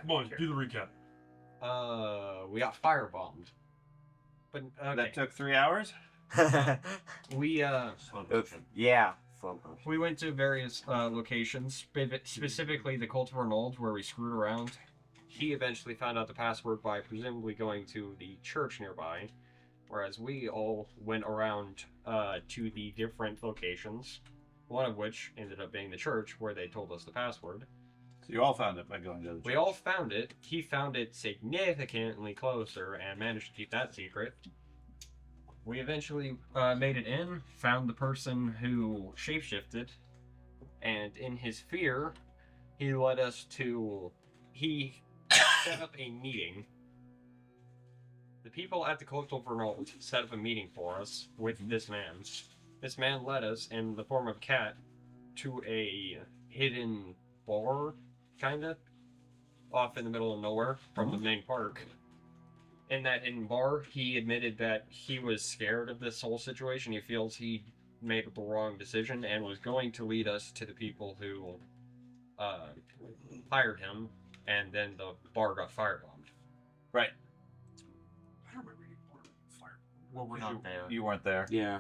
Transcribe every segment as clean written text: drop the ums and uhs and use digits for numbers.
Come on, do the recap. We got firebombed. But okay. That took 3 hours? We we went to various locations, specifically the Cultivar Knolls, where we screwed around. He eventually found out the password by presumably going to the church nearby, whereas we all went around to the different locations, one of which ended up being the church, where they told us the password. So you all found it by going to the church? We all found it. He found it significantly closer and managed to keep that secret. We eventually made it in, found the person who shapeshifted, and in his fear, he led us to... He set up a meeting. The people at the Coastal Vernald set up a meeting for us with this man. This man led us, in the form of a cat, to a hidden bar, kinda, off in the middle of nowhere from the main park. In that hidden bar, he admitted that he was scared of this whole situation. He feels he made the wrong decision and was going to lead us to the people who hired him, and then the bar got firebombed. Right. I don't remember any part of fire. Well, we're not there. You weren't there. Yeah.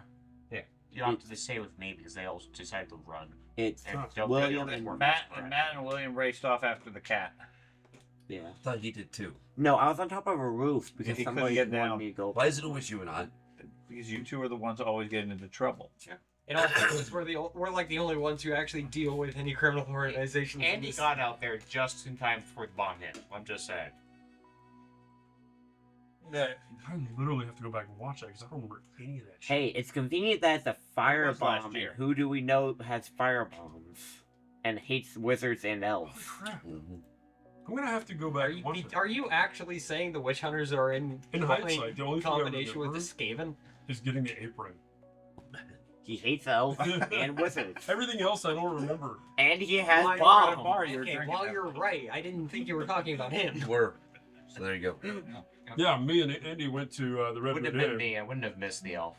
You have to stay with me because they all decided to run. It's And William they and weren't Matt correct. and William raced off after the cat. yeah. I thought he did too. No, I was on top of a roof because He couldn't somebody get wanted down. me to go. Why is it always you and I? Because you two are the ones always getting into trouble. In all fairness, we're like the only ones who actually deal with any criminal organizations. Andy got out there just in time before the bomb hit. I'm just saying. I literally have to go back and watch that because I don't remember any of that shit. Hey, it's convenient that it's a was last firebomb. And year. who do we know has firebombs and hates wizards and Holy elves? crap. Mm-hmm. I'm going to have to go back and watch that. Are you actually saying the witch hunters are in hindsight, the only thing I combination with the remember Skaven? is getting the apron. He hates elves and wizards, Everything else I don't remember. and he has While bombs. while you're right, I didn't think you were talking about him. You were. So there you go. Yeah, me and Andy went to the Red Wouldn't have Hood been Inn, me. I wouldn't have missed the elf.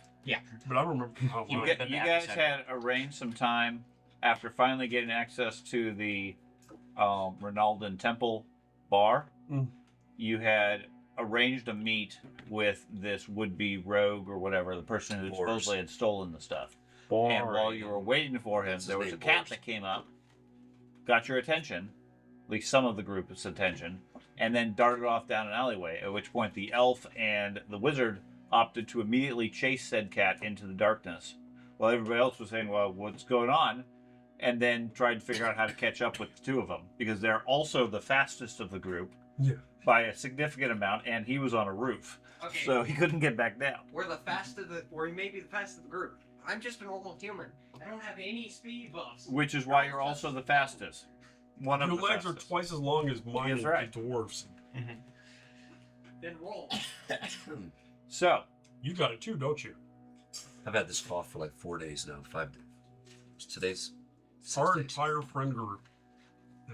but I don't remember. Oh, You wow. get- You guys had arranged some time after finally getting access to the Ronaldan Temple bar. Mm. You had arranged a meet with this would-be rogue or whatever, the person who Boars. supposedly had stolen the stuff. Boring. And while you were waiting for him, That's there his was a name, cat Boars. that came up, got your attention, at least some of the group's attention, and then darted off down an alleyway, at which point the elf and the wizard opted to immediately chase said cat into the darkness, while everybody else was saying, well, what's going on? And then tried to figure out how to catch up with the two of them, because they're also the fastest of the group Yeah. by a significant amount, and he was on a roof, Okay, so he couldn't get back down. we're maybe the fastest of the group. I'm just a normal human. I don't have any speed buffs. Which is why you're also the fastest. One of Your the legs are fastest. twice as long as mine That's and right. the dwarves. Then roll. So, You got it too, don't you? I've had this cough for like 4 days now. 5 days. Today's 6 Our days. entire friend group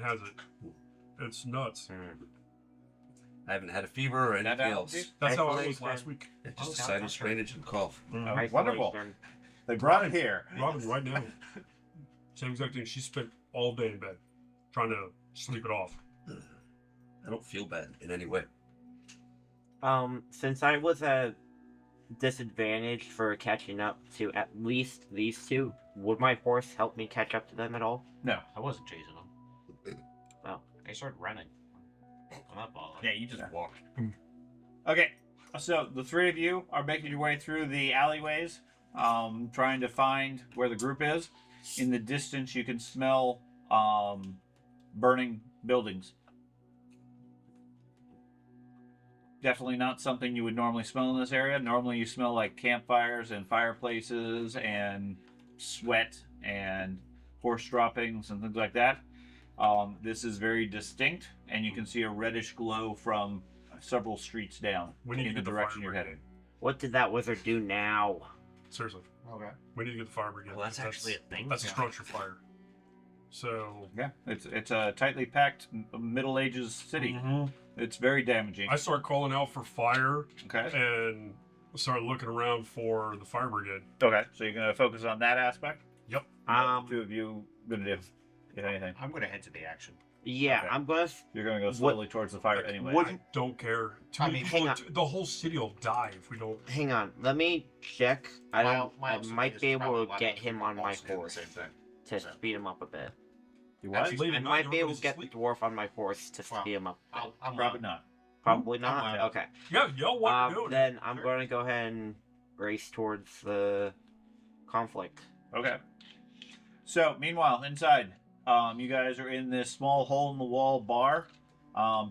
has it. It's nuts. I haven't had a fever or anything That else. allergy? That's how I was Isolation. last week. It's just a sinus drainage and cough. wonderful. Isolation. They brought it here. Robin, right now, same exact thing. She spent all day in bed trying to sleep it off. I don't feel bad in any way. Since I was at disadvantage for catching up to at least these two, would my horse help me catch up to them at all? I wasn't chasing them. Oh. I started running. I'm not bothered. Yeah, you just walk. Okay, so the three of you are making your way through the alleyways, trying to find where the group is. In the distance, you can smell burning buildings. Definitely not something you would normally smell in this area. Normally, you smell like campfires and fireplaces and sweat and horse droppings and things like that. This is very distinct, and you can see a reddish glow from several streets down We need to in the get the direction fire you're brigade. heading. What did that wizard do now? Seriously, Okay. we need to get the fire brigade. Well, that's because actually a thing. That's a structure fire. So Yeah, it's a tightly packed Middle Ages city. It's very damaging. I start calling out for fire Okay. and start looking around for the fire brigade. Okay. So you're gonna focus on that aspect. Yep. What the two of you gonna do? If anything. I'm going to head to the action. Yeah, Okay. I'm gonna. You're gonna go slowly towards the fire anyway. What- I don't care. Too I many mean, people, hang on. the whole city will die if we don't. Hang on, let me check. I My might be able to get him on my Also doing the horse same thing. to So. speed him up a bit. You what? Late I at night, might be able to everybody's get the asleep. dwarf on my horse to Well, speed him up. I'm Probably not. Probably I'm not. wild. Okay. Yeah, yell what you're doing. Then I'm Sure. gonna go ahead and race towards the conflict. Okay. So, meanwhile, inside, you guys are in this small hole-in-the-wall bar,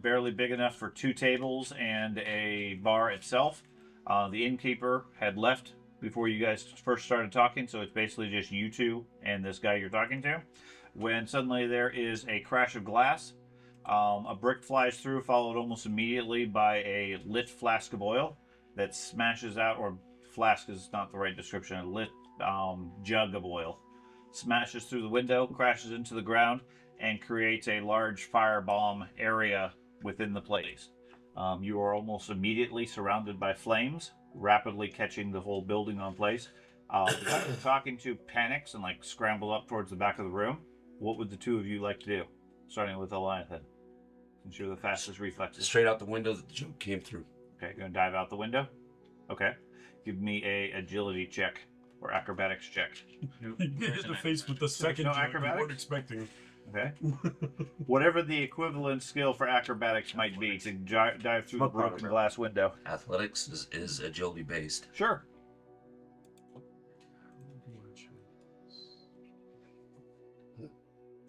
barely big enough for 2 tables and a bar itself. The innkeeper had left before you guys first started talking, so it's basically just you two and this guy you're talking to. When suddenly there is a crash of glass, a brick flies through, followed almost immediately by a lit flask of oil that smashes out, or flask is not the right description, a lit jug of oil. Smashes through the window, crashes into the ground, and creates a large firebomb area within the place. You are almost immediately surrounded by flames, rapidly catching the whole building on place. The guy you're talking to panics and scramble up towards the back of the room. What would the two of you like to do? Starting with Eliathan, since you're the fastest reflexes. Straight out the window that the joke came through. Okay, gonna dive out the window. Okay, give me a agility check or acrobatics check. You hit the face with the second no joke you acrobatics? weren't expecting. Okay. Whatever the equivalent skill for acrobatics might be to dive through the Smoke powder. broken glass window. Athletics is agility based. Sure.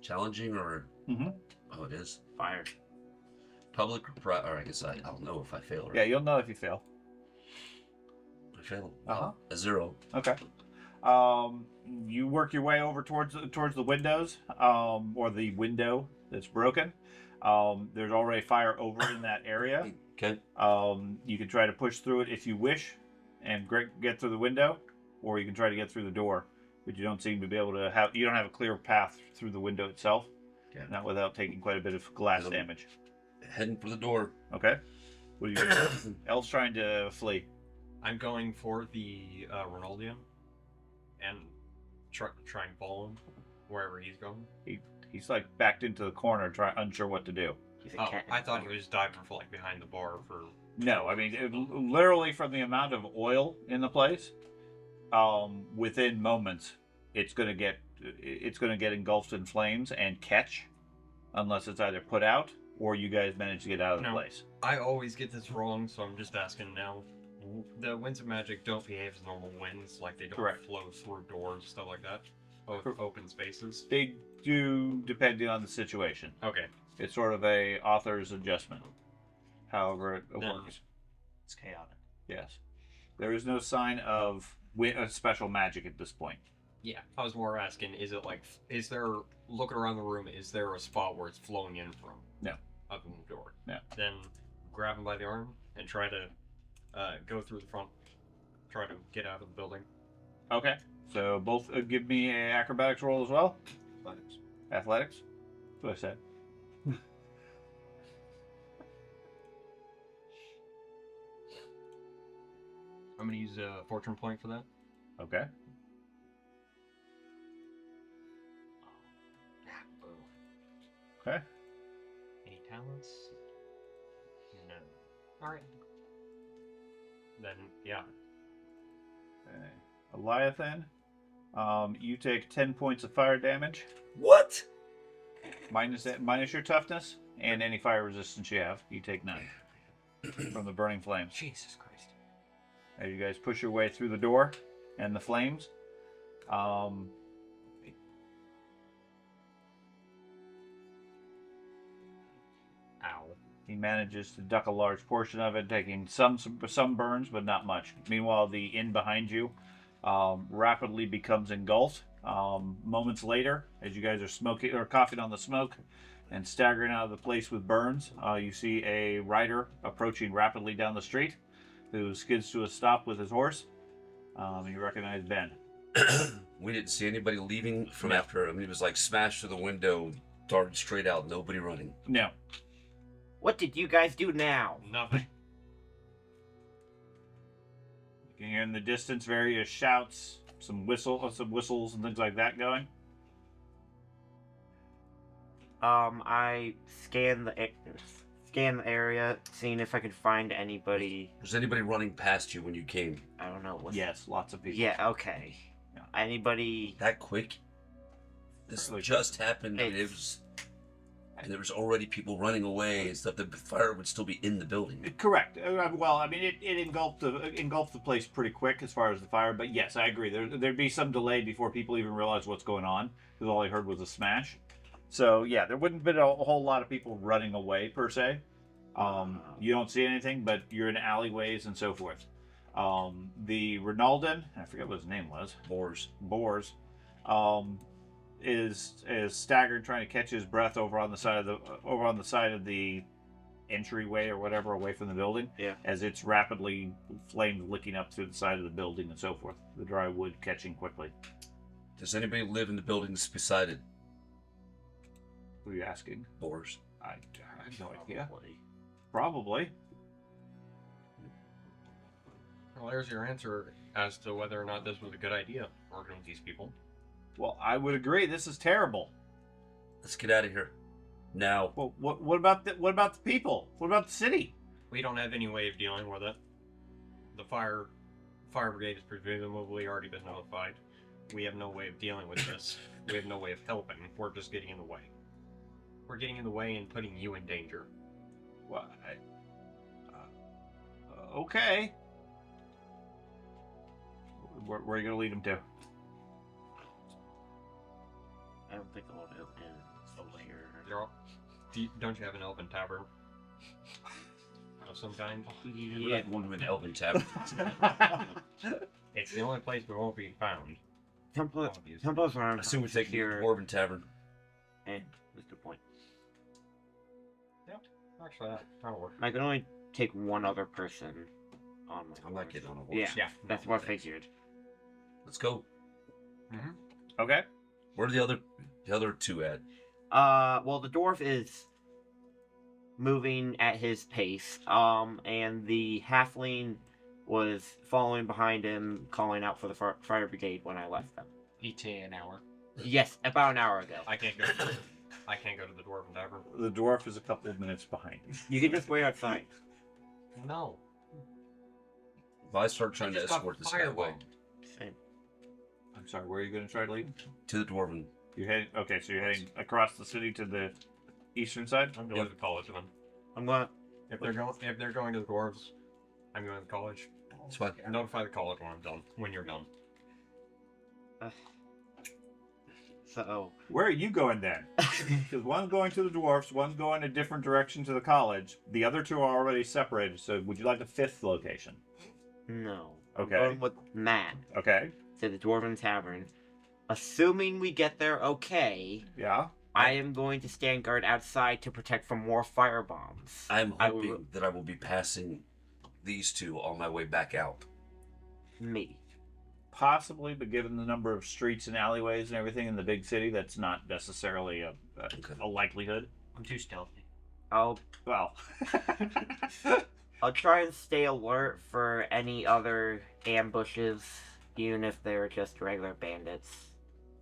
Challenging or? Mhm. Oh, it is. Fire. Public or private? Or I guess I'll know if I fail. Right? Yeah, you'll know if you fail. I fail. Uh-huh. A 0. Okay. You work your way over towards the windows, or the window that's broken. There's already fire over in that area. Okay. You can try to push through it if you wish, and get through the window, or you can try to get through the door. But you don't seem to be able to have. You don't have a clear path through the window itself. Okay. Not without taking quite a bit of glass damage. Heading for the door. Okay. What are you doing? Elle's trying to flee. I'm going for the Ronaldian and try and follow him wherever he's going. He's backed into the corner, unsure what to do. He's a Oh, cat. I thought he was diving for behind the bar for. No, I mean literally from the amount of oil in the place, within moments, it's gonna get engulfed in flames and catch, unless it's either put out or you guys manage to get out of the No. place. I always get this wrong, so I'm just asking now. The winds of magic don't behave as normal winds, like they don't Correct. flow through doors, stuff like that. Open spaces. They do, depending on the situation. Okay. It's sort of a author's adjustment. However, it Yeah. works. It's chaotic. Yes, there is no sign of special magic at this point. Yeah, I was more asking, is there, looking around the room, is there a spot where it's flowing in from? No. Other than the door? No. Then grab him by the arm and try to go through the front. Try to get out of the building. Okay, so both give me an acrobatics roll as well. Athletics. Athletics. That's what I said. I'm going to use a fortune point for that. Okay. Okay. Any talents? No. Alright. Then, yeah. Eliathan, you take 10 points of fire damage, What? minus your toughness, and any fire resistance you have. You take 9 from the burning flames. Jesus Christ. As you guys push your way through the door and the flames, Ow. he manages to duck a large portion of it, taking some burns, but not much. Meanwhile, the inn behind you rapidly becomes engulfed. Moments later, as you guys are smoking or coughing on the smoke and staggering out of the place with burns, you see a rider approaching rapidly down the street, who skids to a stop with his horse. You recognize Ben. We didn't see anybody leaving from after. I mean, it was smashed through the window, darted straight out, nobody running. No. What did you guys do now? Nothing. You can hear in the distance various shouts, some whistles and things like that going. I scanned the area, seeing if I could find anybody. Was anybody running past you when you came? I don't know. Yes, lots of people. Yeah. Okay. Yeah. Anybody? That quick? This Really just happened. And there was already people running away and stuff. The fire would still be in the building. Correct. Well, I mean, it engulfed the place pretty quick as far as the fire. But yes, I agree. There'd be some delay before people even realized what's going on, because all I heard was a smash. So yeah, there wouldn't have been a whole lot of people running away per se. You don't see anything, but you're in alleyways and so forth. The Ronaldan, I forget what his name was. Boars. Is staggered, trying to catch his breath over on the side of the entryway or whatever, away from the building. Yeah. As it's rapidly flames licking up through the side of the building and so forth. The dry wood catching quickly. Does anybody live in the buildings beside it? Who are you asking? Boars. I have no idea. Probably. Well, there's your answer as to whether or not this was a good idea, working with these people. Well, I would agree. This is terrible. Let's get out of here. Now. Well, what about the people? What about the city? We don't have any way of dealing with it. The fire brigade has presumably already been notified. We have no way of dealing with this. We have no way of helping. We're just getting in the way. We're getting in the way and putting you in danger. Well, okay. Where are you going to lead them to? I don't think I'll do it here. Don't you have an elven tavern of some kind? We're not going to an elven tavern. It's the only place we won't be found. Temples I around assume we take the here. Dwarven Tavern. And that's the point. Actually, that'll work. I can only take one other person on my I'm not horse. getting on a horse. Yeah, Yeah. that's what I figured. Let's go. Okay. Where are the other two at? Well, the dwarf is moving at his pace, and the halfling was following behind him, calling out for the fire brigade when I left them. ETA an hour. Yes, about an hour ago. I can't go. I can't go to the dwarven tavern. The dwarf is a couple of minutes behind. You can just wait outside. No. If I start trying to just got escort this guy away firebombed. Same. I'm sorry, where are you going to try to lead? to the Dwarven. You're heading. Okay, so you're heading across the city to the eastern side. I'm going to the college then. I'm gonna. If they're going to the dwarves, I'm going to the college. It's fine. Notify the college when I'm done. When you're done. So. Where are you going then? Because one's going to the dwarfs, one's going a different direction to the college. The other two are already separated. So, would you like a fifth location? No. Okay. I'm going with Matt Okay. to the Dwarven Tavern. Assuming we get there okay, Yeah. I am going to stand guard outside to protect from more firebombs. I'm I hoping will- that I will be passing these two on my way back out. Maybe. Possibly, but given the number of streets and alleyways and everything in the big city, that's not necessarily a likelihood. I'm too stealthy. I'll Well. try and stay alert for any other ambushes, even if they're just regular bandits.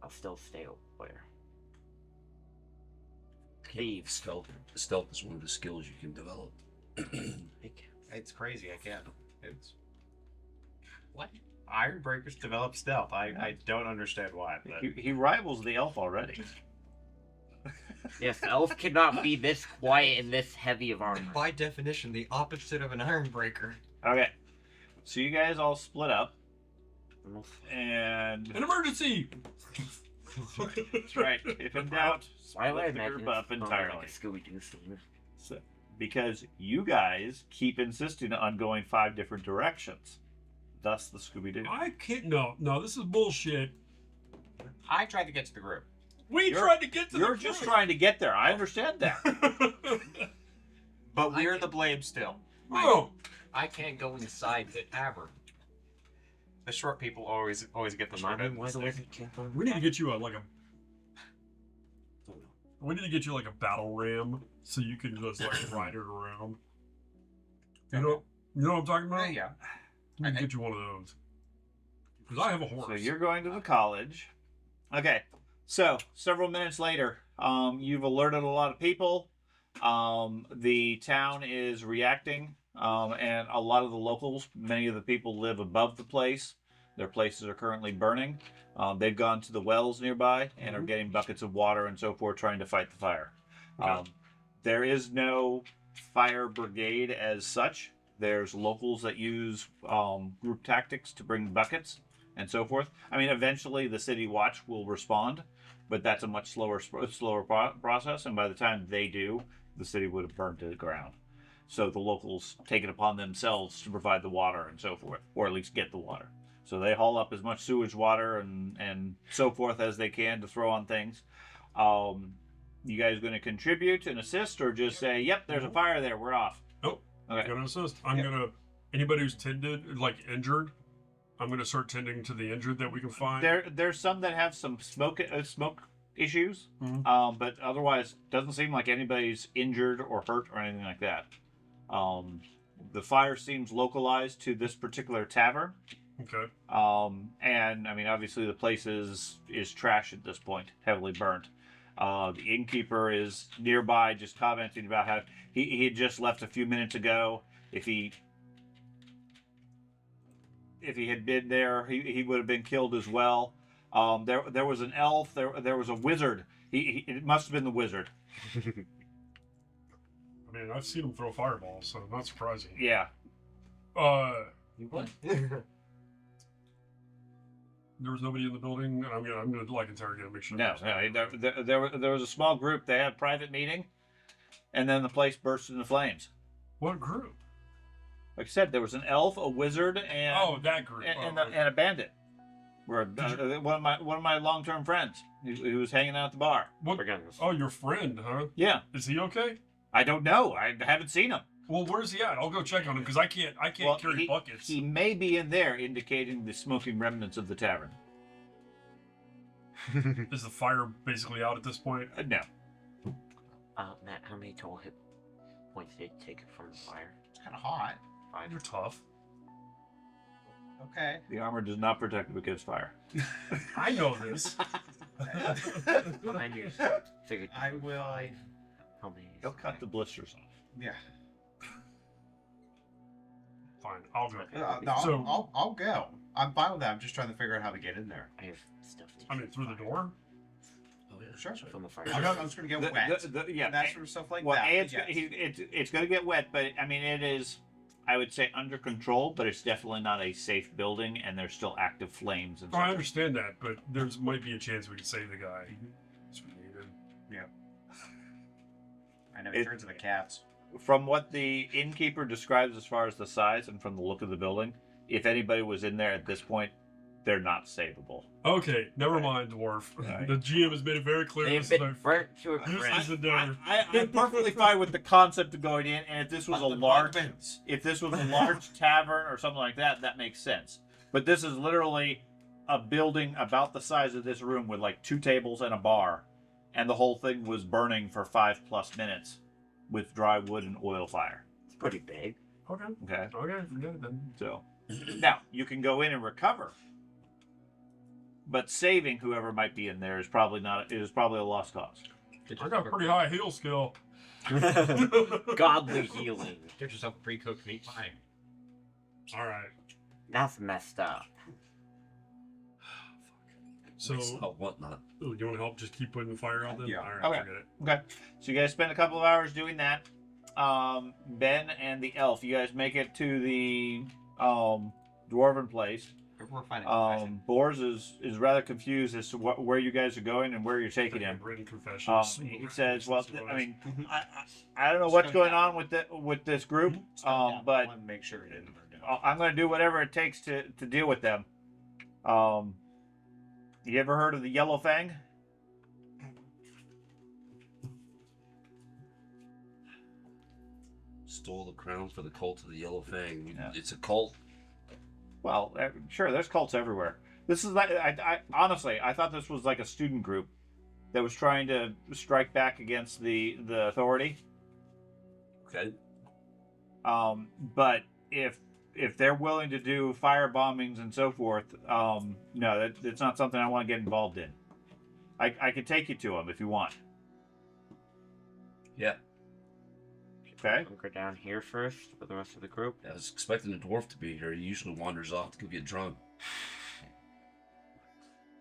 I'll still stay aware. Thieves. Stealth is one of the skills you can develop. It's crazy. I can't. It's what? Ironbreakers develop stealth. I don't understand why. But he rivals the elf already. Yes, the elf cannot be this quiet and this heavy of armor. by definition, the opposite of an ironbreaker. Okay. So you guys all split up. And An emergency! that's right. If in doubt, Why do I split the imagine group up it's entirely. like a Scooby-Doo scene? So, because you guys keep insisting on going 5 different directions. Thus the Scooby-Doo. I can't. No, this is bullshit. I tried to get to the group. We You're- tried to get to You're the just group. trying to get there. I understand that. But we're the blame still. Oh, I can't go inside the tavern. The short people always get the short end. Why the wizard can't go we need to get you we need to get you like a battle ram so you can just like ride it around. You know what I'm talking about? Yeah. We can get you one of those. Because I have a horse. So you're going to the college. Okay. So, several minutes later, you've alerted a lot of people. The town is reacting, and a lot of the locals, many of the people live above the place. Their places are currently burning. They've gone to the wells nearby and are getting buckets of water and so forth, trying to fight the fire. Okay. There is no fire brigade as such. There's locals that use group tactics to bring buckets and so forth. I mean, eventually the city watch will respond, but that's a much slower process. And by the time they do, the city would have burned to the ground. So the locals take it upon themselves to provide the water and so forth, or at least get the water. So they haul up as much sewage water and so forth as they can to throw on things. You guys going to contribute and assist, or just say, "Yep, there's a fire there. We're off." Nope. Okay. I'm gonna assist. I'm gonna anybody who's tended, like injured, I'm gonna start tending to the injured that we can find. There's some that have some smoke issues, Mhm. but otherwise doesn't seem like anybody's injured or hurt or anything like that. The fire seems localized to this particular tavern. Okay. And I mean, obviously the place is trash at this point, heavily burnt. The innkeeper is nearby, just commenting about how he had just left a few minutes ago. If he had been there, he would have been killed as well. There was an elf. There was a wizard. It must have been the wizard. I mean, I've seen him throw fireballs, so not surprising. Yeah. What? There was nobody in the building, and I'm gonna like interrogate him, make sure. No. There was a small group. They had a private meeting, and then the place burst into flames. What group? Like I said, there was an elf, a wizard, and That group. and Okay. a bandit. One of my long-term friends who was hanging out at the bar. What? For goodness. Oh, your friend, huh? Yeah, Is he okay? I don't know. I haven't seen him. Well, where's he at? I'll go check on him because I can't carry buckets. He may be in there, indicating the smoking remnants of the tavern. Is the fire basically out at this point? No, Matt, how many total hit points did you take from the fire? It's kind of hot. 5. You're tough. Okay. the armor does not protect against fire. I know this. I knew. Figured. I will. How many? He'll cut the blisters off. Yeah. Fine, I'll go. No, So- I'll go. I'm fine with that. I'm just trying to figure out how to get in there. I have stuff to I mean, through the door. Oh yeah. Sure. from the fire. I was going to get wet. Yeah, and that sort of stuff like well, that. it's, but yes. it's going to get wet, but I mean, it is, I would say, under control, but it's definitely not a safe building, and there's still active flames. And Oh, I stuff. understand that, but there's might be a chance we could save the guy. That's what we needed. I know he turns into cats. From what the innkeeper describes as far as the size and from the look of the building, if anybody was in there at this point, they're not savable. Okay, never mind, dwarf. Right. The GM has made it very clear. They've This is been our burnt to a this crisp. is the dinner. I'm perfectly fine with the concept of going in, and if this was a large, Buttons. if this was a large tavern or something like that, that makes sense. But this is literally a building about the size of this room with like 2 tables and a bar, and the whole thing was burning for 5+ minutes with dry wood and oil fire. It's pretty big. Okay, Okay, okay, forget it then. so now you can go in and recover, but saving whoever might be in there is probably not. It is probably a lost cause. I got pretty high heal skill. Godly healing. Get yourself a pre-cooked meat pie. All right. That's messed up. So, Whatnot. ooh, you want to help? Just keep putting the fire out then. Yeah. All right. Okay. Forget it. Okay, so you guys spend a couple of hours doing that. Ben and the elf, you guys make it to the dwarven place. We're finding Bors is rather confused as to where you guys are going and where you're taking him. Written confessions. He says, "Well, I mean, Mhm. I don't know what's going on with this group, but I want to make sure it didn't burn down. I'm going to do whatever it takes to deal with them." You ever heard of the Yellow Fang? Stole the crown for the cult of the Yellow Fang. Yeah. It's a cult. Well, sure. There's cults everywhere. This is like I honestly I thought this was like a student group that was trying to strike back against the authority. Okay. But if they're willing to do fire bombings and so forth, no, that's not something I want to get involved in. I can take you to him if you want. Yeah. Okay. We'll go down here first with the rest of the group. I was expecting the dwarf to be here. He usually wanders off to go get drunk.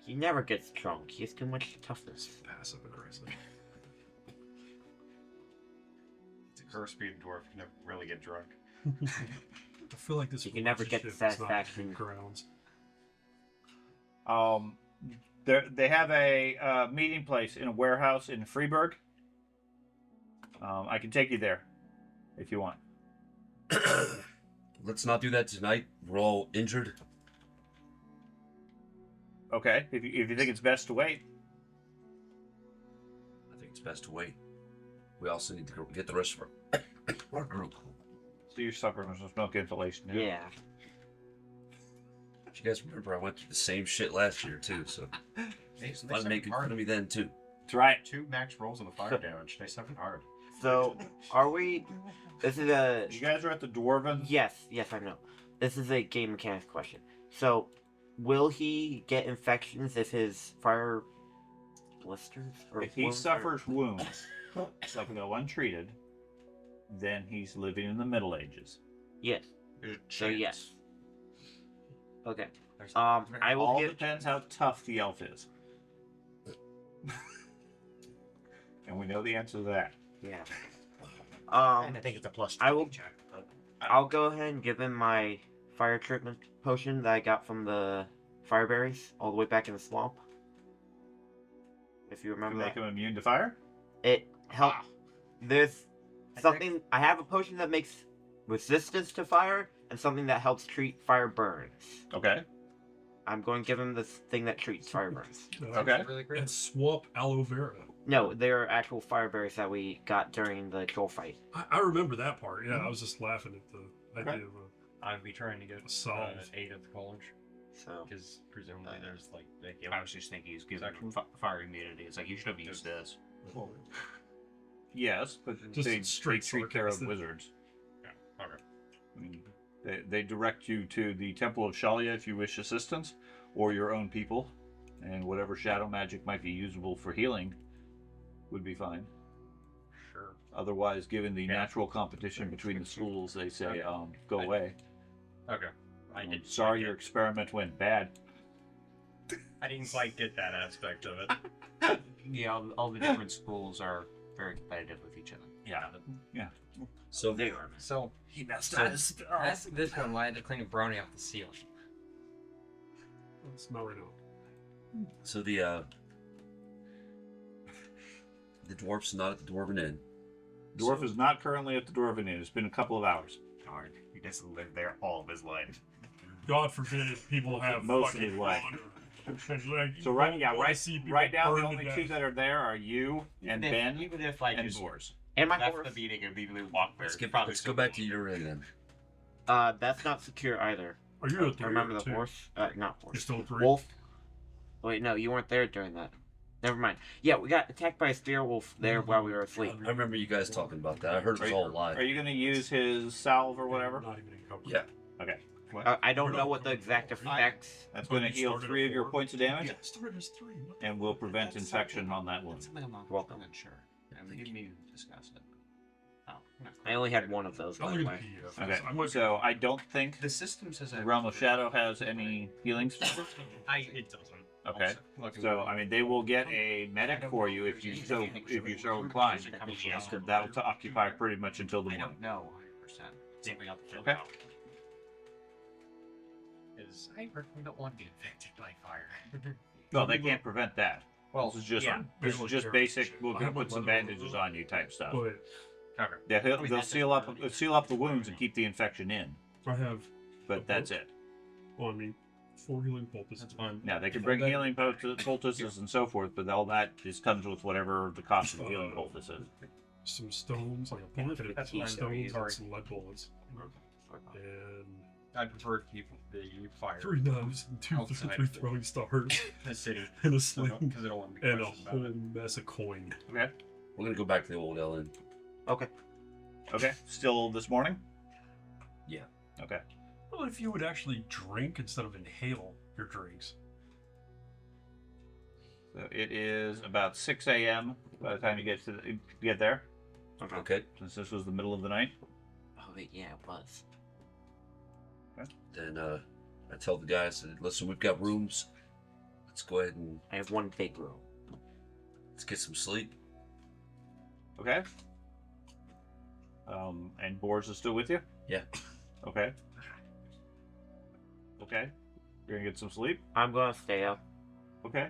He never gets drunk. He has too much toughness. Passive aggressive. It's a curse being a dwarf. You never really get drunk. I feel like this. You can never get the relationship is not satisfaction. on grounds. They have a meeting place in a warehouse in Freeburg. I can take you there if you want. Let's not do that tonight. We're all injured. Okay, if you think it's best to wait. I think it's best to wait. We also need to go get the rest of our group. So you're suffering from smoke inhalation. Yeah. You guys remember I went through the same shit last year too, so They fun suffered making fun hard. of me then too. That's right. 2 max rolls on the fire damage. They suffered hard. So, are we... This is a... You guys are at the Dwarven. Yes, I know. This is a game mechanics question. So, will he get infections if his fire blisters? Or If he wounds are- suffers wounds that go untreated, then he's living in the Middle Ages. Yes. There's a So, chance. yes. Okay. There's- I will All give... depends how tough the elf is. And we know the answer to that. Yeah. And I think it's a plus. I will- check. But I'll go ahead and give him my fire treatment potion that I got from the fireberries all the way back in the swamp. If you To remember make that. him immune to fire? It helped. There's I something... I have a potion that makes resistance to fire and something that helps treat fire burns. Okay. I'm going to give him this thing that treats fire burns. Okay. Really great. And swamp aloe vera. No, they're actual fireberries that we got during the troll fight. I remember that part. Yeah, I was just laughing at the idea of I'd be trying to get Solve. 8 at the college So, because presumably there's like they give I was just thinking he's giving Section. fire immunity. It's like you should have used this. Yes, but Just they straight take care of sarcastic. wizards. Okay. I mean, they direct you to the Temple of Shalia if you wish assistance, or your own people, and whatever shadow magic might be usable for healing would be fine. Sure. Otherwise, given the Yeah. natural competition between the schools, they say, go I- away. Okay. I did. Sorry your experiment went bad. I didn't quite get that aspect of it. Yeah, all the different schools are very competitive with each other. Yeah. So they are. So he messed up his ask this one why I had to clean a brownie off the ceiling. Smell right now. So the dwarf's not at the Dwarven Inn. Dwarf is not currently at the Dwarven Inn. It's been a couple of hours. darn, he just lived there all of his life. God forbid people have Most of fucking his life. fun. Like, So you right, don't wanna see people right now the burn to only death. two that are there are you and Ben. Even if I and do Boars. And my left horse. the meeting and immediately walk there. Let's go back to your inn then. That's not secure either. Are you at I remember the too? horse. Not You're horse. still at 3? Wolf. Wait, no, you weren't there during that. Never mind. Yeah, we got attacked by a spear wolf there while we were asleep. I remember you guys talking about that. I heard it was all a lie. Are you going to use his salve or whatever? Not even in cover. Yeah. Okay. I don't know what the exact effects. That's going to You heal started 3 of at your 4? points of damage Yeah, start as 3. What the and will prevent infection on that wound. Something I'm not Welcome. sure. And you need to discuss it. Oh, not I only had one of those, by I'll the look way. at the PDF. Okay, I'm looking so I don't think The system says the Realm of Shadow has any healing spells. It doesn't. Okay. Also, looking So at I mean, they will get a medic for you if you so inclined. So that'll occupy pretty much until the I morning. don't know 100%. Something else to Okay. know. is I personally don't want to be infected by fire. No, they can't prevent that. Well, This is just yeah. basic. We're gonna put some bandages on you type stuff. But Okay. Yeah, I mean, they'll that's seal up the wounds and keep the infection in. I have, But that's it. on me 4 healing poultices. That's fine. Yeah, they can bring healing poultices and so forth, but all that just comes with whatever the cost of the healing poultice is. Some stones, like a bucket, That's some fine. stones, Sorry. and some lead bullets. And I prefer to keep the fire 3 knives and 2 Outside. 3 throwing stars in the city and a sling because I don't want to be and a questioned whole about it. mess of coin. Okay. We're gonna go back to the old Ellen. Okay. Still this morning? Yeah. Okay. Well, if you would actually drink instead of inhale your drinks. So it is about 6 a.m. by the time you get there. Okay. Since this was the middle of the night. Oh, wait, yeah, it was. Then I tell the guys, listen, we've got rooms. Let's go ahead and I have one big room. let's get some sleep. Okay. And Boris is still with you? Yeah. Okay. Okay. You're gonna get some sleep? I'm gonna stay up. Okay.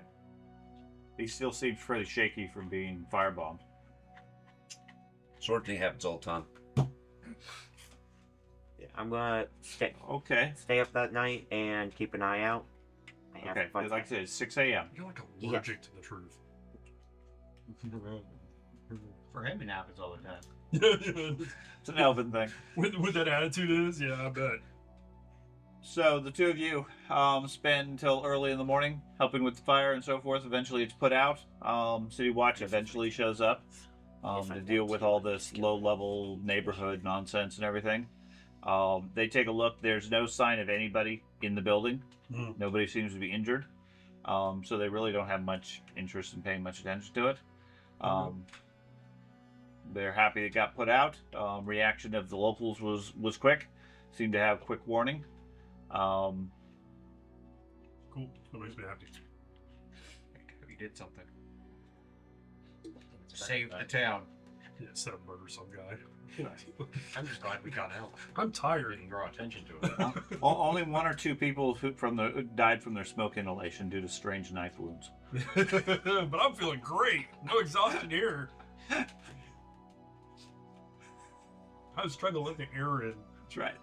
He still seems pretty shaky from being firebombed. Sort of thing happens all the time. Yeah, I'm gonna Okay. stay up that night and keep an eye out. I have Okay. to find Like I said, it's 6 a.m. You're like allergic to the truth. For him, it happens all the time. Yeah, It's an elven thing. with that attitude is, yeah, I bet. So the two of you spend until early in the morning helping with the fire and so forth. Eventually it's put out. City Watch eventually shows up to deal with all this low-level neighborhood nonsense and everything. They take a look. There's no sign of anybody in the building. Mm. Nobody seems to be injured. So they really don't have much interest in paying much attention to it. They're happy it got put out. Reaction of the locals was quick. Seemed to have quick warning. Cool. That makes me happy. We did something. Save the town. Yeah, instead of murder some guy. I'm just glad we got out. I'm We tired. can draw attention to it. Only one or two people who died from their smoke inhalation due to strange knife wounds. But I'm feeling great. No exhaustion here. I was trying to let the air in. That's right.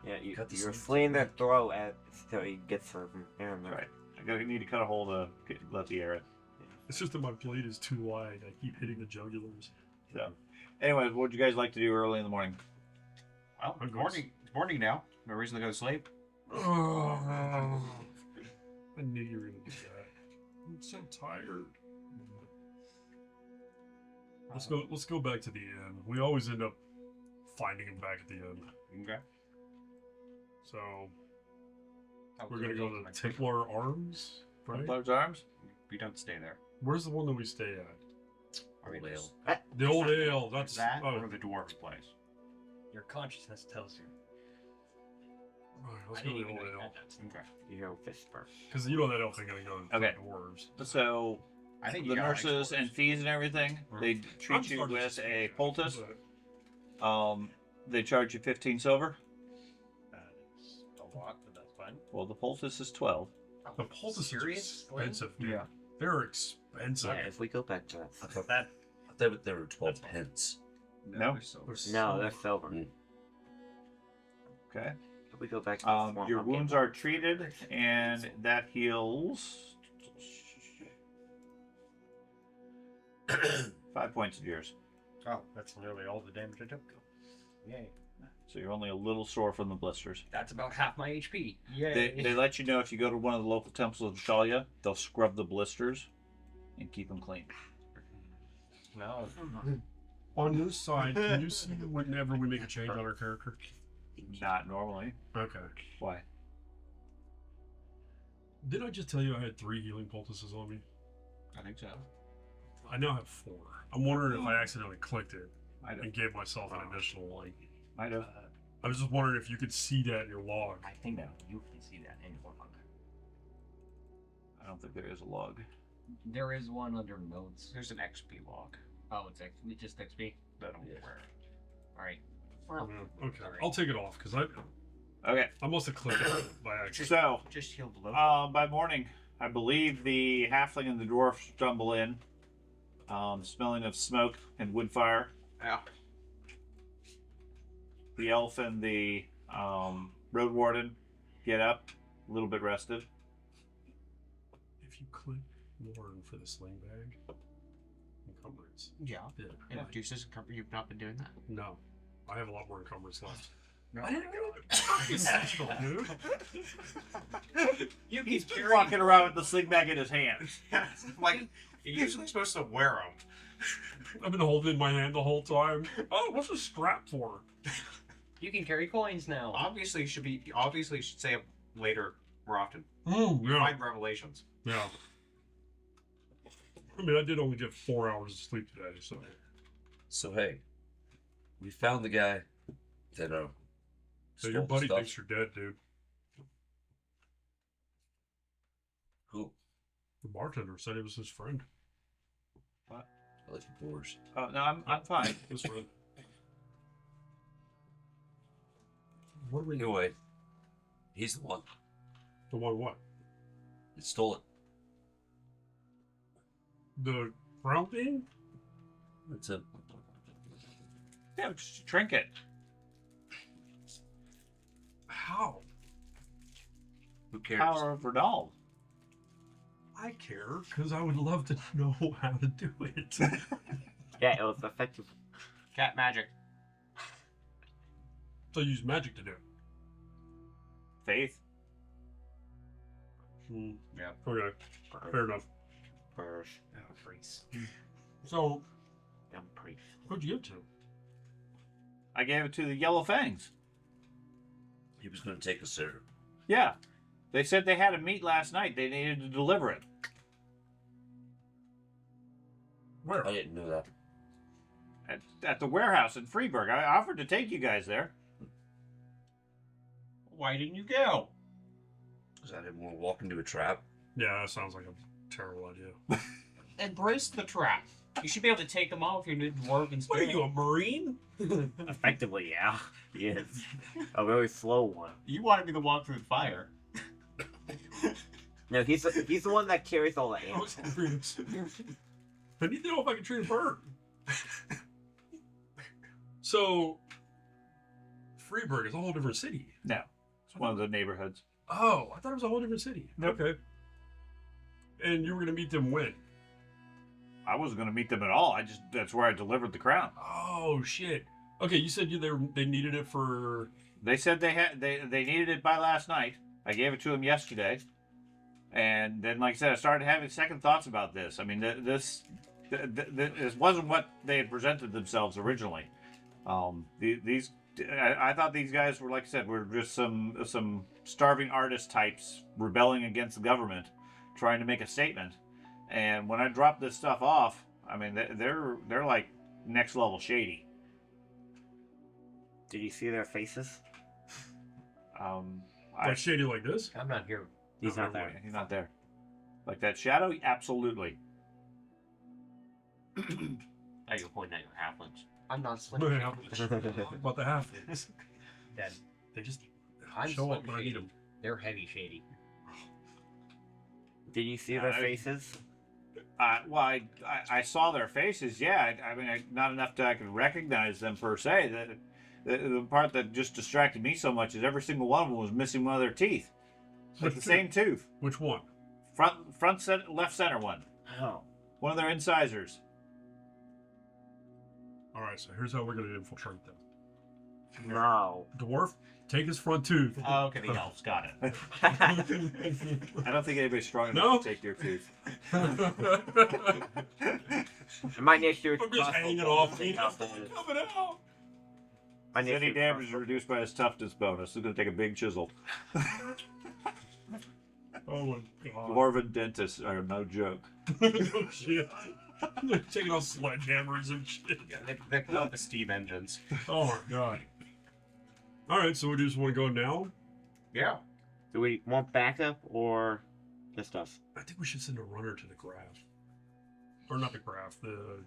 Yeah, Cut the you're sleep. fleeing their throat so he gets some air in That's there. right. I need to cut a hole to let the air in. It's just that my blade is too wide. I keep hitting the jugulars. So, anyways, what would you guys like to do early in the morning? Well, it's morning now. No reason to go to sleep. Oh, I knew you were gonna do that. I'm so tired. Let's go back to the inn. We always end up finding him back at the end. Okay. So we're gonna go to Templar Arms, right? Templar's Arms? We don't stay there. Where's the one that we stay at? Old ale. The old ale. That's That oh, or the dwarf's place. Your consciousness tells you. alright, let's I go didn't to the even old know you ale. had that. Okay. You hear whisper. Because you know that elf ain't gonna go to Okay. the dwarves. So, I think the you got nurses and exports. fees and everything, they I'm treat you starting to with see a that, poultice. but- They charge you 15 silver. That is a lot, but that's fine. Well, the poultice is 12. The poultices are Serious? expensive, dude. Yeah. They're expensive. Yeah, if we go back to I that. thought That they were 12 pence. No? they're so- They're No, so- they're silver. Mm. Okay. If we go back to the swamp, Your I'll get wounds one. are treated, and that heals 5 points of yours. Oh, that's nearly all the damage I took. Yay. So you're only a little sore from the blisters. That's about half my HP. Yay. They let you know if you go to one of the local temples of Shalia, they'll scrub the blisters and keep them clean. No. On this side, can you see whenever we make a change on our character? Not normally. Okay. Why? Did I just tell you I had 3 healing poultices on me? I think so. I now have 4. I'm wondering if I accidentally clicked it Might and have. gave myself an additional, like... Might have. I was just wondering if you could see that in your log. I think you can see that in your log. I don't think there is a log. There is one under notes. There's an XP log. Oh, it's just XP. That'll Yeah. wear. Alright. Yeah, okay, Sorry. I'll take it off, because Okay. I must have clicked it by accident. So, Just heal below. by morning, I believe the halfling and the dwarf stumble in, smelling of smoke and wood fire. Yeah. The elf and the road warden get up, a little bit rested. If you click Warren for the sling bag, encumbrance. Yeah. Yeah. And if Deuces you've not been doing that. No, I have a lot more encumbrance left. No. Essential, dude. You He's keep been walking around with the sling bag in his hand. like you're usually supposed to wear them. I've been holding it in my hand the whole time. Oh, what's the strap for? You can carry coins now. Obviously, you should say it later more often. Yeah. Find revelations. Yeah. I mean, I did only get 4 hours of sleep today, so. So hey, we found the guy that So your stole the buddy stuff. thinks you're dead, dude. Who? The bartender said it was his friend. I like the boars. Oh no, I'm fine. His friend. What are we doing? Anyway, he's the one The one what? that stole it. The brown thing? That's it. Yeah, just a trinket. How? Who cares? Power of Renald. I care, because I would love to know how to do it. Yeah, it was effective. Cat magic. So use magic to do it. Faith. Yeah. Okay. Fair enough. First, Oh, freeze. So, dumb priest. what'd you give to him? I gave it to the Yellow Fangs. He was going to take us there. Yeah. They said they had a meet last night. They needed to deliver it. Where? I didn't know that. At the warehouse in Freeburg. I offered to take you guys there. Why didn't you go? Because I didn't want to walk into a trap. Yeah, that sounds like a terrible idea. Embrace the trap. You should be able to take them off if you need dwarven What are spirit. you, a marine? Effectively, yeah. He is. A very slow one. You want to be the one through the fire. No, he's the one that carries all the I ants. was confused. I need to know if I can treat a bird. So, Freeburg is a whole different city. No. It's one of the neighborhoods. Oh, I thought it was a whole different city. Nope. Okay. And you were going to meet them when? I wasn't going to meet them at all. That's where I delivered the crown. Oh, shit. Okay, you said they needed it for... They said they needed it by last night. I gave it to them yesterday. And then, like I said, I started having second thoughts about this. I mean, this wasn't what they had presented themselves originally. I thought these guys were, like I said, were just some starving artist types rebelling against the government, trying to make a statement. And when I dropped this stuff off, I mean, they're like next level shady. Did you see their faces? Like shady like this? I'm not here. He's not there. He's not there. Like that shadow, absolutely. Oh, you're pointing at your halflings. I'm not slim. About the half-things. Dead. They just I'm show up slim when I need shady. them. They're heavy shady. Did you see their faces? Well, I saw their faces. Yeah, I mean, not enough that I could recognize them per se. The part that just distracted me so much is every single one of them was missing one of their teeth. Like the same tooth. Which one? Front center, left center one. Oh. One of their incisors. All right, so here's how we're going to infiltrate them. No. Dwarf, take his front tooth. Oh, okay, the elves got it. I don't think anybody's strong enough No? to take your tooth. My next year. I'm just hanging it off. Coming out. My next Any year's damage is reduced by his toughness bonus. It's going to take a big chisel. Oh my god. Dwarven dentists are no joke. Oh shit. They're taking out sledgehammers and shit. They come out the steam engines. Oh my god. Alright, so we just want to go now? Yeah. Do we want backup or just us? I think we should send a runner to the graph. Or not the graph, the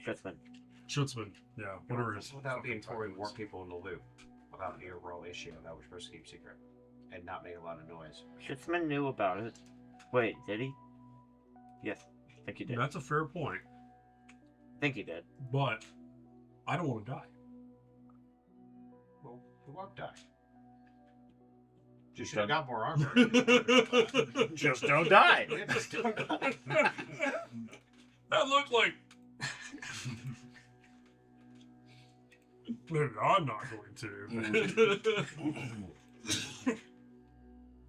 Schutzman. Schutzman. Yeah, whatever it is. Without being totally more people in the loop. Without the overall issue that we're supposed to keep secret. And not make a lot of noise. Schutzman knew about it. Wait, did he? Yes, I think he did. That's a fair point. I think he did. But I don't want to die. Well, we won't die. Just Should have don't, got more armor. just don't die. Just don't die. That looked like. I'm not going to.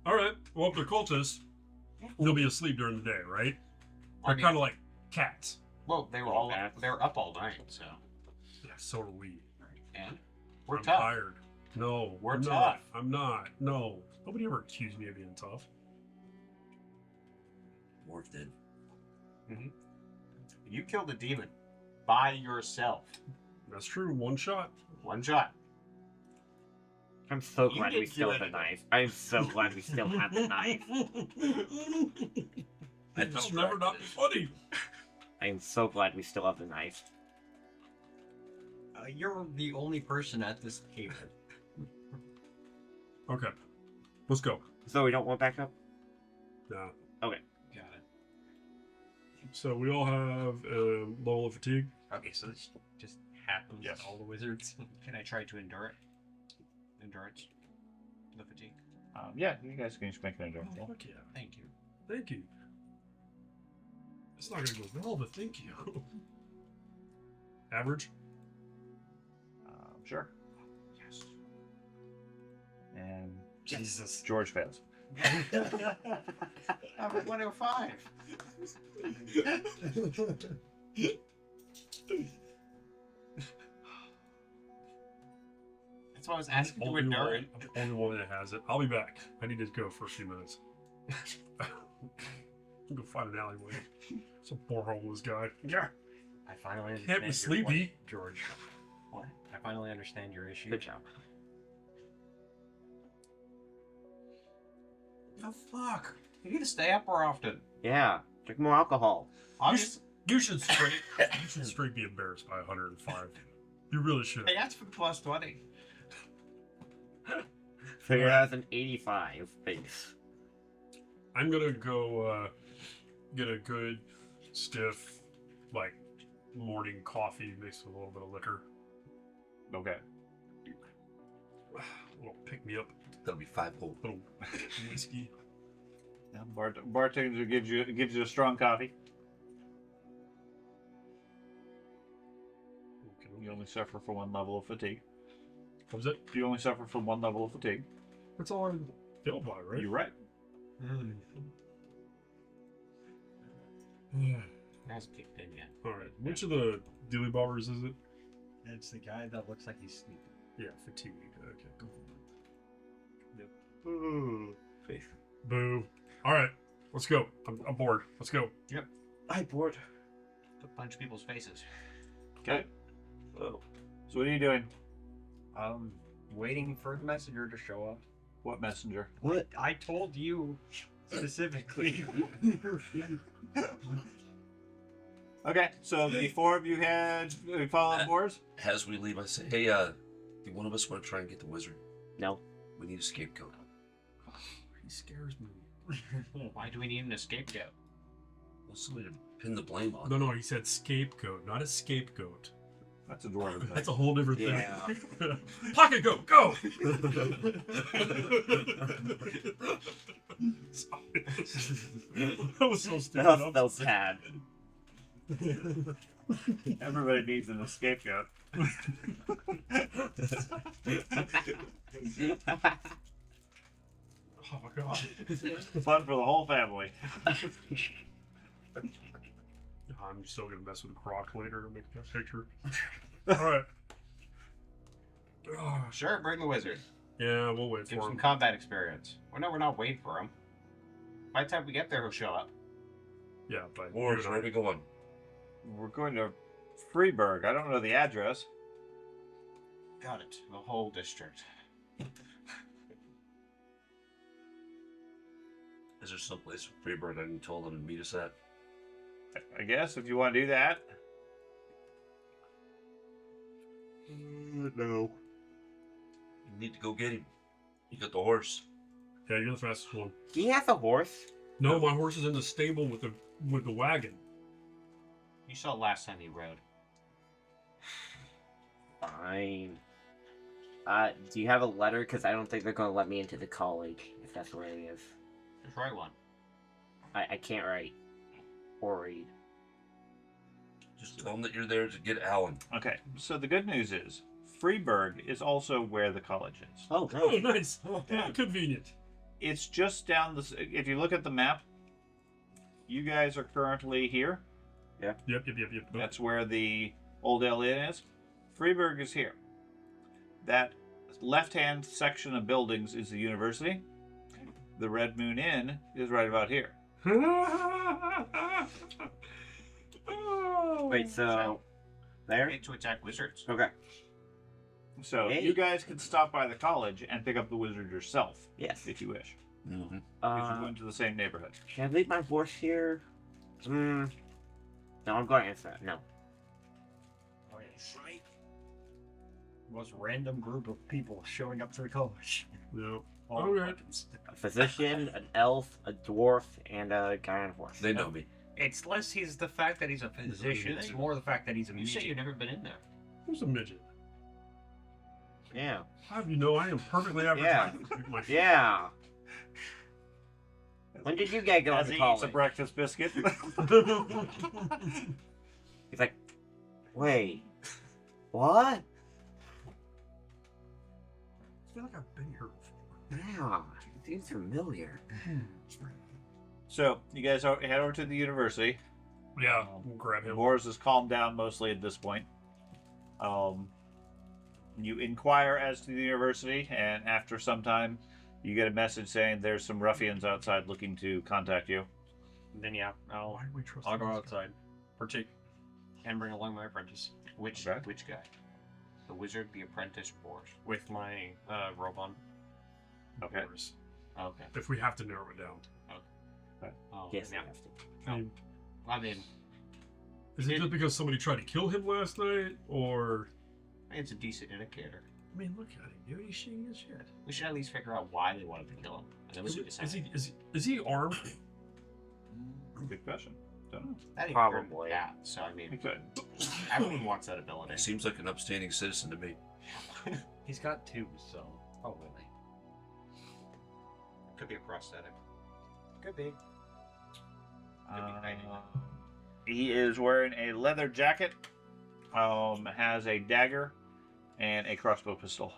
Alright, well, if they're cultists, they'll be asleep during the day, right? They're kind of like cats. Well, they were all they're up all night, so. Yeah, so are we. And we're I'm tough. tired. No, We're I'm tough. Not. I'm not. No. Nobody ever accused me of being tough. Morph did. You killed a demon by yourself. That's true. One shot. One shot. I'm so You glad we didn't still do have the anything. knife. I'm so glad we still have the knife. It's never not funny. I am so glad we still have the knife. You're the only person at this table. Okay, let's go. So we don't want backup? Yeah. Got it. So we all have a level of fatigue. Okay, so this just happens Yes. to all the wizards. Can I try to endure it? Endurance? The fatigue? Yeah, you guys can just make an endurance roll. Fuck yeah. Thank you. Thank you. It's not gonna go well, but thank you. Average. Sure. Yes. And Jesus. George fails. I'm at 105. That's why I was asking to endure it. I'm the only one that has it. I'll be back. I need to go for a few minutes. Go find an alleyway. Some poor homeless guy. Yeah. I finally understand. Can't be your sleepy. point, George. What? I finally understand your issue. Good job. The fuck? You need to stay up more often. Yeah, drink more alcohol. You should straight be embarrassed by 105. You really should. Hey, that's for plus 20. Figure out an 85 base. I'm gonna go get a good stiff, like, morning coffee mixed with a little bit of liquor. Okay. A little pick me up, That'll be 5 whole. little whiskey. Yeah, bartender gives you a strong coffee. You only suffer from one level of fatigue. What was it? You only suffer from one level of fatigue. That's all I'm filled by, right? You're right. Hasn't kicked in yet. All right. Which of the dilly bobbers is it? It's the guy that looks like he's sleeping. Yeah, fatigue. Okay, cool. Faith. Boo. All right, let's go. I'm bored. Let's go. I'm bored. To punch people's faces. Okay. Oh. So what are you doing? Waiting for the messenger to show up. What messenger? What? I told you specifically. Okay, so the four of you follow on boards? As we leave, I say, hey, do one of us want to try and get the wizard? No. We need a scapegoat. He scares me. Why do we need an scapegoat? Well, somebody to pin the blame on. No, he said scapegoat, not a scapegoat. That's a dwarven thing. That's a whole different Yeah. thing. Pocket goat, go! That was so stupid. That was sad. Everybody needs an scapegoat. Oh my god. Fun for the whole family. I'm still gonna mess with the croc later and make that picture. Alright. Sure, bring the wizard. Yeah, we'll wait Give for some him. combat experience. Well, no, we're not waiting for him. By the time we get there, he'll show up. Yeah, but Wars, where are we going? We're going to Freeburg. I don't know the address. Got it. The whole district. Is there some place for Freeburg I can tell them to meet us at? I guess if you want to do that. No. You need to go get him. You got the horse. Yeah, you're the fastest one. He has a horse. No, my horse is in the stable with the wagon. You saw last time he rode. Fine. Do you have a letter? Because I don't think they're going to let me into the college, if that's where it is. Just write one. I can't write. Or read. Just tell them that you're there to get Alan. Okay, so the good news is Freeburg is also where the college is. Oh, Oh, nice. Yeah, convenient. It's just down the. If you look at the map, you guys are currently here. Yep. That's where the Old Ale Inn is. Freeburg is here. That left-hand section of buildings is the university. The Red Moon Inn is right about here. Wait, so there? Get to attack wizards. Okay. So Hey. you guys can stop by the college and pick up the wizard yourself Yes. if you wish. Mm-hmm. Because you're going to the same neighborhood. Can I leave my horse here? No, I'm going to answer that. No. Oh, yes. Most random group of people showing up to the college. Yeah. All Okay. weapons. A physician, an elf, a dwarf, and a guy on a horse. They know me. It's less he's the fact that he's a physician. It's more the fact that he's a You say midget. you've never been in there. Who's a midget? Yeah. How do you know I am perfectly advertising? My Yeah. When did you guys go As to he eats college? a breakfast biscuit. He's like, wait, what? I feel like I've been here before. Yeah, it seems familiar. So you guys head over to the university. Yeah, we'll grab him. Boris has calmed down mostly at this point. You inquire as to the university, and after some time, you get a message saying there's some ruffians outside looking to contact you. Then yeah, Why do we trust I'll go this guy? outside, partake, and bring along my apprentice Which Okay. which guy? The wizard, the apprentice, or with my robe on. Okay. Boris. okay. If we have to narrow it down. Oh, Yes, yeah. I have to. I mean, I mean, is it just because somebody tried to kill him last night, or? it's a decent indicator. I mean, look at him, dude. He's shitty as shit. We should at least figure out why they wanted to kill him, and then we should decide. Is he armed? Good question. Don't know. That ain't Probably. Yeah. So I mean, He could. everyone wants that ability. He seems like an upstanding citizen to me. He's got two, so probably. Could be a prosthetic. Could be. He is wearing a leather jacket, has a dagger, and a crossbow pistol.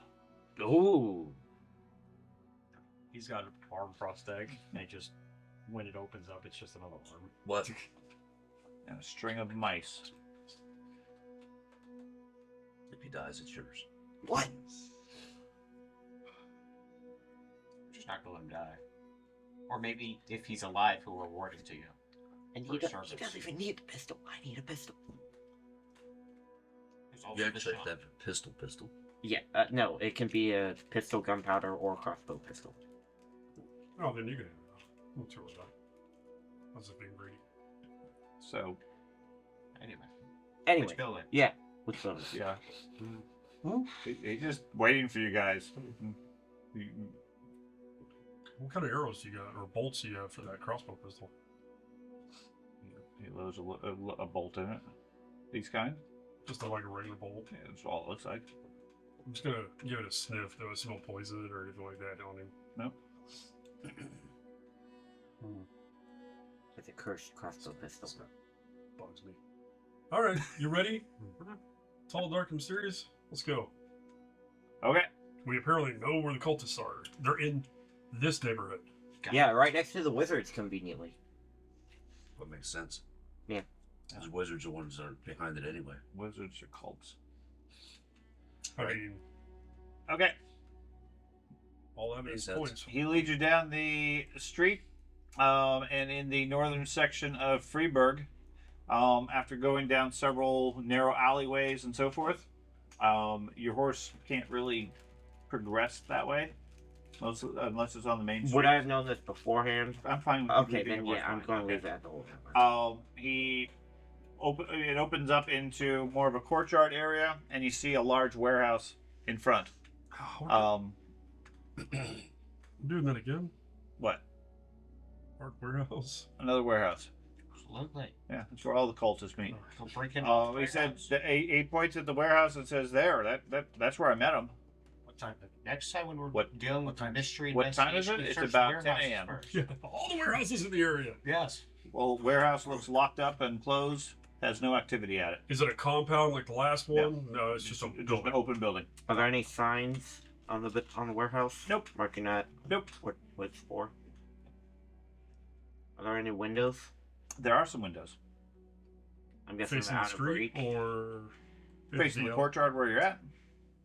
Ooh. He's got an arm prosthetic, and it just, when it opens up, it's just another arm. What? And a string of mice. If he dies, it's yours. What? Just not gonna let him die. Or maybe if he's alive, he'll reward it to you. And For he service. doesn't even need the pistol. I need a pistol. There's also You the actually have shot. to have a pistol. Yeah, no, it can be a pistol, gunpowder, or crossbow pistol. Oh, then you can have it. We'll throw it out. That's a big greedy. So, Anyway, Anyway, which building? yeah, which one? yeah. Hmm? He's just waiting for you guys. What kind of arrows do you got, or bolts do you have for that crossbow pistol? He loads a bolt in it. These kind. Just like a regular bolt. Yeah, that's all it looks like. I'm just gonna give it a sniff. Do I smell poison or anything like that on him? Nope. It's a cursed crossbow pistol. Bugs me. All right, you ready? Tall, dark, and mysterious. Let's go. Okay. We apparently know where the cultists are. They're in this neighborhood. Yeah, right next to the wizards, conveniently. That makes sense. Yeah. Because wizards are ones that are behind it anyway. Wizards are cults. I Right. mean, Okay. all evidence Makes sense. points. He leads you down the street, and in the northern section of Freiburg, after going down several narrow alleyways and so forth, your horse can't really progress that way, unless it's on the main street. Would I have known this beforehand? I'm fine with Okay, leaving then your yeah, horse I'm behind. going to Okay. leave that the whole time. It opens up into more of a courtyard area, and you see a large warehouse in front. Oh, I'm doing that again. What? Art warehouse. Another warehouse. Absolutely. Yeah, that's where all the cultists meet. Don't break in. He said he points at the warehouse and says, "There, that's where I met him." What time? Next time when we're What- dealing with the mystery what time is investigation, it? we It's search about the 10 warehouses a.m. first. Yeah, all the warehouses in the area. Yes. Well, warehouse looks locked up and closed. Has no activity at it. Is it a compound like the last one? No, it's just a Just an building. open building. Are there any signs on the warehouse? Nope. Marking that Nope. what it's for? Are there any windows? There are some windows I'm guessing Facing they're the out of street reach. or facing the out? courtyard where you're at.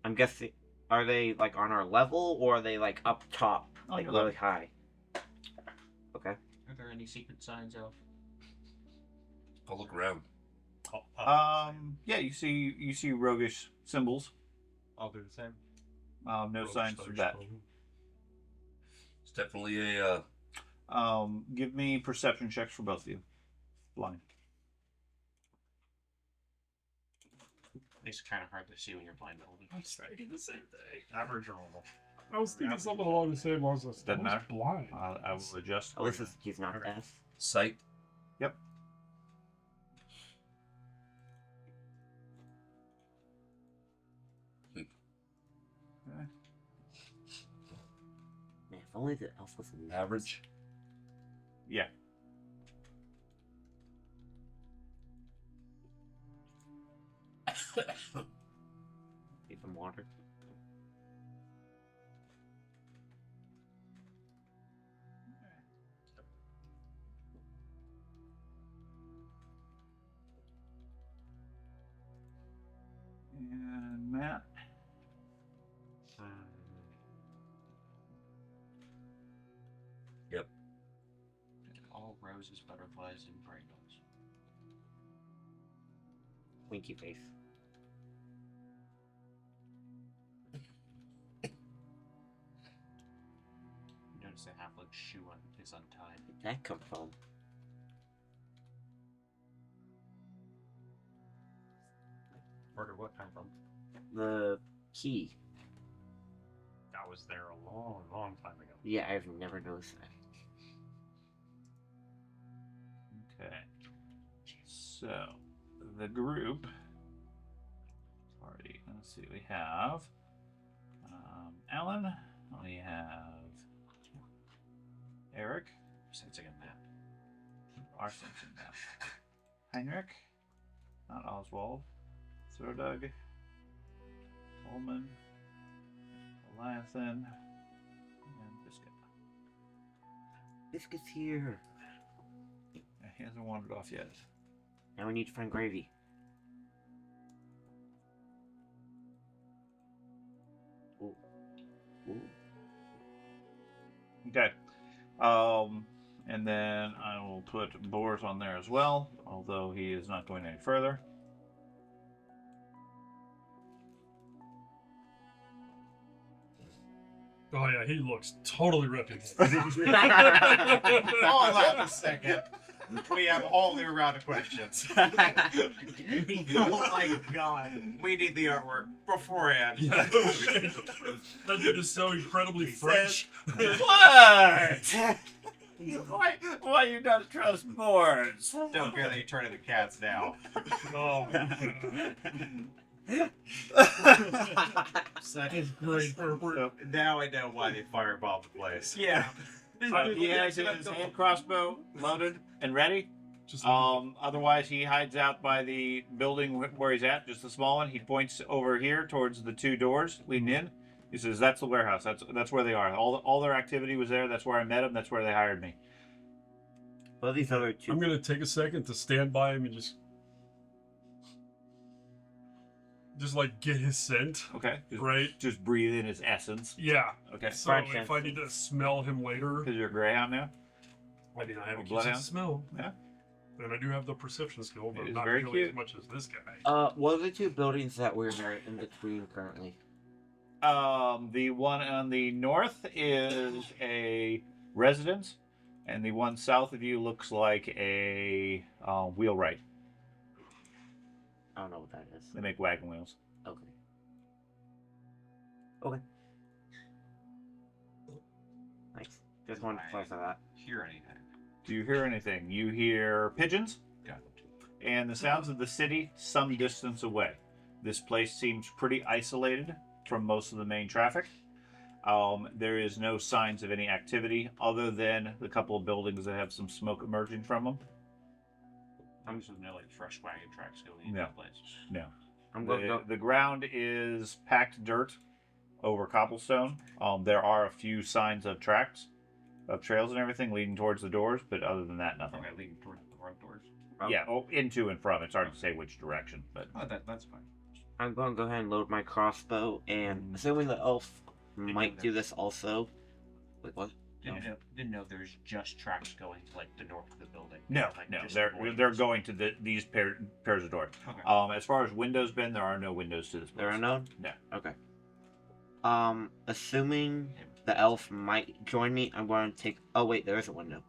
I'm guessing. Are they like on our level or are they like up top, On like your really level. high? Okay. Are there any secret signs of? I'll look around. Yeah, you see roguish symbols. I'll do the same. No signs of that. It's definitely a Give me perception checks for both of you. Blind. It's kind of hard to see when you're blindfolded. I'm thinking the same thing. Average or normal? I was thinking something along the same lines as Doesn't matter. blind. I will adjust. Oh, this is he's not F. sight. Yep. Man, if only the elf was Average. Yeah. Need some water. And Matt. Yep. All roses, butterflies, and rainbows. Winky face. You notice the halfling shoe is untied. Where'd that come from? Where did what come from? The key. That was there a long, long time ago. Yeah, I've never noticed that. Okay. So the group party. Let's see. We have Alan. We have Eric. Sensing a map. Our sensing map. Heinrich. Not Oswald. Sordug. Coleman. Eliathan. And Biscuit. Biscuit's here. He hasn't wandered off yet. Now we need to find Gravy. Ooh. Ooh. Okay. And then I will put Boris on there as well, although he is not going any further. Oh yeah, he looks totally reputable. Hold on a second. We have a whole new round of questions. Oh my god. We need the artwork beforehand. Yeah. That dude is so incredibly French. What? Why you don't trust Boris? Don't fear that you turn into cats now. Oh, Second. great. Herbert. Now I know why they firebombed the place. Yeah. He has his hand crossbow loaded and ready. Just Otherwise, he hides out by the building where he's at, just the small one. He points over here towards the two doors leading in. He says, "That's the warehouse. That's where they are. All their activity was there. That's where I met them. That's where they hired me." Well, these other two. I'm gonna take a second to stand by him and just like get his scent, Okay. right? Just breathe in his essence. Yeah. Okay. So French if I need to smell him later, Because you're a greyhound now. I mean I have a Bloodhound? decent smell. Yeah. And I do have the perception skill, but It is not very nearly cute. as much as this guy. What are the two buildings that we're in between currently? The one on the north is a residence, and the one south of you looks like a wheelwright. I don't know what that is. They make wagon wheels. Okay. Okay. Nice. Just wanted to clarify that. Hear anything? Do you hear anything? You hear pigeons Got and the sounds of the city some distance away. This place seems pretty isolated from most of the main traffic. There is no signs of any activity other than the couple of buildings that have some smoke emerging from them. I'm just no like fresh wagon tracks going into No. that place. No. I'm going to go. The ground is packed dirt over cobblestone. There are a few signs of tracks, of trails and everything leading towards the doors, but other than that, nothing. Okay, leading toward the front doors. Yeah, into and from. It's hard to say which direction, but Oh, that's fine. I'm going to go ahead and load my crossbow, and assuming the elf might do this also. Wait, what? Didn't know there's just tracks going to like the north of the building. No, Like, no, just they're avoiding- going to these pairs of doors. Okay. As far as windows, Ben, there are no windows to this place. There are none? No. Okay. Assuming the elf might join me, I'm going to take. Oh wait, there is a window.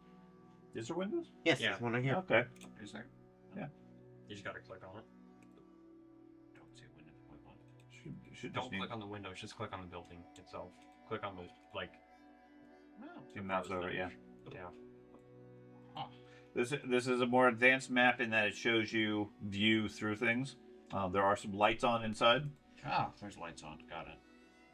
Is there windows? Yes, Yeah. there's one right here. Okay. Is there? You just gotta click on it. Don't see a window. Wait, what? Should Don't just need click on the window, just click on the building itself. Click on the, like... to mouse over it, yeah. Yeah. This is a more advanced map in that it shows you view through things. There are some lights on inside. Ah, there's lights on. Got it.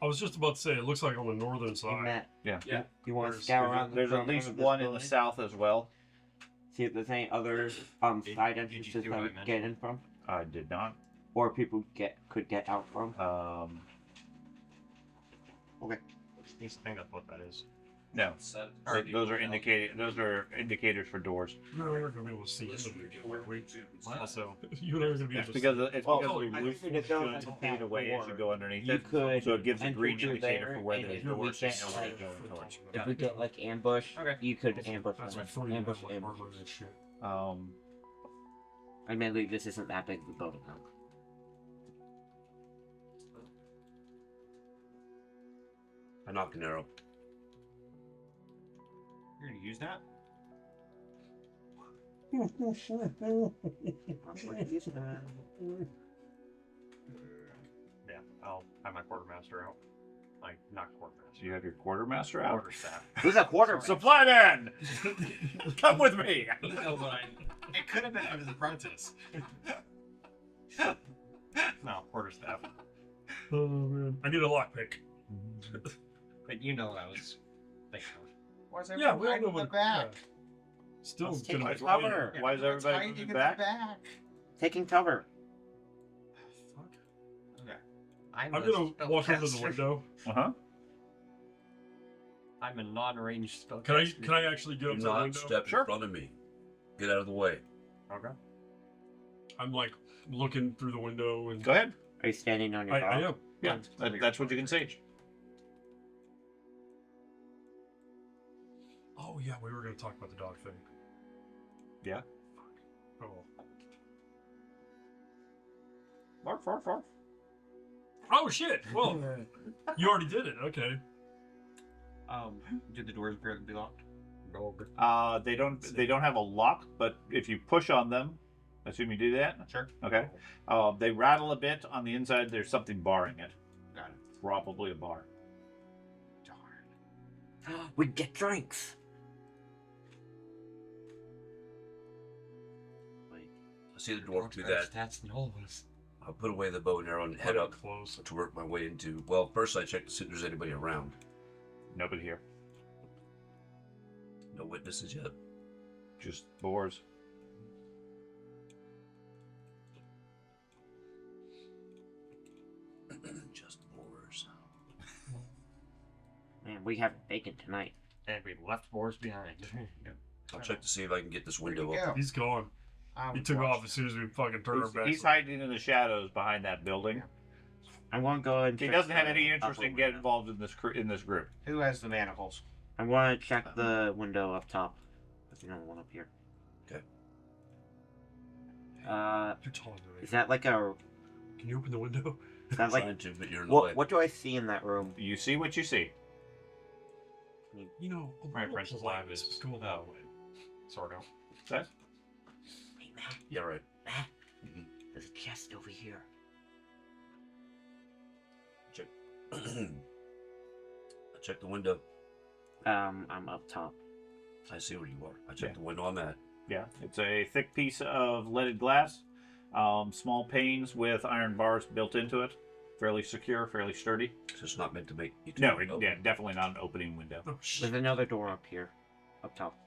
I was just about to say, it looks like on the northern Hey, side. Matt, Yeah. you want to There's- scout around? There's the at least front of this one in the building? south as well. See if there's any other side Did you entrances do that what I we can mentioned? get in from, I did not. or people could get out from. I think that's what that is. No. Alright. Those are indicators for doors. You and I are going to be able to see into the Also, you and I are going to be It's able to because see. it's Well, because oh, the I roof figured it goes should like fade that away as you door. go underneath You it. could So it gives a enter green through indicator there, for where and the if we doors get, and where you're going towards. If we get like ambush, Okay. you could ambush That's them. my 40 Ambush, like ambush. armor and shit. Admittedly, this isn't that big of a building. Though. I knocked an arrow. You're gonna use that? Yeah, I'll have my quartermaster out. Like, not quartermaster. So you have your quartermaster out. Quarterstaff. Who's that quarter? Supply man, come with me. You know what I... It could have been his apprentice. No, quarterstaff. Oh man, I need a lockpick. But you know what I was thinking of. Why's Yeah, everyone we all hiding know in the what. back? Yeah. Still Let's gonna take be cover. Why is Everyone's everybody hiding moving in back? the back. Taking cover. Fuck. Okay. I'm gonna walk over to the window. I'm a non-ranged spell. Can I actually get Do up to the not window? step Sure. in front of me. Get out of the way. Okay. I'm like looking through the window and Go ahead. Are you standing on your I dog? am. Yeah, that's what you can see. Oh yeah, we were gonna talk about the dog thing. Yeah. Oh. Bark, bark, bark. Oh shit! Well, you already did it. Okay. Did the doors appear to be locked? They don't have a lock, but if you push on them, I assume you do that. Sure. Okay. They rattle a bit on the inside. There's something barring it. Got it. Probably a bar. Darn. We get drinks. I see the dwarf do that. Stats than all of us. I'll put away the bow and arrow and head up close. to work my way into. Well, first I check to see if there's anybody around. Nobody here. No witnesses yet. Just boars. Just boars. Man, we have bacon tonight. And we left boars behind. I'll check to see if I can get this window Where'd he open. go? He's gone. I He was took off watching. as soon as we fucking turned our backs. He's hiding in the shadows behind that building. I want to go and. He check doesn't have the any interest upper in getting window. involved in this group. Who has the manacles? I want to check the window up top. There's another one up here. Okay. You're taller than me. Is that like a? Can you open the window? Is that like? Trying to, but you're in the way. What do I see in that room? You see what you see. You know, a My little apprentice polite lab is cool. oh, sort of. That? Hey Matt, Yeah, right. Matt. Mhm. There's a chest over here. Check. I check the window. I'm up top. I see where you are. I check Yeah. the window I'm at. Yeah, it's a thick piece of leaded glass. Small panes with iron bars built into it. Fairly secure, fairly sturdy. So it's not meant to make you. No, open. yeah, definitely not an opening window. Oh, shit. There's another door up here, up top.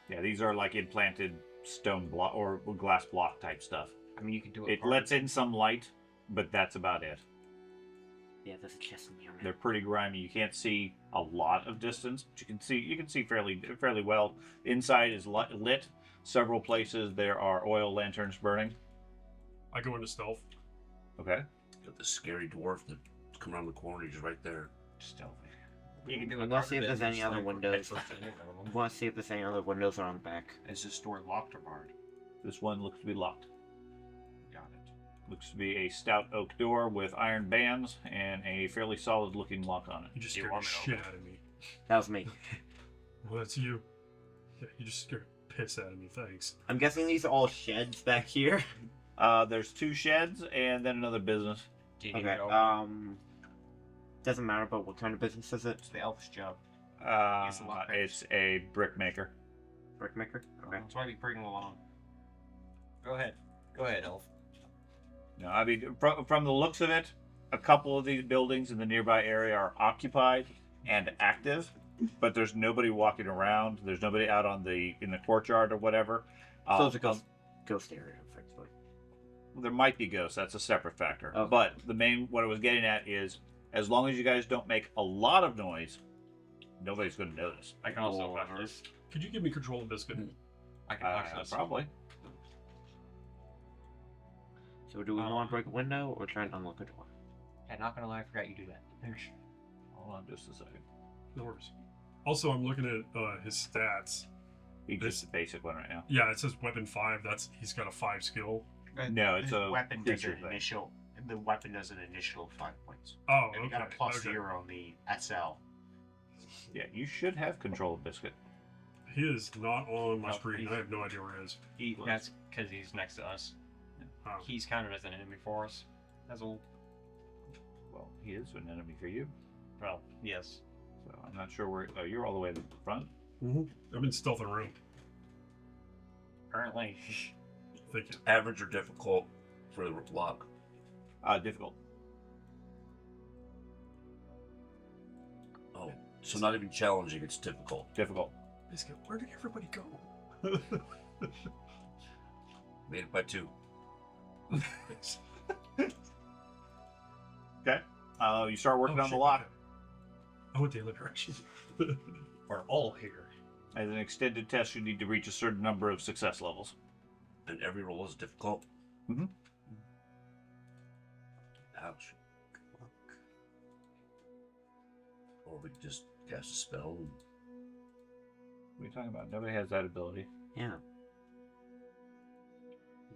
Yeah, these are like implanted stone block or glass block type stuff. I mean, you can do it. It lets in some light, but that's about it. Yeah, there's a chest in here. They're pretty grimy. You can't see a lot of distance, but you can see fairly well. Inside is lit. Several places there are oil lanterns burning. I go into stealth. Okay. Got this scary dwarf that come around the corner. He's right there. Stealthy. You can do I'm a gonna see if there's any other like, windows. headfirst in it, I don't I know. want to see if there's any other windows around the back. Is this door locked or barred? This one looks to be locked. Got it. Looks to be a stout oak door with iron bands and a fairly solid-looking lock on it. You just Do you scared the want me to shit open out of me. That was me. Well, that's you. Yeah, you just scared the piss out of me. Thanks. I'm guessing these are all sheds back here. There's 2 sheds and then another business. Do you need Okay. me to open Doesn't matter, but what kind of business is it? It's the elf's job. It's It's a lock a brick maker. Brickmaker. Okay. That's why we bring him along. Go ahead. Go ahead, Elf. No, I mean, from the looks of it, a couple of these buildings in the nearby area are occupied and active, but there's nobody walking around. There's nobody out in the courtyard or whatever. So it's a ghost area, effectively. There might be ghosts. That's a separate factor. Okay. But what I was getting at is, as long as you guys don't make a lot of noise, nobody's going to notice. I can also Or- flash this. Could you give me control of biscuit? I can flash this. Probably. So do we want to break a window or try and unlock a door? And not gonna lie, I forgot you do that. Hold on just a second. No worries. Also, I'm looking at his stats. He's just a basic one right now. Yeah, it says weapon 5. He's got a 5 skill. No, it's the a weapon does creature an thing. initial. The weapon does an initial 5 points. Oh, And you okay. got a plus okay. 0 on the SL. Yeah, you should have control of Biscuit. He is not on my No, screen. he's- I have no idea where he is. That's because he's next to us. Oh. He's counted as an enemy for us. That's all. Well, he is an enemy for you. Well, yes. So I'm not sure where. Oh, you're all the way to the front. I've been stealthing around. Currently, Thank you. Average or difficult for the lock? Difficult. Oh, so not even challenging, it's difficult. Difficult. Biscuit, where did everybody go? Made it by 2. Thanks. Okay. You start working Oh, on the shit, lock. okay. I went the other direction. We're all here. As an extended test, you need to reach a certain number of success levels. And every roll is difficult. Mhm. Ouch. Or we could just cast a spell. And... What are you talking about? Nobody has that ability. Yeah.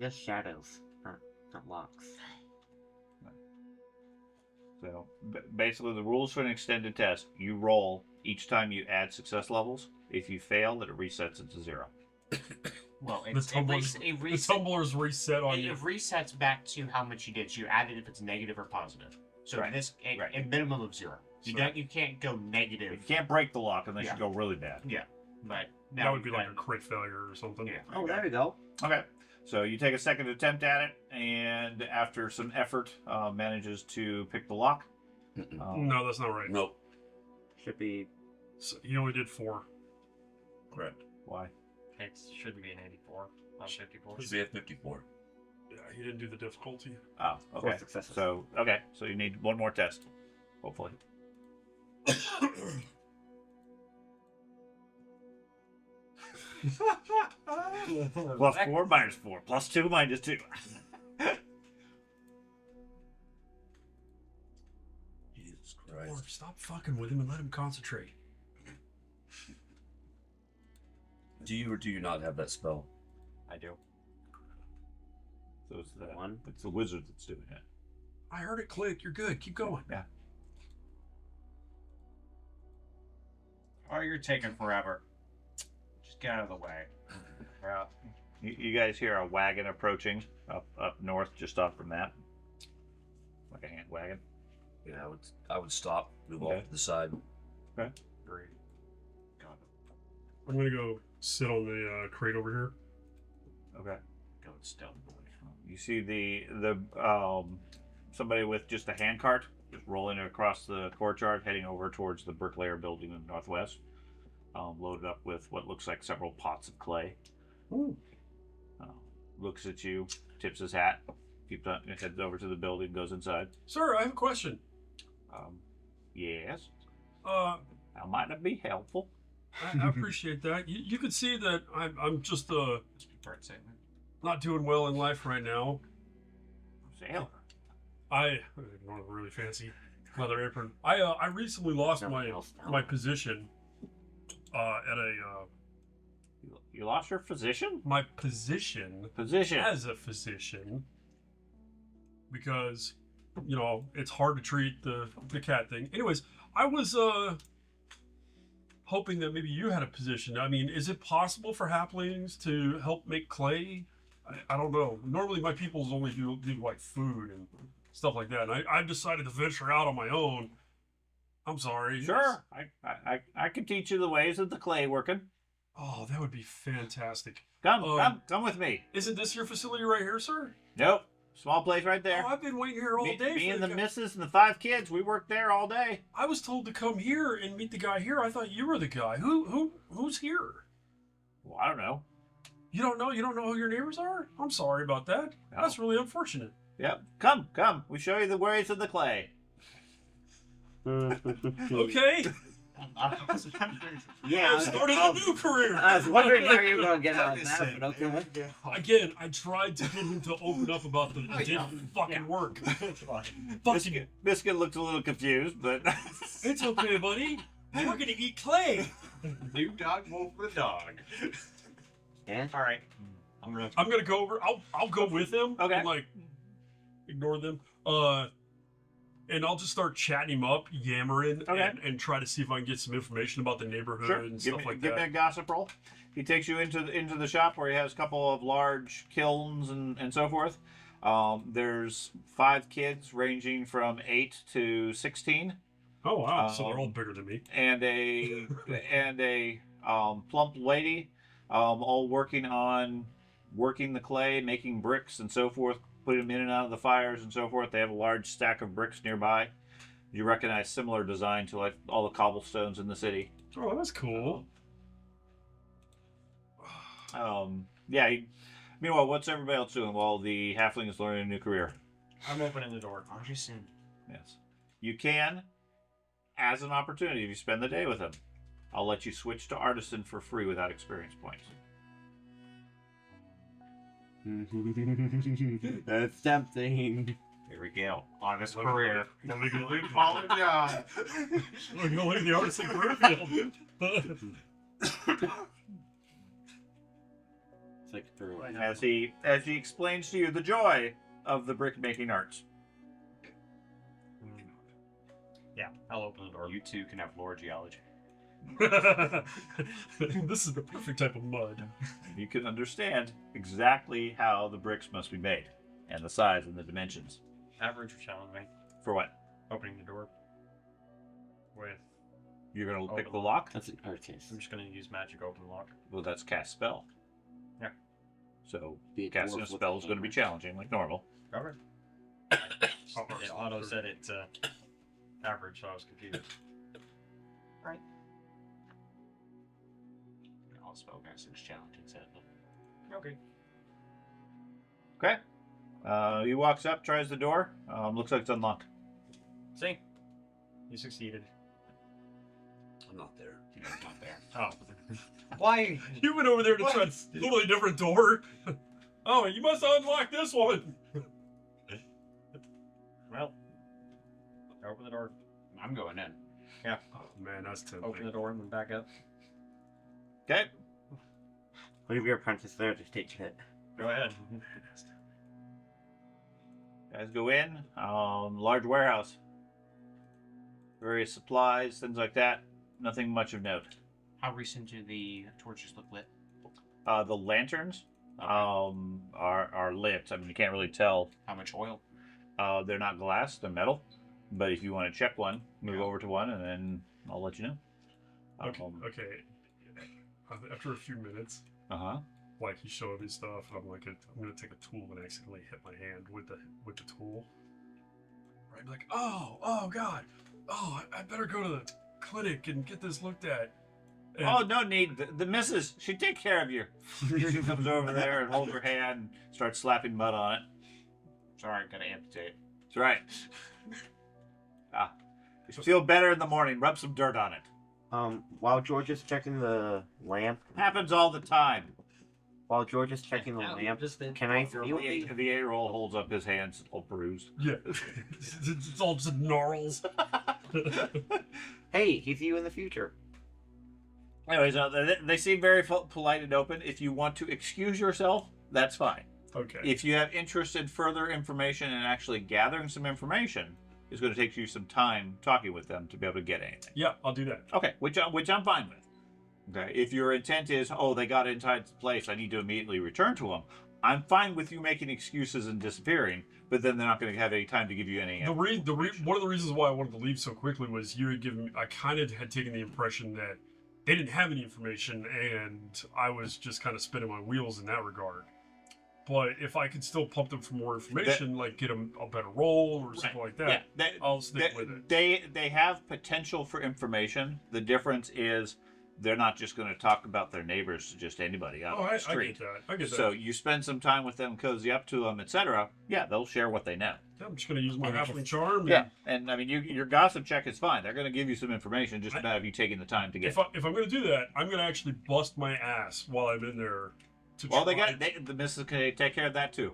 Just shadows, not locks. So basically, the rules for an extended test: you roll each time you add success levels. If you fail, it resets it to 0. Well, The tumblers, the tumblers reset on you. It resets back to how much you did. So you added if it's negative or positive. So Right. in this, Right. a minimum of 0. You Right. don't. You can't go negative. You can't break the lock unless Yeah. you go really bad. Yeah, but now That would be you like a can- crit failure or something. Yeah. Oh, there we go. Okay. So you take a second attempt at it, and after some effort, manages to pick the lock. No, that's not right. Nope. Should be. So he only did 4. Correct. Why? it shouldn't be an 84, not 54. Should be at 54. Yeah, he didn't do the difficulty. Oh, okay. successes. So you need one more test, hopefully. Plus 4, minus 4, plus 2, minus 2. Jesus Or Christ. stop fucking with him and let him concentrate. Do you or do you not have that spell? I do. So it's the One. It's the wizard that's doing it. I heard it click. You're good. Keep going. Yeah. Oh, you're taking forever. Just get out of the way. Yeah. You guys hear a wagon approaching up north, just off from that, like a hand wagon. Yeah, I would stop, move Okay. off to the side. Okay. Great. Got it. I'm gonna go sit on the crate over here. Okay. Go stealth boy. You see the somebody with just a hand cart just rolling across the courtyard, heading over towards the bricklayer building in the northwest, loaded up with what looks like several pots of clay. Ooh. Looks at you, tips his hat, keeps on, heads over to the building, goes inside. Sir, I have a question. Yes. How might it be helpful? I appreciate that. You can see that I'm just Bird saying that. not doing well in life right now. Sailor. I want really fancy. leather apron. I recently lost Nothing else now. my position at a You lost your physician? my position Position. as a physician because it's hard to treat the cat thing. Anyways, I was hoping that maybe you had a position. I mean, is it possible for halflings to help make clay? I don't know. Normally my peoples only do like food and stuff like that, and I decided to venture out on my own. I'm sorry. Sure. I can teach you the ways of the clay working. Oh, that would be fantastic. Come with me. Isn't this your facility right here, sir? Nope. Small place right there. Oh, I've been waiting here all day. Me for and the the guy. missus and the 5 kids, we worked there all day. I was told to come here and meet the guy here. I thought you were the guy. Who's here? Well, I don't know. You don't know? You don't know who your neighbors are? I'm sorry about that. No. That's really unfortunate. Yep. Come. We show you the ways of the clay. Okay. Yeah, I started a new career. I was wondering how you were going to get out of that, but okay. Again, I tried to get him to open up about the it didn't fucking work. Fucking, Biscuit looked a little confused, but it's okay, buddy. We're gonna eat clay. New dog, wolf with dog. And All right. I'm gonna go over. I'll go with him. Okay. And, like, ignore them. And I'll just start chatting him up, yammering, Okay. and try to see if I can get some information about the neighborhood sure. and Give stuff me, like give me that. a gossip roll. He takes you into the shop where he has a couple of large kilns and so forth. There's 5 kids ranging from 8 to 16. Oh wow! So they're all bigger than me. And a plump lady, all working the clay, making bricks and so forth, putting them in and out of the fires and so forth. They have a large stack of bricks nearby. You recognize similar design to like all the cobblestones in the city. Oh, that's cool. Meanwhile, what's everybody else doing while the halfling is learning a new career? I'm opening the door. Artisan. Yes, you can, as an opportunity, if you spend the day with him. I'll let you switch to artisan for free without experience points. that's tempting. Here we go. On his career. Let me go leave. Follow God. We're gonna leave the artisan career field. It's like through. As he explains to you the joy of the brick making arts. Yeah, I'll open the door. You two can have lore geology. This is the perfect type of mud. You can understand exactly how the bricks must be made, and the size and the dimensions. Average for challenge me. For what? Opening the door. With. You're gonna Open pick the the lock? That's an artist. I'm just gonna use magic to open the lock. Well, that's cast spell. Yeah. So Be a casting a dwarf with spell a is going to be hammer. challenging, like normal. Cover. It auto said it average, so I was confused. All spellcasting's challenging, sadly. Okay. Okay. He walks up, tries the door. Looks like it's unlocked. See? You succeeded. I'm not there. Not there. Oh. Why? You went over there to try a totally different door. Oh, you must unlock this one. Well. Open the door. I'm going in. Yeah. Oh man, that's tempting. Open the door and then back up. Okay. Leave your apprentice there to take it. Go ahead. Guys go in. Large warehouse. Various supplies, things like that. Nothing much of note. How recent do the torches look lit? The lanterns are lit. I mean, you can't really tell. How much oil? They're not glass, they're metal. But if you want to check one, move Yeah. over to one, and then I'll let you know. Okay. Okay. After a few minutes, Uh-huh. like he's showing me stuff, and I'm like, I'm gonna take a tool and accidentally hit my hand with the tool. Right? Like, oh God, I better go to the clinic and get this looked at. And Oh, no need. The missus, she'd take care of you. She comes over there and holds her hand and starts slapping mud on it. Sorry, gotta amputate. That's right. You feel better in the morning. Rub some dirt on it. While George is checking the lamp, Happens all the time. While George is checking the lamp, can I feel the... The 8-year-old holds up his hands, all bruised. Yeah, it's all just gnarls. Hey, he's you in the future. Anyways, they seem very polite and open. If you want to excuse yourself, that's fine. Okay. If you have interest in further information and actually gathering some information, it's going to take you some time talking with them to be able to get anything. Yeah, I'll do that. Okay, which I'm fine with. Okay, if your intent is, oh, they got inside the place, I need to immediately return to them, I'm fine with you making excuses and disappearing, but then they're not going to have any time to give you any. One of the reasons why I wanted to leave so quickly was you had given me, I kind of had taken the impression that they didn't have any information, and I was just kind of spinning my wheels in that regard. But if I could still pump them for more information, like get them a better role or something like that, I'll stick with it. They have potential for information. The difference is they're not just going to talk about their neighbors to just anybody out on the street. I get that. So you spend some time with them, cozy up to them, etc. Yeah, they'll share what they know. Yeah, I'm just going to use my halfling charm. And I mean, your gossip check is fine. They're going to give you some information, just about you taking the time to get. If I'm going to do that, I'm going to actually bust my ass while I'm in there. The missus can take care of that too.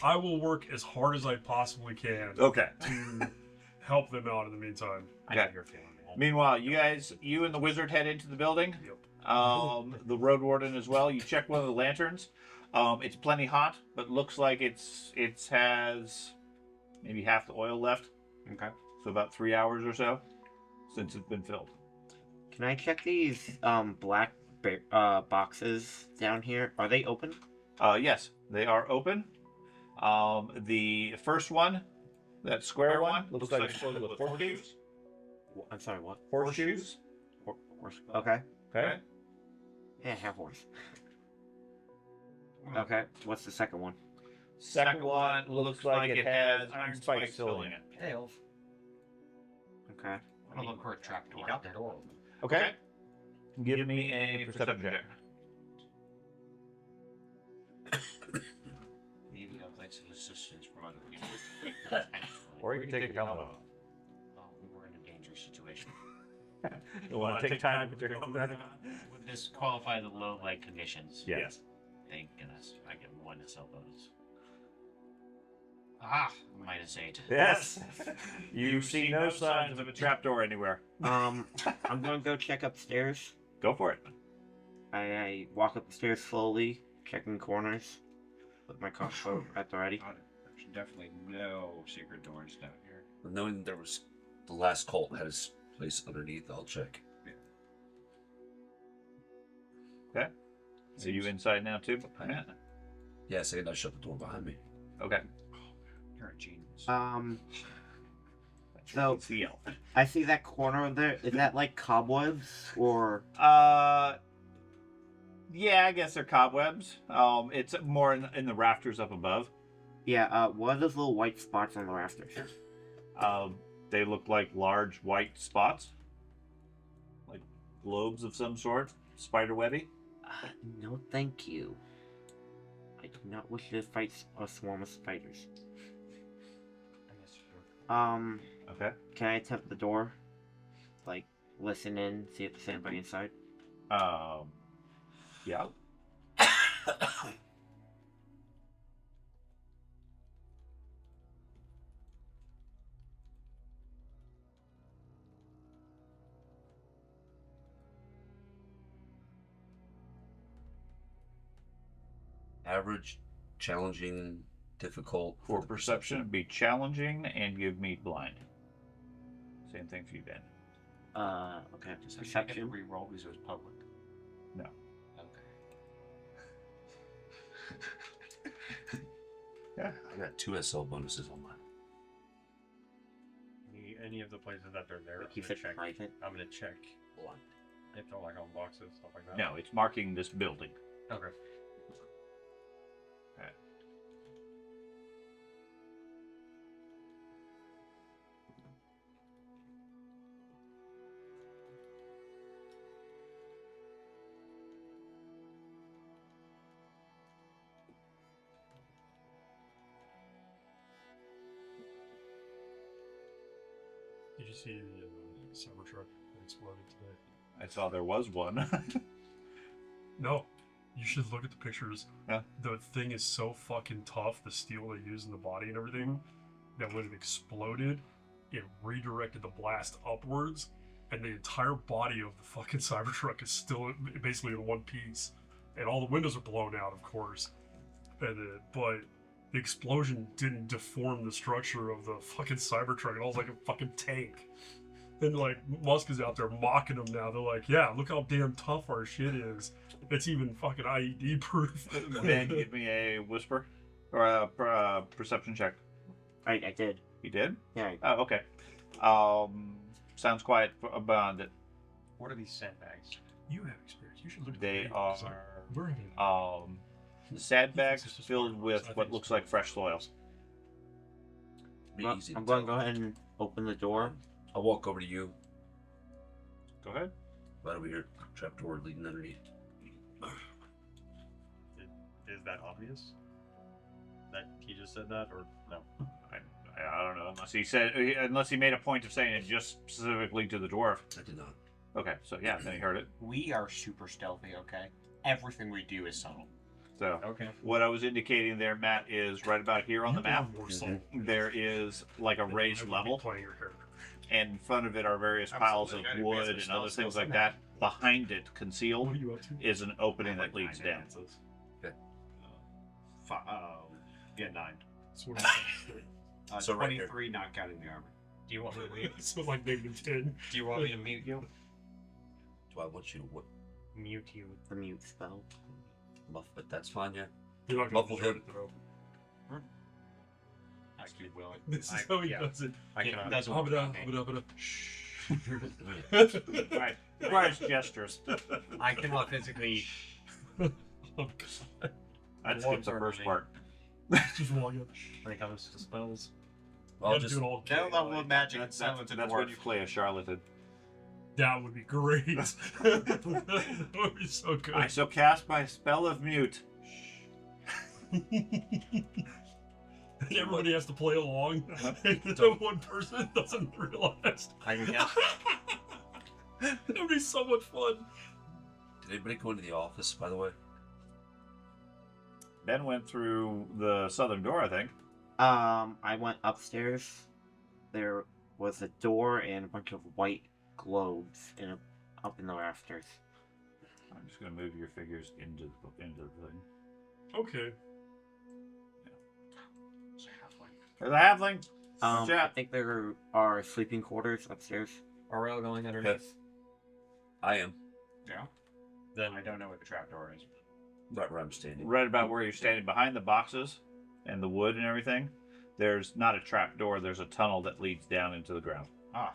I will work as hard as I possibly can. Okay. To help them out in the meantime. Okay. I know you're feeling it. Meanwhile, you and the wizard head into the building. Yep. The road warden as well. You check one of the lanterns. It's plenty hot, but looks like it has maybe half the oil left. Okay. So about 3 hours or so since it's been filled. Can I check these black boxes down here? Are they open? Yes, they are open. The first one, that square one, looks like it's filled with horseshoes. I'm sorry, what? Horseshoes. Horse. Okay. Okay. Yeah, have horse. Okay. What's the second one? Second one looks like it has iron spikes filling it. Tails. Okay. I'm gonna look for a trapdoor. You got the door. Okay. Give me a perception check. Maybe I'd like some assistance from other people. Or you can take your helmet off. Oh, we're in a dangerous situation. You want to take time to take your helmet off? Would this qualify the low light conditions? Yes. Thank goodness. I get one to sell those. Ah, -8. Yes. You see no signs of a trapdoor anywhere. I'm gonna go check upstairs. Go for it. I walk up the stairs slowly, checking corners with my crossbow at the ready. There's definitely no secret doors down here. Knowing there was the last cult had his place underneath, I'll check. Okay. So you inside now too? Yeah, say I shut the door behind me. Okay. You're a genius. So It's the elf. I see that corner over there. Is that like cobwebs or? Yeah, I guess they're cobwebs. It's more in the rafters up above. Yeah. What are those little white spots on the rafters? They look like large white spots, like globes of some sort, spiderwebby. No, thank you. I do not wish to fight a swarm of spiders. Okay. Can I attempt the door? Like, listen in, see if there's anybody inside? Yeah. Average, challenging, difficult. For perception, be challenging and give me blind. Same thing for you, Ben. Okay. Does that make it Perception. re-roll because it was public? No. Okay. Yeah. I got 2 SL bonuses on mine. Any of the places that they're there, Keep it private. I'm gonna check. Blind. If they're like on boxes, stuff like that. No, it's marking this building. Okay. Did you see the Cybertruck that exploded today? I saw there was one. No. You should look at the pictures. Yeah. The thing is so fucking tough, the steel they use in the body and everything, that when it exploded, it redirected the blast upwards, and the entire body of the fucking Cybertruck is still basically in one piece. And all the windows are blown out, of course. But the explosion didn't deform the structure of the fucking Cybertruck. It was like a fucking tank. And like Musk is out there mocking them now. They're like, yeah, look how damn tough our shit is. It's even fucking IED proof. Ben, give me a whisper or a perception check. I did. You did? Yeah. Oh, okay. Sounds quiet beyond it. What are these sandbags? You have experience. You should look at They the are labels. We're having sandbags filled with what looks like fresh soil. Be easy to I'm going to tell. go ahead and open the door. I'll walk over to you. Go ahead. Right over here. Trapdoor leading underneath. Is that obvious? That he just said that, or no? I don't know unless he made a point of saying it just specifically to the dwarf. I did not. Okay, so yeah, then he heard it. We are super stealthy, okay? Everything we do is subtle. So Okay. what I was indicating there, Matt, is right about here on the map. There is like a raised level, Playing your character. and in front of it are various piles of Absolutely. wood and other things like that. Behind it, concealed, What are you up to? is an opening that leads down. Yeah, 9. Sort of. So right here. 23, not counting the armor. Do you want me to mute? So like -10. Do you want me to mute you? Do I want you to what? Mute you. The mute spell. Muff, but that's fine, yeah. You're not Muffle gonna him. I keep willing. This is how he yeah. does it. I It cannot. doesn't work on me. Shh. Right. Requires gestures. I cannot physically. Oh, God. I'd skip the first part. Just walk up. When it comes to spells. You I'll gotta just do it all. No level of magic That's, silence a that's dwarf. when you play a charlatan. That would be great. That would be so good. I shall cast my spell of mute. And everybody has to play along. The one person doesn't realize. I can guess. That'd be so much fun. Did anybody go into the office, by the way? Ben went through the southern door, I think. I went upstairs. There was a door and a bunch of white globes up in the rafters. I'm just gonna move your figures into the thing. Okay. There's a halfling. I Chat. think there are sleeping quarters upstairs. Are we all going underneath? I am. Yeah. Then I don't know where the trapdoor is. Right where I'm standing. Right about where you're standing, behind the boxes and the wood and everything. There's not a trap door. There's a tunnel that leads down into the ground. Ah.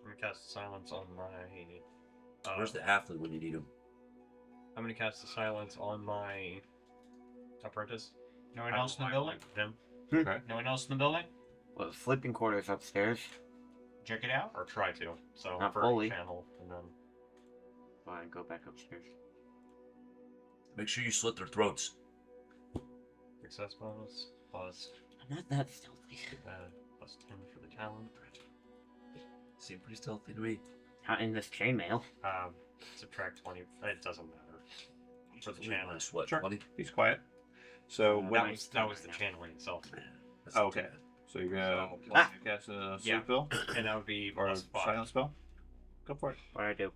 I'm gonna cast silence on my. Where's the halfling when you need him? I'm gonna cast the silence on my apprentice. No one else in the building? Him. Okay. No one else in the building? Well, the sleeping quarters upstairs. Check it out. Or try to. So Not for fully. channel and then. Go ahead and go back upstairs. Make sure you slit their throats. Success bonus plus I'm not that stealthy. plus 10 for the talent. Seem pretty stealthy to me. Not in this chainmail. Subtract 20. It doesn't matter. For the Channel. channel. What, Sure. 20? He's quiet. So when That was the channeling itself. That's Oh, not okay. too bad. So you're gonna Ah! cast a sleep Yeah. spell And that would be or a plus 5. silent spell? Go for it. What I do?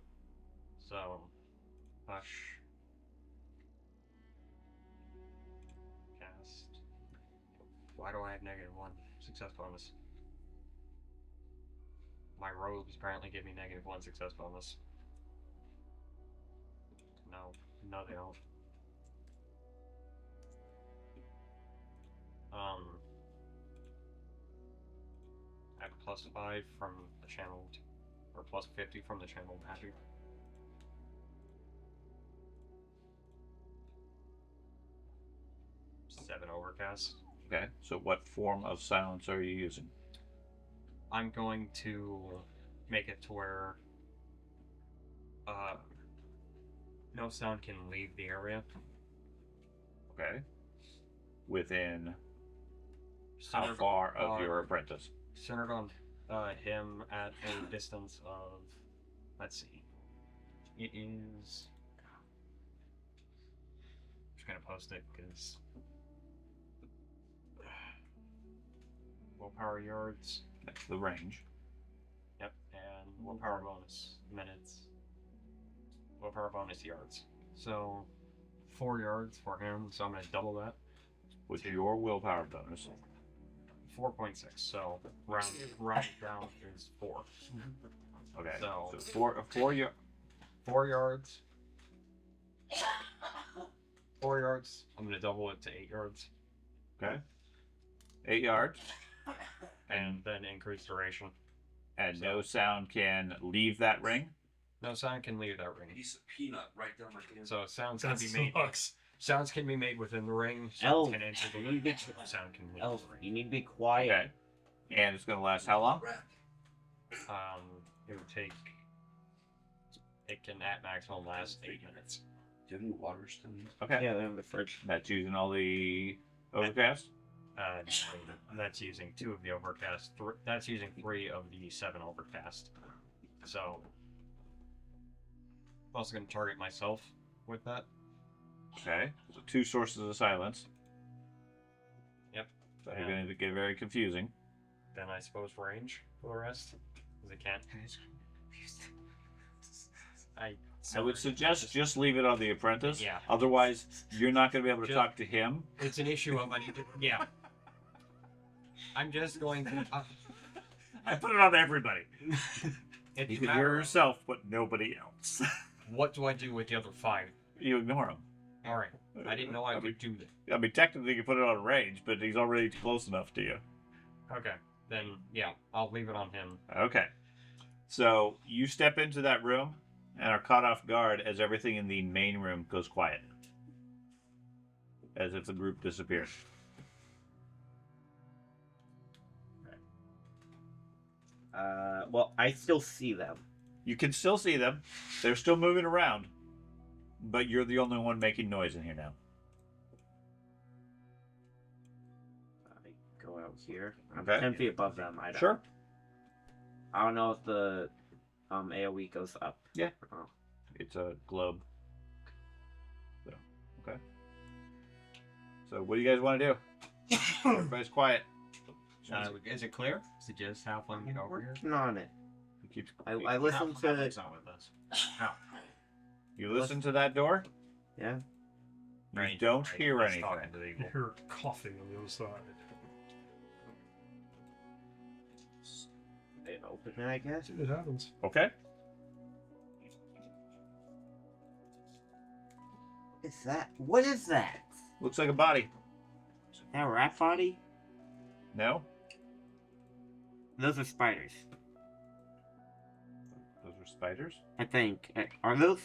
So, hush. Cast. Why do I have -1 success bonus? My robes apparently give me -1 success bonus. No, they don't. Add +5 from the channeled, or +50 from the channeled magic. Seven overcast. Okay. So what form of silence are you using? I'm going to make it to where no sound can leave the area. Okay. Within how Centered- far of your apprentice? Centered on him at a distance of, let's see, it is. I'm just gonna post it because willpower yards. That's the range. Yep, and willpower bonus minutes. Willpower bonus yards. So 4 yards for him. So I'm gonna double that. With your willpower bonus. 4.6. So round down is 4. Okay. So- So 4 yards. 4 yards. I'm gonna double it to 8 yards, Okay. 8 yards. and then increase duration. And no sound can leave that ring. No sound can leave that ring. Piece of peanut right down my hand. So sounds That can be made. sucks. Sounds can be made within the ring. Sounds Elf, can enter the you ring. need Sound can leave Elf, the ring. you need to be quiet. Okay. And it's going to last how long? Rat. It would take. It can at maximum last 8 minutes. Do you have any water still? Okay. Yeah, they're in the fridge. That's using all the overcast. That's using 2 of the overcast. That's using 3 of the 7 overcast. So, I'm also going to target myself with that. Okay. So 2 sources of silence. Yep. So you're going to get very confusing. Then I suppose range for the rest, because it can't. I would suggest just leave it on the apprentice. Yeah. Otherwise, you're not going to be able to Just- talk to him. It's an issue of I need to. Yeah. I'm just going to. I put it on everybody. It's You a can matter hear of yourself, but nobody else. what do I do with the other 5? You ignore him. All right. I didn't know I could do that. I mean, technically, you can put it on range, but he's already close enough to you. Okay. Then yeah, I'll leave it on him. Okay. So you step into that room and are caught off guard as everything in the main room goes quiet. As if the group disappears. Well, I still see them. You can still see them. They're still moving around. But you're the only one making noise in here now. I go out here. I'm Okay. 10 feet above them. I don't. Sure. I don't know if the AoE goes up. Yeah. Oh. It's a globe. So, okay. So what do you guys want to do? Everybody's quiet. Is it clear? Is it just halfling get over here? Working on it. He keeps, I listened to. Halfling's not with us. you listen to that door? Yeah. You Right, don't right, hear he's anything. talking to the You eagle. hear coughing on the other side. They open it, I guess. It happens. Okay. What is that? What is that? Looks like a body. That rat body? No? Those are spiders. Those are spiders? I think. Are those?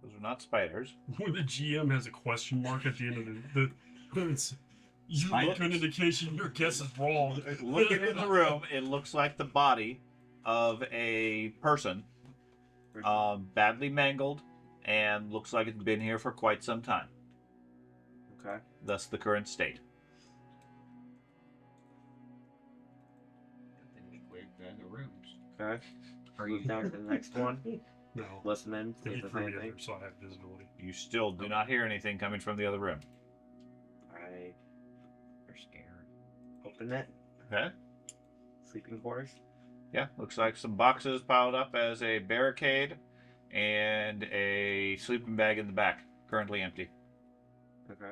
Those are not spiders. When the GM has a question mark at the end of it's, you look to an indication your guess is wrong. Looking in the room, it looks like the body of a person, badly mangled, and looks like it's been here for quite some time. Okay. Thus the current state. Then we cleared the rooms. Okay. Are you down to the next one? No. Listening. See He if there's threw me anything. under, so I have visibility. You still do not hear anything coming from the other room. I They're scared. open it. Okay. Sleeping quarters. Yeah, looks like some boxes piled up as a barricade and a sleeping bag in the back, currently empty. Okay.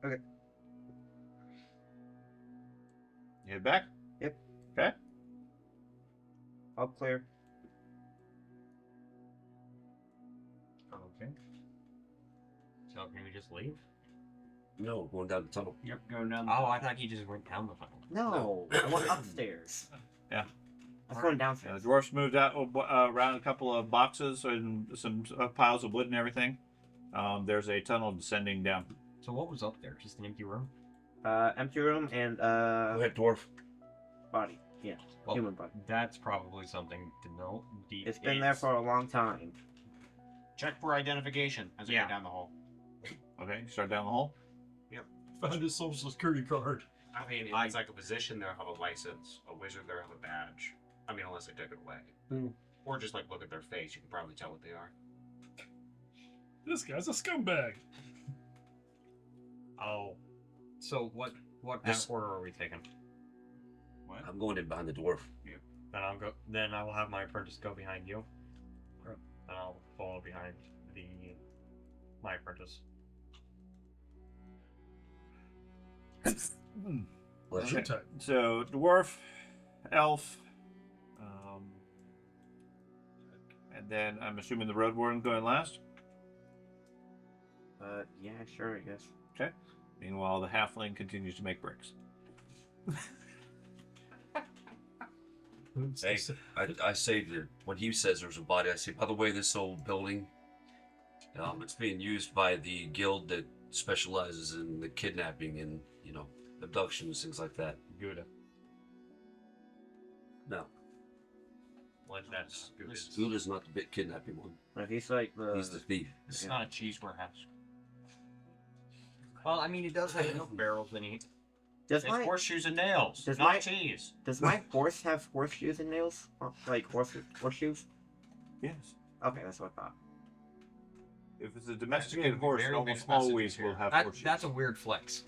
Okay. You head back? Yep. Okay. All clear. Okay. So can we just leave? No, going down the tunnel. Yep, going down. Oh, I thought you just went down the tunnel. No, I went upstairs. Yeah. I was going The downstairs. dwarfs moved out around a couple of boxes and some piles of wood and everything. There's a tunnel descending down. So what was up there? Just an empty room? Empty room and Go ahead, dwarf. body. Yeah, Well, human body. That's probably something to know. It's been there for a long time. Check for identification as we Yeah. go down the hall. Okay, you start down the hole. Found his social security card. I mean, if it's like a position, they'll have a license. A wizard, they'll have a badge. I mean, unless they took it away. Hmm. Or just like look at their face, you can probably tell what they are. This guy's a scumbag. Oh. So what This- order are we taking? I'm going in behind the dwarf. Then I will have my apprentice go behind you. And I'll follow behind my apprentice. Let's Good time. So dwarf, elf, and then I'm assuming the road warden's going last. Yeah, sure, I guess. Okay. Meanwhile, the halfling continues to make bricks. Hey, I say that when he says there's a body, I say, by the way, this old building, it's being used by the guild that specializes in the kidnapping and, abductions, things like that. Good. No, Like that's good. Gouda is not the bit kidnapping one. But he's like the. He's the thief. It's Yeah. not a cheese warehouse. Well, I mean, he does have enough barrels and he. Does It's my horseshoes and nails, Does not my- cheese. does my horse have horseshoes and nails? Like horseshoes? Yes. Okay, that's what I thought. If it's a domesticated horse, it very almost mixed messages always will here. have That, horseshoes. that's a weird flex.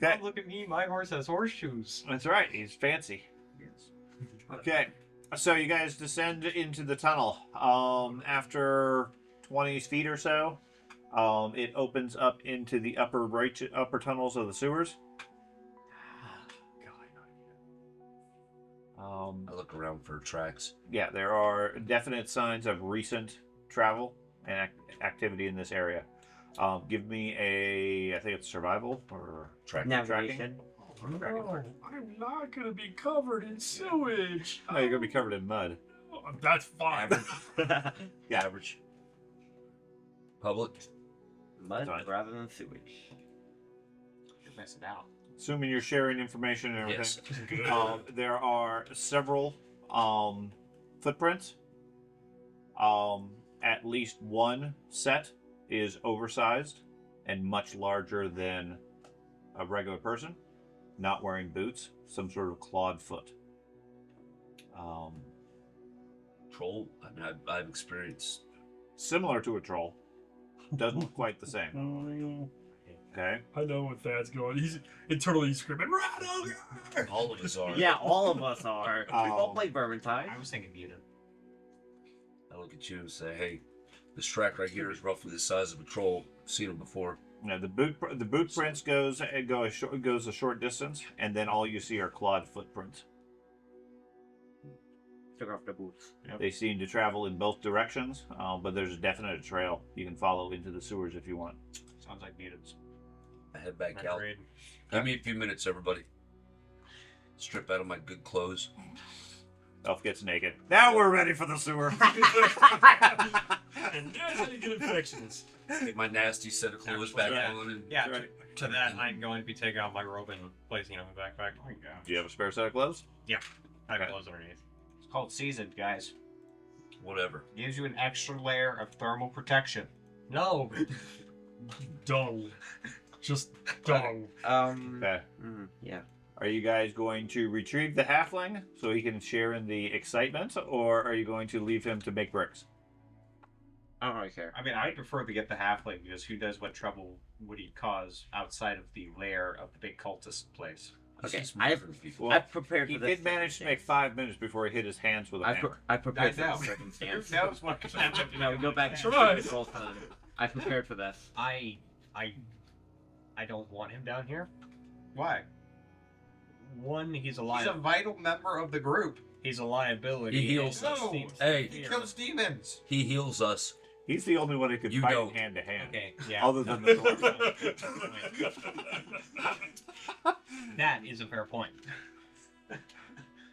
Okay. Oh, look at me, my horse has horseshoes. That's right. He's fancy. Yes. Okay. So you guys descend into the tunnel. After 20 feet or so, it opens up into the upper tunnels of the sewers. I look around for tracks. Yeah, there are definite signs of recent travel and activity in this area. Give me I think it's survival or Tracking. Navigation. No, I'm not gonna be covered in sewage. No, you're gonna be covered in mud. Oh, that's fine. Yeah. Average. Public. Mud Fine. rather than sewage. You're messing out. Assuming you're sharing information and everything. Yes. There are several footprints. At least one set is oversized and much larger than a regular person, not wearing boots, some sort of clawed foot. Troll. I mean, I've experienced. Similar to a troll, doesn't look quite the same. Okay. I know what Thad's going. He's internally screaming, "Rat ogre!" All of us are. Yeah, all of us are. We all Um, play Vermintide. I was thinking mutant. I look at you and say, hey, this track right here is roughly the size of a troll. I've seen them before. Now the boot prints goes a short distance, and then all you see are clawed footprints. Took off the boots. They seem to travel in both directions, but there's a definite trail you can follow into the sewers if you want. Sounds like mutants. I head back out. Agreed. Give me a few minutes, everybody. Strip out of my good clothes. Elf gets naked. Now we're ready for the sewer. And that's how you get infections. Take my nasty set of clothes back Yeah. on. And Yeah, to that, I'm going to be taking out my robe and placing it in my backpack. Oh my god. Do you have a spare set of clothes? I have Okay. clothes underneath. It's called seasoned, guys. whatever. Gives you an extra layer of thermal protection. No! Dung. Just dung. Okay. Yeah. Are you guys going to retrieve the halfling so he can share in the excitement, or are you going to leave him to make bricks? I don't really care. I mean, I prefer to get the halfling because who knows what trouble would he cause outside of the lair of the big cultist place. This Okay, is I've- different people. Well, I've prepared he for this. did manage to make 5 minutes before he hit his hands with a hammer. I prepared for I know. this circumstance. Who knows what could happen? No, we go back to Right. the roll time. I prepared for this. I don't want him down here. Why? One, he's a He's a liability. vital member of the group. He's a liability. He heals and us. No. seems Hey. He here. kills demons. He heals us. He's the only one who could You fight don't. hand to hand. Okay, yeah. Other than the dwarf. That is a fair point.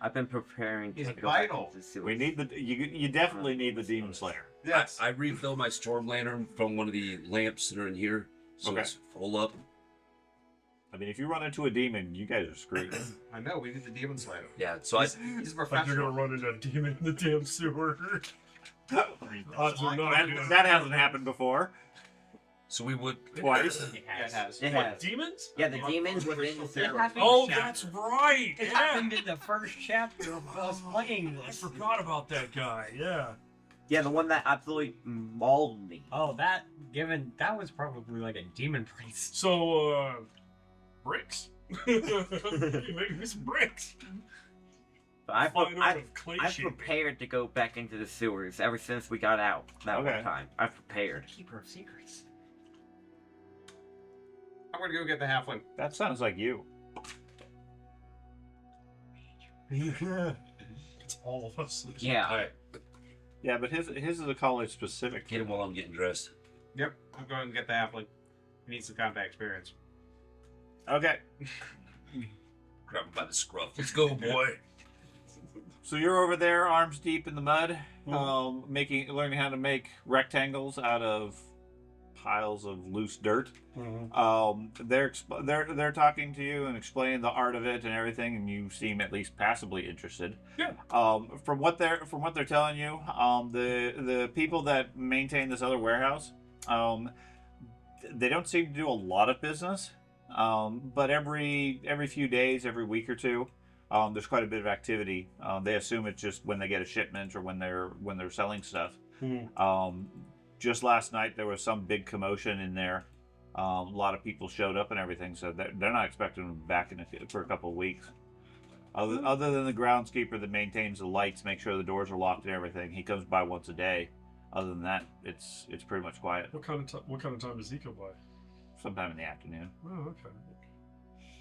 I've been preparing to He's go back vital. into sewage. We need you definitely need the demon slayer. Yes. I refill my storm lantern from one of the lamps that are in here. So Okay. it's full up. I mean, if you run into a demon, you guys are screwed. I know, we need the demon slayer. Yeah, so I He's a Like you're professional. gonna run into a demon in the damn sewer. Odds are not good. that hasn't happened before. So we would. Twice. Yeah, it has. It What, has. demons? Yeah, the demons within the sewer. Oh, that's right. It Yeah. happened in the first chapter of us playing I this. forgot about that guy. Yeah. Yeah, the one that absolutely mauled me. Oh, that was probably like a demon priest. So, bricks. You make me some bricks. But Flying out of clay I've shape. prepared to go back into the sewers ever since we got out that Okay. one time. I've prepared. Keeper of secrets. I'm gonna go get the halfling. That sounds like you. It's all of us. Yeah. All right, Yeah, but his is a college specific. get him while I'm getting dressed. Yep, I'm going to get the halfling. He needs some combat experience. Okay. Grab him by the scruff. Let's go, boy. So you're over there, arms deep in the mud, learning how to make rectangles out of piles of loose dirt. They're talking to you and explaining the art of it and everything, and you seem at least passively interested. Yeah. From what they're telling you, the people that maintain this other warehouse, they don't seem to do a lot of business. But every few days, every week or two, there's quite a bit of activity. They assume it's just when they get a shipment or when they're selling stuff. Just last night there was some big commotion in there. A lot of people showed up and everything, so they're not expecting them back for a couple of weeks. Other than the groundskeeper that maintains the lights, make sure the doors are locked and everything, he comes by once a day. Other than that, it's pretty much quiet. What kind of time does he come by? Sometime in the afternoon. Oh, okay.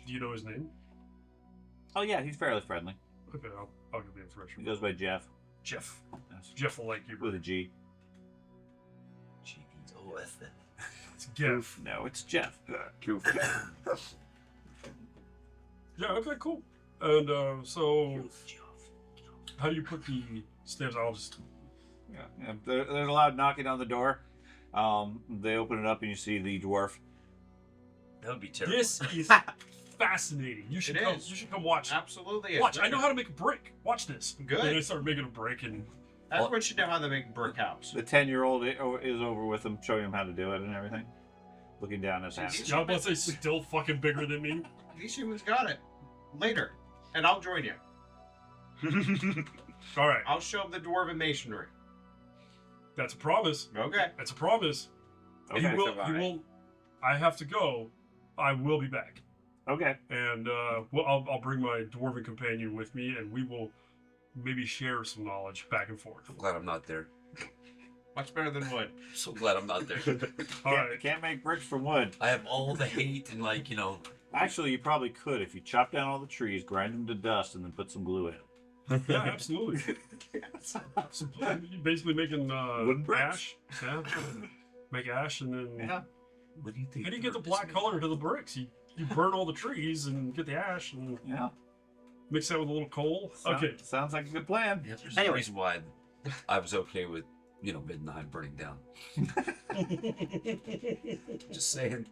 Do you know his name? Oh yeah, he's fairly friendly. Okay, I'll give the information. He goes by Jeff. Jeff. Yes. Jeff will like you. With a G. G-O-F. It's Jeff. No, it's Jeff. Yeah. Okay. Cool. And so, how do you put the stamps? I'll just. Yeah. There's a loud knocking on the door. They open it up and you see the dwarf. That would be terrible. This is fascinating. You should It come. is. You should come watch. Absolutely. Watch. I know how to make a brick. Watch this. Good. And I started making a brick, and Everyone should know how to make a brick house. The 10-year-old is over with him, showing him how to do it and everything. Looking down at his hand. y'all about to say still fucking bigger than me. These humans got it. Later. And I'll join you. All right. I'll show them the dwarven masonry. That's a promise. Okay. That's a promise. Okay. He will. I have to go. I will be back. Okay. And I'll bring my dwarven companion with me, and we will maybe share some knowledge back and forth. I'm glad I'm not there. Much better than wood. I'm so glad I'm not there. All right. Can't make bricks from wood. I have all the hate and Actually, you probably could if you chop down all the trees, grind them to dust, and then put some glue in. Yeah, absolutely. Absolutely. You're basically making Wooden bricks. ash. Yeah. Make ash, and then Yeah. What do you think? how do you get the black color into the bricks? You burn all the trees and get the ash and Yeah. mix that with a little coal. Okay. Sounds like a good plan. Yeah, there's Anyway. a reason why I was okay with, Midnight burning down. Just saying.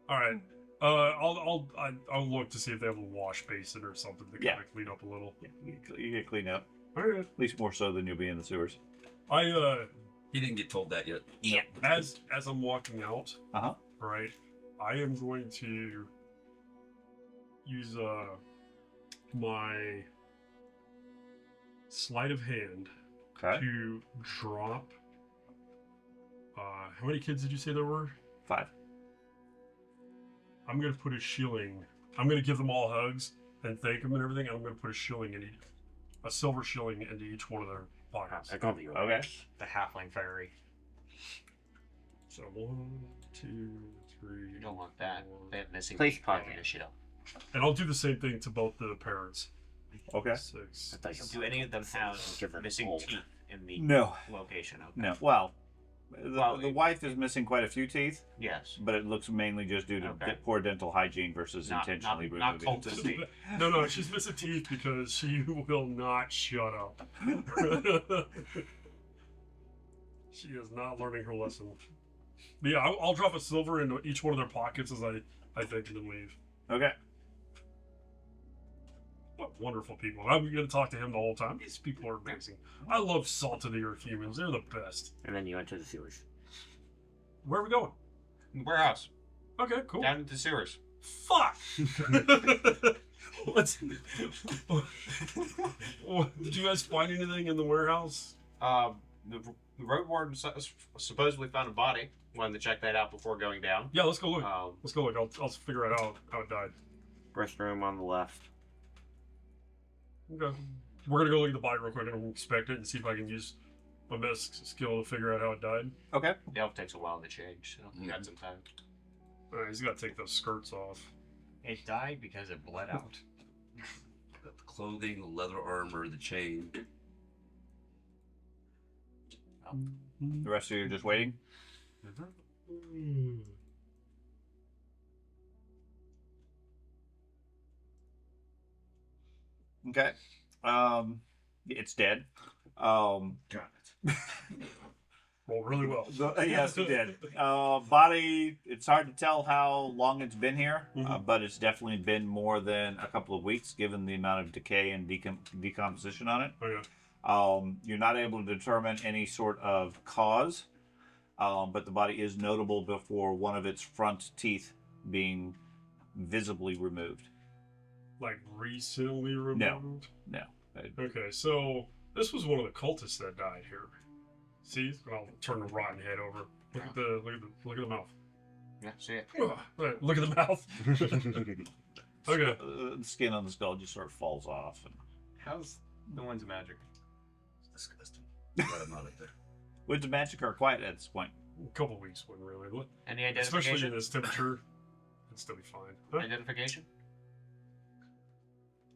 All right. I'll look to see if they have a wash basin or something to Yeah. kind of clean up a little. You get cleaned up. All right. At least more so than you'll be in the sewers. He didn't get told that yet. Yeah. as I'm walking out, Uh-huh. right, I am going to use my sleight of hand Okay. to drop. How many kids did you say there were? 5. I'm gonna put a shilling. I'm gonna give them all hugs and thank them and everything. And I'm gonna put a silver shilling into each one of their pockets. Okay. The halfling fairy. So 1, 2, 3. You don't want that. They have missing Place teeth pocket. in the shell. And I'll do the same thing to both the parents. Okay. 6. Do any of them have Give them missing gold. teeth in the No. location? Okay. No. Well, Well, the wife is missing quite a few teeth, Yes. but it looks mainly just due to Okay. poor dental hygiene versus Not intentionally removing cult teeth. teeth. No, she's missing teeth because she will not shut up. She is not learning her lesson. But yeah, I'll drop a silver into each one of their pockets as I thank them and leave. Okay. What wonderful people. I'm going to talk to him the whole time. These people are amazing. I love salt of the earth humans. They're the best. And then you enter the sewers. Where are we going? In the warehouse. Okay, cool. Down into the sewers. Fuck! What's... Did you guys find anything in the warehouse? The road warden supposedly found a body. Wanted to check that out before going down. Yeah, let's go look. Um, Let's go look. I'll figure out how it died. Restroom on the left. Okay. We're gonna go look at the body real quick and inspect it and see if I can use my best skill to figure out how it died. Okay. the elf takes a while to change, so we got some time. Alright, he's gotta take those skirts off. It died because it bled out. Got the clothing, the leather armor, the chain. The rest of you are just waiting. Okay. It's dead. Got it. Roll really well. Yes, it did. Body, it's hard to tell how long it's been here, but it's definitely been more than a couple of weeks given the amount of decay and decomposition on it. Okay. You're not able to determine any sort of cause, but the body is notable before one of its front teeth being visibly removed. Like recently removed? No. Okay, so this was one of the cultists that died here. See? I'll turn the rotten head over. Look at the mouth. Yeah, see it. Right, look at the mouth. Okay. The skin on the skull just sort of falls off. And How's the one's magic? It's disgusting. Got him out of there. Winds of Magic are quiet at this point. A couple of weeks wouldn't really look. Any Especially identification? in this temperature. It'd still be fine. Huh? Identification?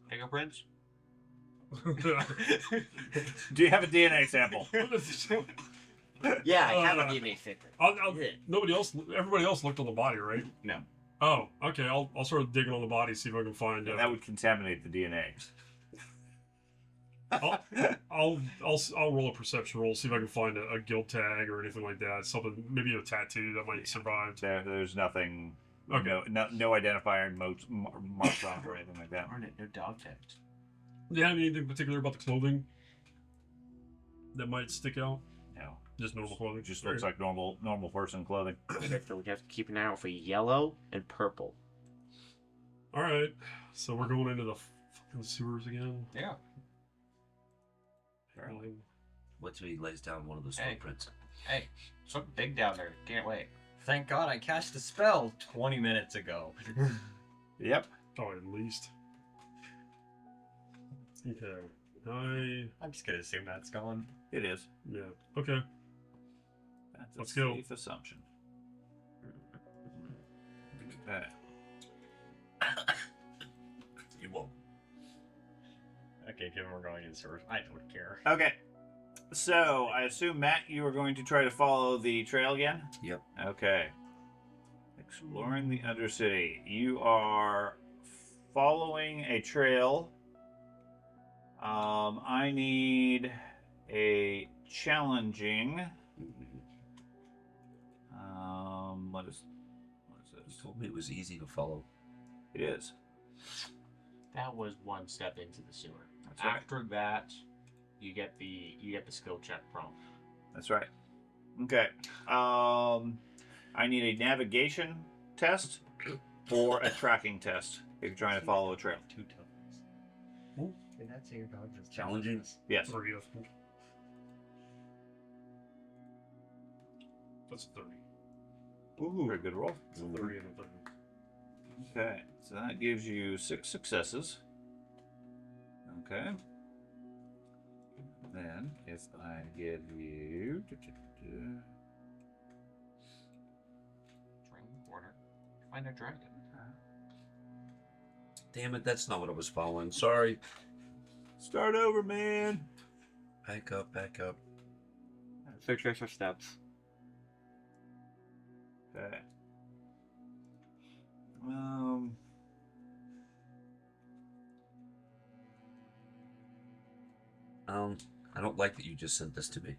Fingerprints? Do you have a DNA sample? Yeah, I have a Uh, DNA secret. Everybody else looked on the body, right? No. Oh, okay. I'll start digging on the body, see if I can find. That would contaminate the DNA. I'll roll a perception roll, see if I can find a guild tag or anything like that. Something, maybe a tattoo that might survive. There's nothing. Okay. No identifier marks off or anything like that. Darn it, no dog tags. Do you have anything particular about the clothing that might stick out? No. Just normal clothing. It just looks like normal person clothing. So we have to keep an eye out for yellow and purple. All right. So we're going into the fucking sewers again. Yeah. Apparently. Wait till he lays down one of those Hey. footprints. Hey, something big down there. Can't wait. Thank God I cast a spell 20 minutes ago. Yep. Oh, at least. Okay. I'm just gonna assume that's gone. It is. Yeah. Okay. That's Let's a go. safe assumption. Okay. You won't. Okay, given we're going in the sewers, I don't care. Okay. So I assume Matt, you are going to try to follow the trail again. Yep. Okay. Exploring the Undercity. You are following a trail. I need a challenging. What is You this? told me it was easy to follow. It is. That was one step into the sewer. That's right. After that, you get the skill check prompt. That's right. Okay. I need a navigation test or a tracking test if you're trying to follow a trail. 2 tokens. Ooh. And that's your dog that's Challenging? Yes. 3, I think. That's a 30. Ooh, very good roll. It's a 30 and a 30. Okay, so that gives you 6 successes. Okay. Then, if I give you... Drain corner. Find a dragon. Damn it, that's not what I was following. Sorry. Start over, man! Back up, back up. Successor steps. Okay. I don't like that you just sent this to me.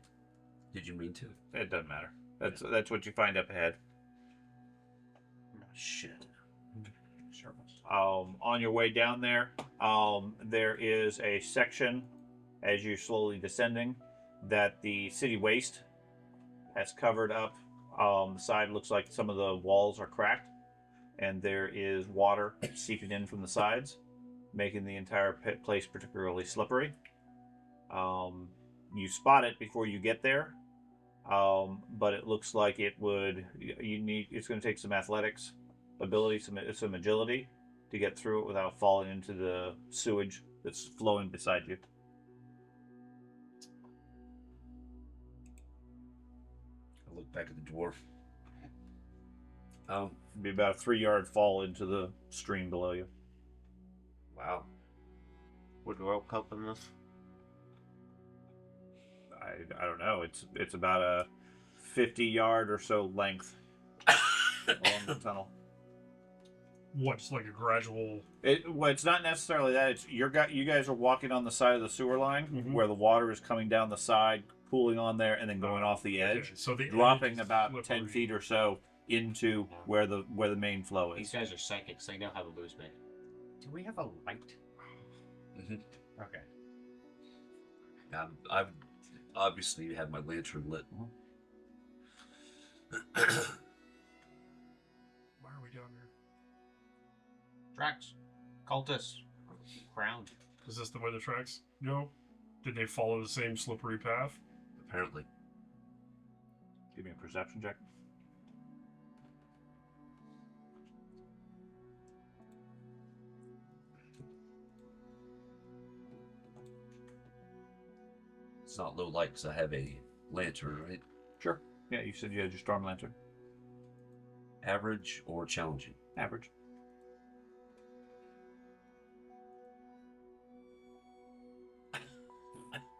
Did you mean to? It doesn't matter. That's what you find up ahead. Shit. On your way down there, there is a section as you're slowly descending that the city waste has covered up The side looks like some of the walls are cracked, and there is water seeping in from the sides, making the entire place particularly slippery. You spot it before you get there, but it looks like it would. It's going to take some athletics ability, some agility to get through it without falling into the sewage that's flowing beside you. I look back at the dwarf. It'd be about a 3-yard fall into the stream below you. Wow. Would rope help in this? I don't know. It's about a 50-yard or so length along the tunnel. What's like a gradual? Well, it's not necessarily that. It's you guys are walking on the side of the sewer line where the water is coming down the side, pooling on there, and then going off the edge, Okay, so the dropping edge is about slippery. 10 feet or so into where the main flow These is. guys are psychics. They know how to lose me. Do we have a light? Mm-hmm. Okay. I've obviously had my lantern lit. Why are we down here? Tracks. Cultists. Ground. Is this the way the tracks go? Did they follow the same slippery path? Apparently. Give me a perception check. It's not low light because I have a lantern, right? Sure. Yeah, you said you had your storm lantern. Average or challenging? Average.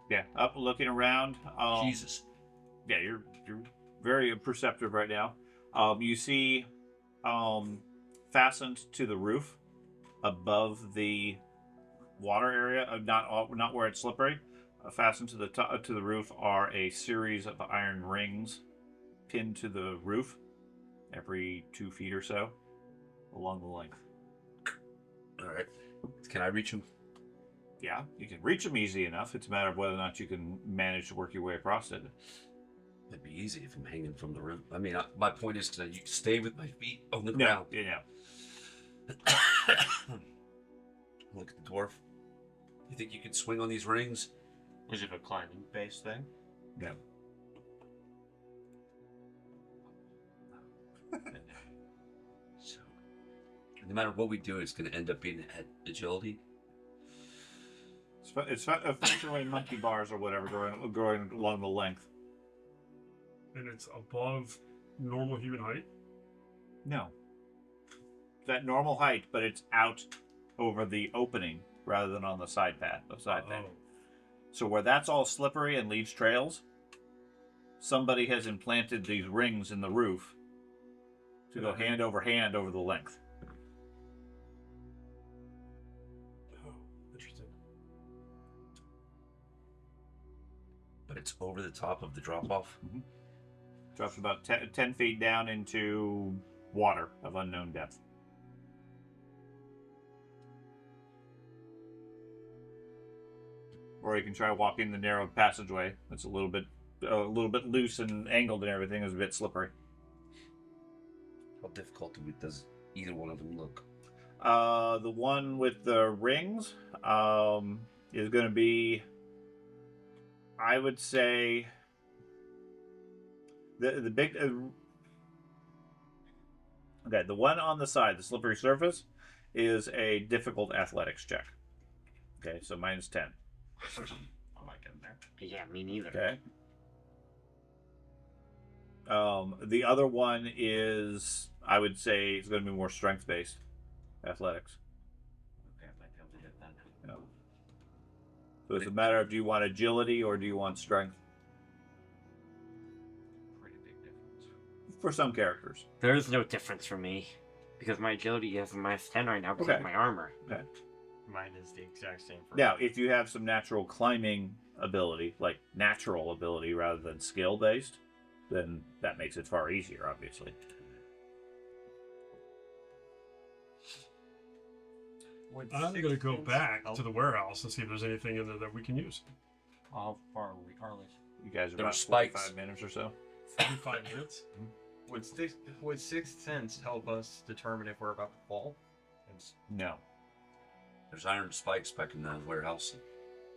Yeah, up looking around. Jesus. Yeah, you're very perceptive right now. You see, fastened to the roof, above the water area, not where it's slippery. Fastened to the roof are a series of iron rings, pinned to the roof, every 2 feet or so, along the length. All right. Can I reach him? Yeah, you can reach them easy enough. It's a matter of whether or not you can manage to work your way across it. It'd be easy if I'm hanging from the roof. I mean, my point is to stay with my feet on the No, ground. yeah. Look at the dwarf. You think you can swing on these rings? Is it a climbing base thing? No. So, no matter what we do, it's going to end up being at agility. It's effectively monkey bars or whatever going along the length. And it's above normal human height? No. It's at normal height, but it's out over the opening rather than on the side path. So where that's all slippery and leaves trails, somebody has implanted these rings in the roof to go hand over the length. Oh, interesting. But it's over the top of the drop-off. Mm-hmm. Drops about 10 feet down into water of unknown depth. Or you can try walking the narrow passageway. It's a little bit loose and angled and everything. Is a bit slippery. How difficult does either one of them look? The one with the rings is going to be, I would say, the big. Okay, the one on the side, the slippery surface, is a difficult athletics check. Okay, so minus 10. I'm not getting there. Yeah, me neither. Okay. The other one is, I would say, it's going to be more strength-based athletics. Okay, I might be able to get that. Yeah. So it's a matter of, do you want agility or do you want strength? Pretty big difference. For some characters. There is no difference for me, because my agility is a minus 10 right now because Okay. of my armor. Okay. Mine is the exact same for Now, if you have some natural climbing ability, like natural ability rather than skill-based, then that makes it far easier, obviously. I'm going to go back to the warehouse and see if there's anything in there that we can use. How far are we? You guys are There about were spikes. 45 minutes or so. 45 minutes? Would Sixth Sense help us determine if we're about to fall? No. There's iron spikes back in the warehouse.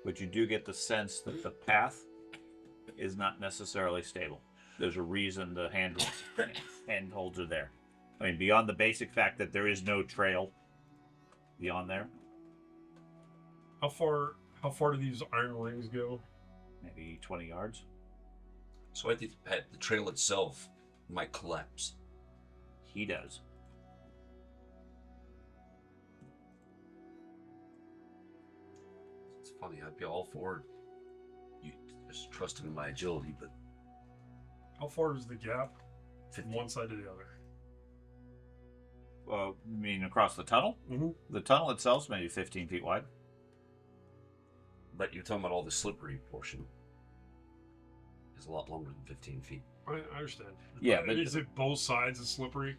But you do get the sense that the path is not necessarily stable. There's a reason the handholds are there. I mean, beyond the basic fact that there is no trail beyond there, How far do these iron rings go? maybe 20 yards. So I think the trail itself might collapse. He does. It's funny, I'd be all for you just trusting in my agility, but How far is the gap from 50. one side to the other? You mean across the tunnel? Mm-hmm. The tunnel itself is maybe 15 feet wide. But you're talking about all the slippery portion. It's a lot longer than 15 feet. I understand. Yeah, but is it both sides is slippery?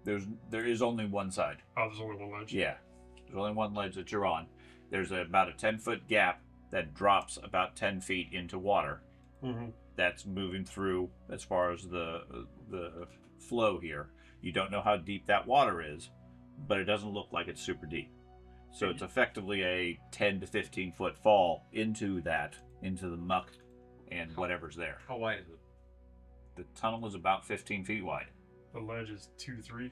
there is only one side. Oh, there's only one ledge. Yeah, there's only one ledge that you're on. There's about a 10-foot gap that drops about 10 feet into water. Mm-hmm. That's moving through as far as the flow here. You don't know how deep that water is, but it doesn't look like it's super deep. So it's effectively a 10 to 15 foot fall into the muck and whatever's there. How wide is it? The tunnel is about 15 feet wide. The ledge is 2 to 3.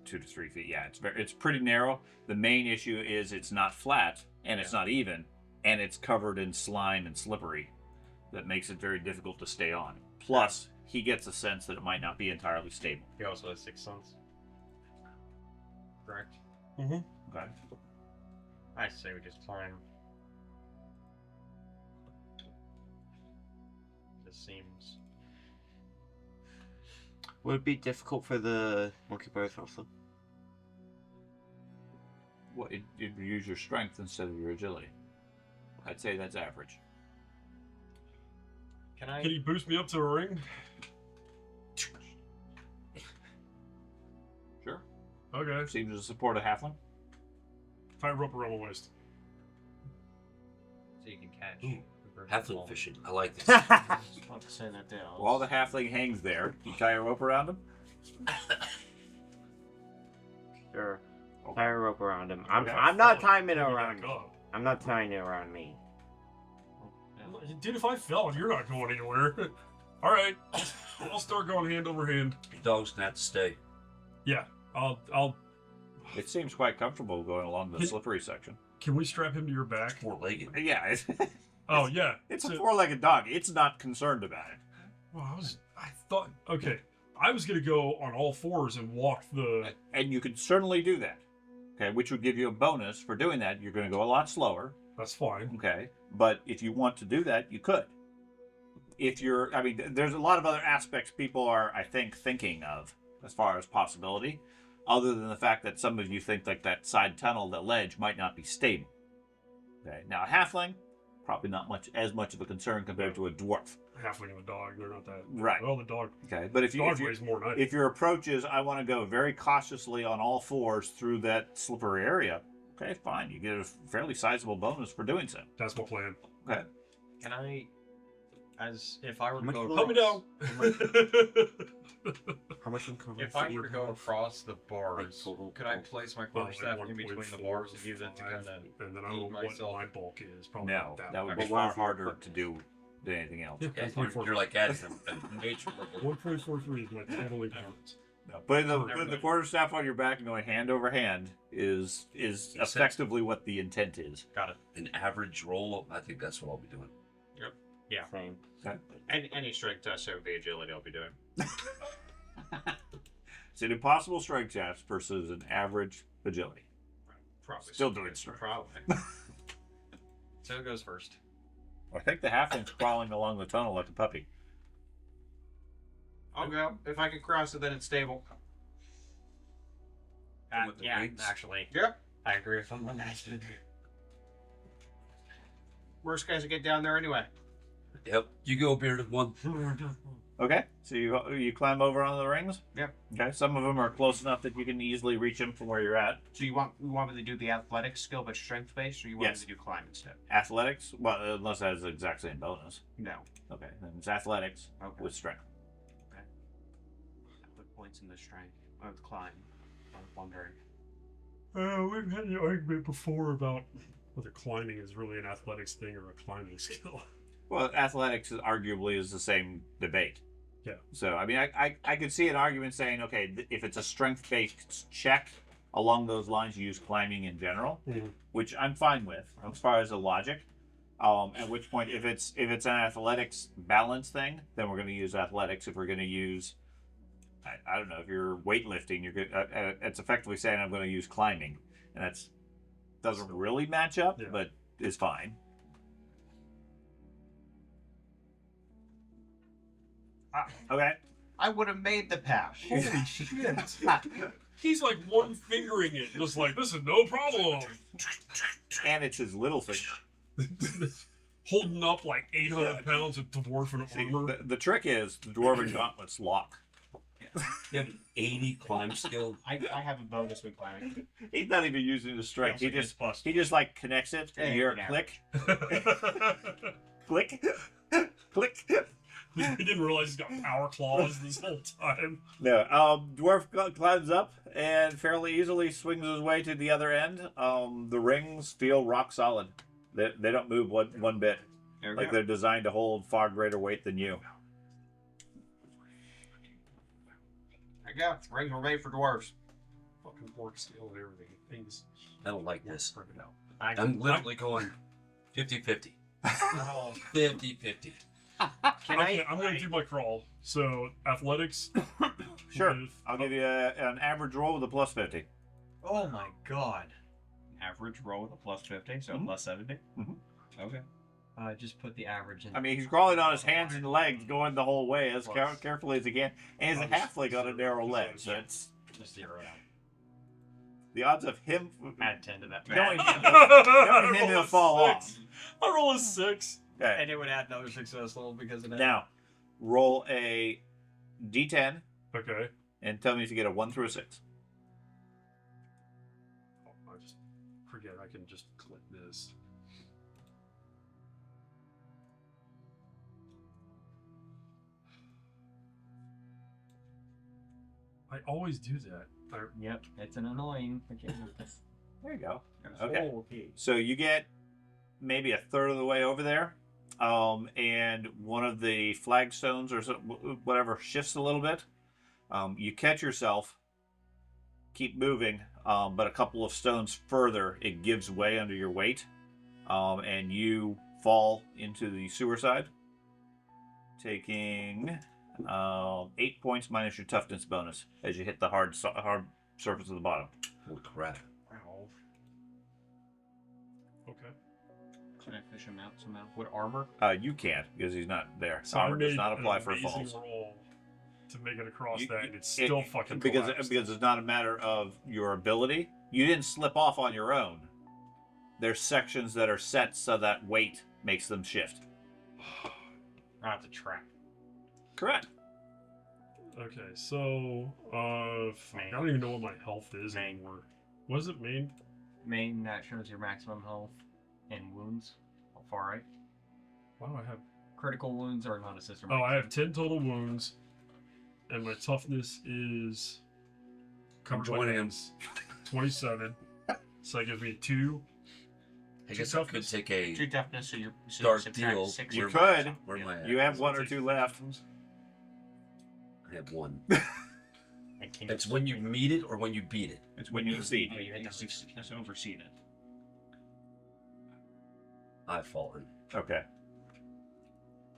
2 to 3 feet. Yeah, it's pretty narrow. The main issue is it's not flat and it's not even, and it's covered in slime and slippery. That makes it very difficult to stay on. Plus, he gets a sense that it might not be entirely stable. He also has Sixth Sense. Correct. Mm-hmm. Okay. I say we just climb. This seems. Would it be difficult for the monkey birds also? Well, you'd use your strength instead of your agility. I'd say that's average. Can I? Can you boost me up to a ring? Sure. Okay. Seems to support a halfling. Tie a rope around my waist. So you can catch. Ooh, the bird Halfling ball. fishing. I like this. Want to say that down. While the halfling hangs there, you tie a rope around him. Sure. Tie a rope around him. Okay. I'm not tying it Let me around back me. up. I'm not tying it around me. Dude, if I fell, you're not going anywhere. All right, I'll start going hand over hand. Your dog's gonna have to stay. Yeah, I'll. It seems quite comfortable going along the slippery section. Can we strap him to your back? 4-legged. Yeah, Oh yeah, it's a So- four-legged dog. It's not concerned about it. Well, I thought. Okay, I was gonna go on all fours and walk the. And you could certainly do that. Okay, which would give you a bonus for doing that. You're going to go a lot slower. That's fine. Okay, but if you want to do that, you could. If you're, I mean, there's a lot of other aspects people are, I think, thinking of as far as possibility, other than the fact that some of you think like that side tunnel, the ledge, might not be stable. Okay, now a halfling, probably not as much of a concern compared to a dwarf. Halfling and the dog, they're not that. Right. Well, the dog. Okay, but if Dog weighs more than I do. if your approach is I want to go very cautiously on all fours through that slippery area, okay, fine, you get a fairly sizable bonus for doing so. That's my plan. Okay. Can I? As if I were to How go. much Help me down. How much income? If I were to go across the bars, total could I bulk. place my Well, quarterstaff like in between the 1.4, bars and use it to kind of? and then I don't know what myself. my bulk is. Probably No, not that would much. be far harder to do than anything else. Yeah, Yeah, 1.4. you're like adding a nature level. 1.43 is my total income. No, putting the quarterstaff on your back and going hand over hand is effectively what the intent is. Got it. An average roll, I think that's what I'll be doing. Same. Any strength test over the agility I'll be doing. It's an impossible strength test versus an average agility. Probably. Still doing strength. Probably. So who goes first? I think the halfling's crawling along the tunnel like a puppy. I'll go. If I can cross it, then it's stable. With the Yeah, wings? actually, Yep. I agree with him on that. Worst guys to get down there anyway. Yep. You go, bearded one. Okay, so you climb over on the rings. Yep. Okay, some of them are close enough that you can easily reach them from where you're at. So you want me to do the athletics skill but strength based, or you want Yes. me to do climb instead? Athletics, well, unless that has the exact same bonus. No. Okay, then it's athletics Okay. with strength. points in the strength of climb. I was wondering. We've had an argument before about whether climbing is really an athletics thing or a climbing skill. Well, athletics arguably is the same debate. Yeah. So, I mean, I could see an argument saying, okay, if it's a strength-based check along those lines, you use climbing in general, which I'm fine with as far as the logic. At which point, if it's an athletics balance thing, then we're going to use athletics. If we're going to use, I don't know, if you're weightlifting, you're good. It's effectively saying I'm going to use climbing, and that's doesn't really match up, but is fine. Okay. I would have made the pass. Holy shit. He's like one fingering it, just like, this is no problem. And it's his little finger. Holding up like 800 pounds of dwarven armor. The trick is the dwarven gauntlets lock. You have an 80 climb skill. I have a bonus with climbing. He's not even using his strength. He just like connects it and you hear a click. Click. Click. He didn't realize he's got power claws this whole time. No, dwarf climbs up and fairly easily swings his way to the other end. The rings feel rock solid. They don't move one bit. Like they're designed to hold far greater weight than you. There you go. Rings were made for dwarves. Fucking work skill and everything. Things. I don't like this. Out. I'm literally going 50-50. 50-50. I'm going to do my crawl. So, athletics. Sure. with- I'll give you an average roll with a plus 50. Oh my god. Average roll with a plus 50, so plus 70? Okay. Just put the average in. I mean, he's crawling on his hands and legs, going the whole way as carefully as he can. And he's a halfling on a narrow ledge, so it's Just 0 out. the odds of him Add 10 to that. knowing I him roll he'll a fall 6. off. I roll a 6. Okay. And it would add another success level because of that. Now, roll a d10 Okay. and tell me if you get a 1 through a 6. Oh, I just forget I can just click this. I always do that. Yep, it's an annoying. There you go. Okay. So you get maybe a third of the way over there, and one of the flagstones or whatever shifts a little bit. You catch yourself, keep moving, but a couple of stones further, it gives way under your weight, and you fall into the sewer side, taking 8 points minus your toughness bonus as you hit the hard surface of the bottom. Holy crap. Okay. Can I fish him out somehow? What armor? You can't because he's not there. So Armor I does made not apply an for amazing falls. roll to make it across You- that, and it's still fucking because collapsed. it's not a matter of your ability. You didn't slip off on your own. There's sections that are set so that weight makes them shift. Not the trap. Correct. Okay, so fuck, I don't even know what my health is anymore. What is it, main? Main that shows your maximum health and wounds. Far right. Why do I have? Critical wounds are not a system. Oh, I have 10 total wounds, and my toughness is covered by joining him. hands, 27. So that gives me 2. I guess I could take a 2 toughness, so you're dark subtract deal. 6. You Where- could. Where am I at? You have 1 or 2 left. I have 1. I can't. It's when you meet it or when you beat it. It's when you succeed. Oh, you hit the 6. That's overseen it. I've fallen. Okay.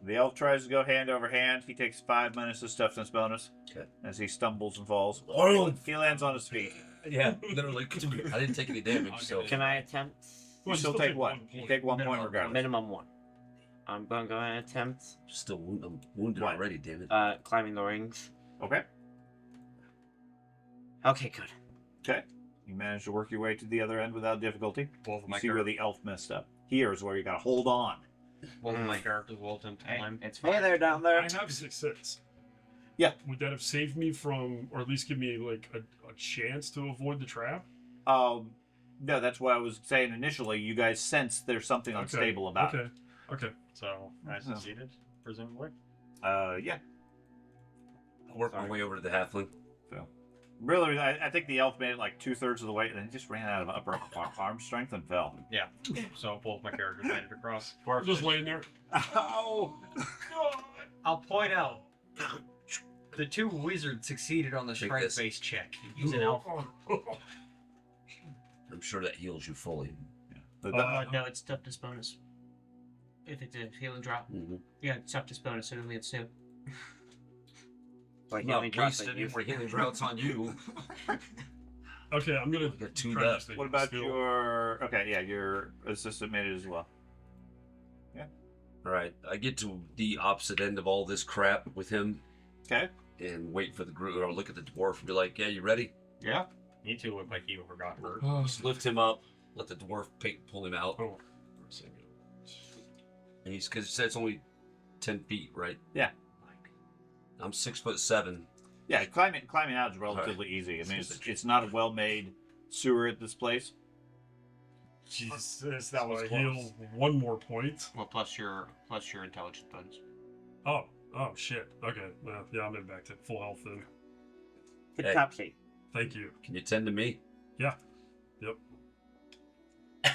The elf tries to go hand over hand. He takes 5 minus his toughness bonus Okay. as he stumbles and falls. Oh, He lands on his feet. yeah, literally. I didn't take any damage, so. Can I attempt? You still take 1. You take 1 point regardless. Minimum 1. I'm gonna go and attempt Still I'm wounded What? already, damn it. climbing the rings. Okay. Okay, good. Okay. You manage to work your way to the other end without difficulty. Both of You my see where the elf messed up. Here is where you gotta hold on. both of my characters will attempt to Hey, climb. it's fine. Hey there, down there. I have 6. Yeah. Would that have saved me from, or at least give me like a chance to avoid the trap? No, that's what I was saying initially. You guys sense there's something unstable about it. Okay. So I succeeded, presumably. Yeah. I'll work my way over to the halfling. Really, I think the elf made it like 2/3 of the way, and then he just ran out of upper arm strength and fell. Yeah. So both my characters made it across. Just laying there. Ow! I'll point out the two wizards succeeded on the Take strength-based check. Use an elf. I'm sure that heals you fully. No, it's toughness bonus. If it's a healing drop. Mm-hmm. Yeah, it's toughness bonus, so it only gets 2. Like Not healing drops wasted that you- any more healing droughts on you. Okay, I'm gonna Got 2 try left. this thing. What about Still. your? Okay, yeah, your assistant made it as well. All right, I get to the opposite end of all this crap with him Okay. and wait for the group, or look at the dwarf and be like, "Yeah, you ready?" Yeah. You two look like you forgot hurt. Oh, Just lift him up, let the dwarf pull him out, oh. and he's because he said it's only 10 feet, right? Yeah. I'm 6'7". Yeah, climbing out is relatively easy. I mean, it's not a well-made sewer at this place. Jesus, that was I close. heal 1 more point. Well, plus your intelligence bonus. Oh shit. Okay, well, yeah, I'm in back to full health then. Tip Hey. top shape. Thank you. Can you tend to me? Yeah. Yep. Oh,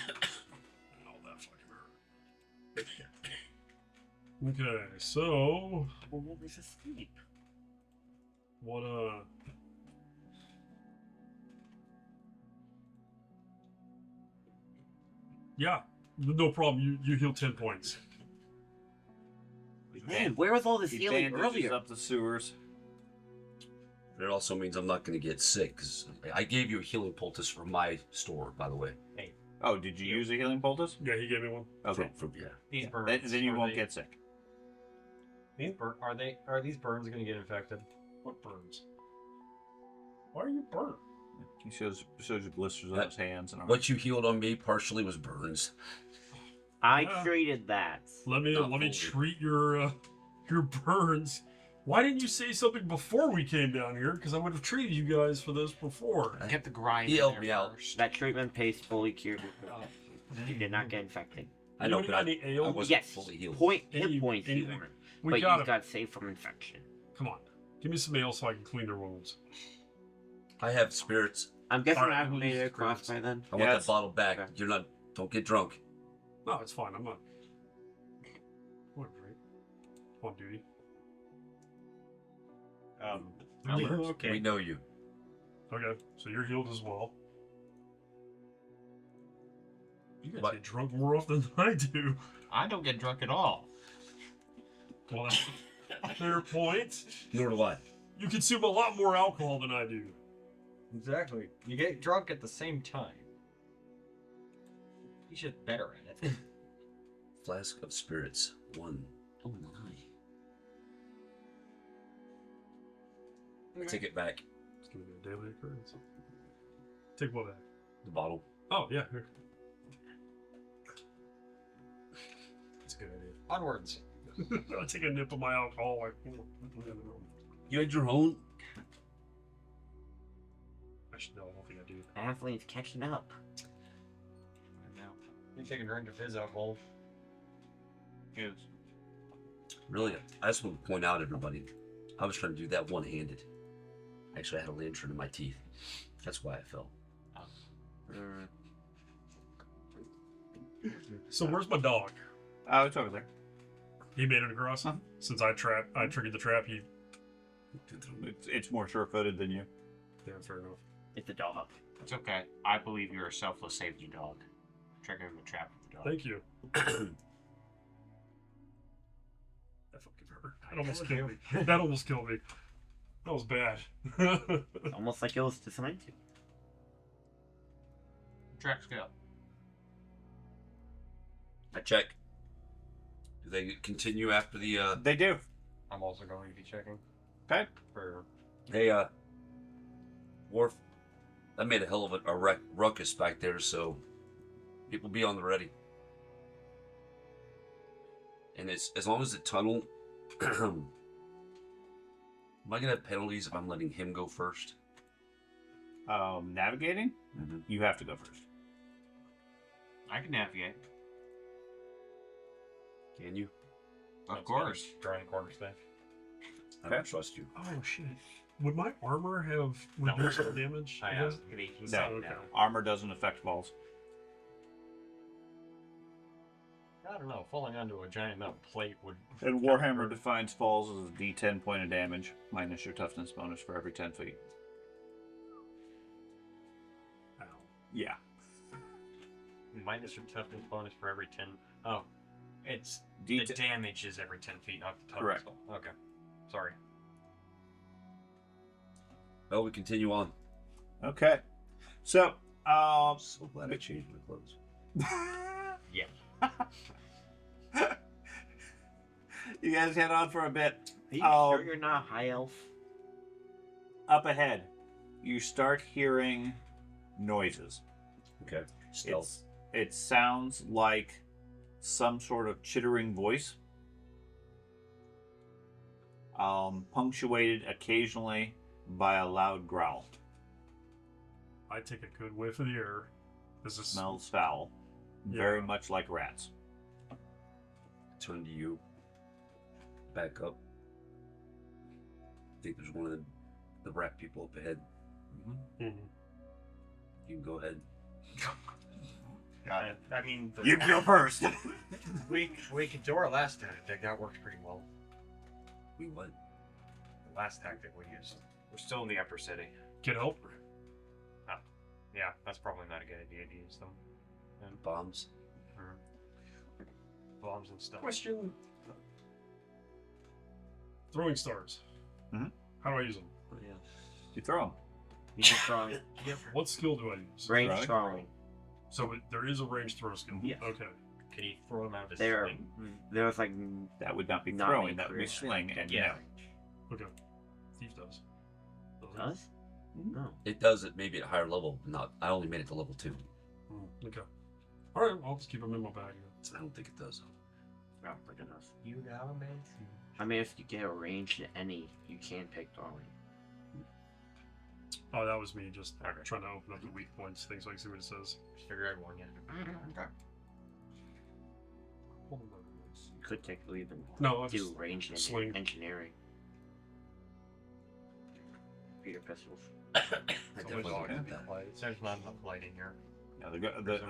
that fucking hurt. Okay, so Oh, there's a sleep. what yeah, no problem. You heal 10 points. Man, where was all this He healing bandages earlier? up the sewers. But it also means I'm not going to get sick, because I gave you a healing poultice from my store, by the way. Oh, did you use a healing poultice? Yeah, he gave me one. Okay. Yeah. These burns. Then you are won't they- get sick. These are these burns going to get infected? What burns? Why are you burnt? He shows you blisters on That- his hands and arms. What you healed on me partially was burns. I Yeah. treated that. Let me Not let me fully. treat your burns. Why didn't you say something before we came down here? Because I would have treated you guys for this before. Get the grind. He in helped there me out. first. That treatment paste fully cured you. You did not get infected. I know, You but any I ale? wasn't Yes, fully healed. hit Any- points you anything. weren't. We But got you it. got saved from infection. Come on, give me some ale so I can clean their wounds. I have spirits. I'm guessing Alright, I've made it please, across please. by then. I want Yes. that bottle back. Okay. You're not. Don't get drunk. No, it's fine. I'm not. What, right? On duty. Okay. We know you. Okay, so you're healed as well. You guys But- get drunk more often than I do. I don't get drunk at all. Well, that's fair point. Nor do I. You consume a lot more alcohol than I do. Exactly. You get drunk at the same time. He's just better at it. Flask of spirits. 1. Oh my. I take it back. It's gonna be a daily occurrence. Take what back? The bottle. Oh yeah, here. That's a good idea. Onwards. I'll take a nip of my alcohol. Like, You had your own. actually, no, I don't think I do. Athlete's catching up. I know. You take a drink of his alcohol. Yes. Really, I just want to point out, everybody, I was trying to do that one-handed. Actually, I had a lantern in my teeth. That's why I fell. So where's my dog? Oh, it's over there. He made it across. Huh? Since I triggered the trap. He. It's more sure-footed than you. Yeah, fair enough. It's a dog. It's okay. I believe you're a selfless safety dog. Triggering the trap of the dog. Thank you. That fucking hurt. That almost killed me. That almost killed me. That was bad. It's almost like it was designed to. Track scale. I check. Do they continue after the, They do. I'm also going to be checking Okay. for. Hey, Worf, that made a hell of a ruckus back there, so people be on the ready. And it's as long as the tunnel. Am I gonna have penalties if I'm letting him go first? Navigating? Mm-hmm. You have to go first. I can navigate. Can you? Of course. Drawing corner thing. I don't trust you. Oh shit. Would my armor have reduced the damage? I guess? have. No, Okay. armor doesn't affect balls. I don't know. Falling onto a giant metal plate would. And Warhammer defines falls as a D10 point of damage minus your toughness bonus for every 10 feet. Ow. Yeah. Minus your toughness bonus for every 10. Oh, it's D10 the damage is every 10 feet, not the toughness. Correct. Okay. Sorry. Well, we continue on. Okay. So, So glad I changed my clothes. Yeah. you guys head on for a bit. Are you Oh. sure you're not a high elf? Up ahead, you start hearing noises. Okay. Stealth. It sounds like some sort of chittering voice, punctuated occasionally by a loud growl. I take a good whiff of the air. This is Smells foul, Yeah. very much like rats. Turn to you. Back up. I think there's one of the rat people up ahead. Mhm. You can go ahead. I mean, You go first. we could do our last tactic. That worked pretty well. We what? The last tactic we used. We're still in the upper city. Get help. Yeah, that's probably not a good idea to use them. Bombs. Bombs and stuff. Question. Throwing stars. Mhm. How do I use them? Oh, yeah. You throw them. You can throwing. What skill do I use? Range Throwing? throwing. So there is a range throw skill. Yes. Okay. Can you throw them out of his There, sling? there's like That would not be Not throwing. make That would be career. sling. And Yeah. Okay. Thief does. does? No. It does it maybe at a higher level. Not. I only made it to level 2. Okay. All right. I'll just keep them in my bag. So I don't think it does. Not big enough. You know, man. I mean, if you get a range to any, you can pick throwing. Oh, that was me just trying to open up the weak points, things like see what it says. Just figure out one, yeah. Okay. You could technically even No, I'll do just range sling. engineering. Peter pistols. I definitely always want that. There's not enough light in here. Yeah,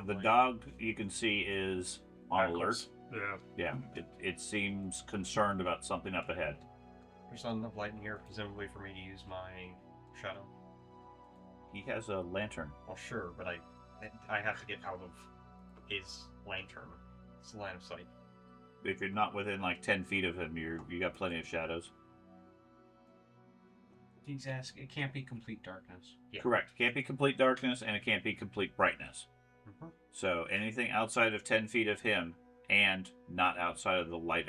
the dog you can see is on alert. Yeah. Yeah, it seems concerned about something up ahead. There's not enough light in here, presumably, for me to use my shadow. He has a lantern. Well, sure, but I have to get out of his lantern. It's line of sight. If you're not within like 10 feet of him, you got plenty of shadows. He's asking. It can't be complete darkness. Yeah. Correct. Can't be complete darkness, and it can't be complete brightness. Mhm. So anything outside of 10 feet of him, and not outside of the light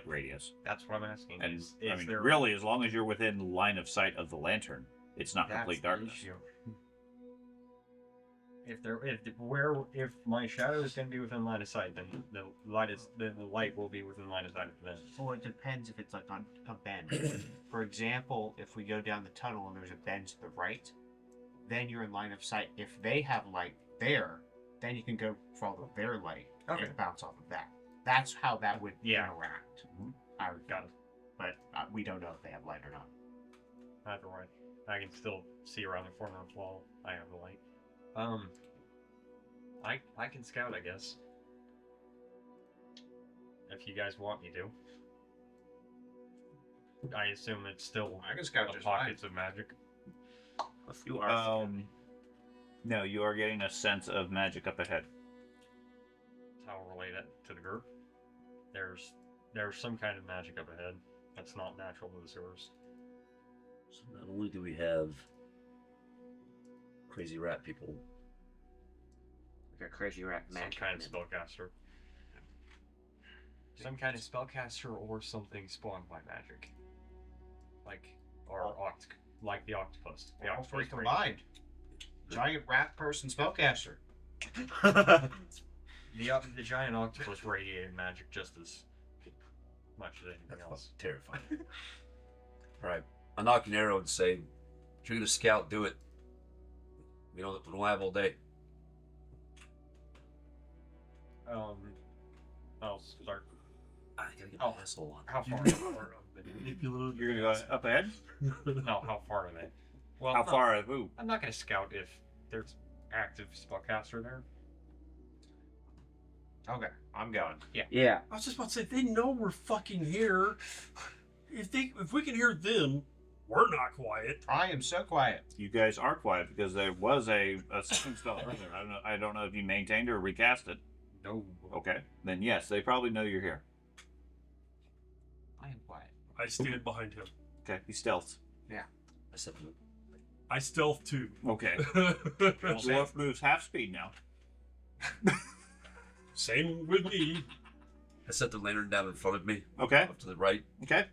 radius. That's what I'm asking. And Is I mean, there really, as long as you're within line of sight of the lantern, it's not That's complete the darkness. issue. If my shadow is going to be within line of sight, then the light will be within line of sight of them. Well, it depends if it's like on a bend. For example, if we go down the tunnel and there's a bend to the right, then you're in line of sight. If they have light there, then you can go follow their light and bounce off of that. That's how that would interact. I would Got it. but we don't know if they have light or not. Either way, I can still see around the corner while I have the light. I can scout, I guess. If you guys want me to. I assume it's still I can scout the just pockets of magic. If you are. No, you are getting a sense of magic up ahead. So I'll relate it to the group. There's some kind of magic up ahead that's not natural to the sewers. So not only do we have crazy rat people, Like a crazy rat Some magic. kind of spellcaster. Some kind of spellcaster or something spawned by magic. Like like the octopus. The All three octopus combined. Giant rat person spellcaster. The giant octopus radiated magic just as much as anything else. terrifying. All right, I knock an arrow and say, "If you're gonna scout, do it. We don't have all day." I'll start. I gotta get Oh. my asshole on. How far? Manipulative. You're gonna go up ahead. No, how far are they? Well, How no, far? Who? I'm not gonna scout if there's active spellcaster there. Okay, I'm going. Yeah. I was just about to say they know we're fucking here. If we can hear them, we're not quiet. I am so quiet. You guys are quiet because there was a second spell earlier. I don't know if you maintained or recast it. No. Okay. Then yes, they probably know you're here. I am quiet. I stand behind him. Okay. He stealths. I said, I stealth too. Okay. The dwarf moves half speed now. Same with me. I set the lantern down in front of me, Okay. up to the right. Okay.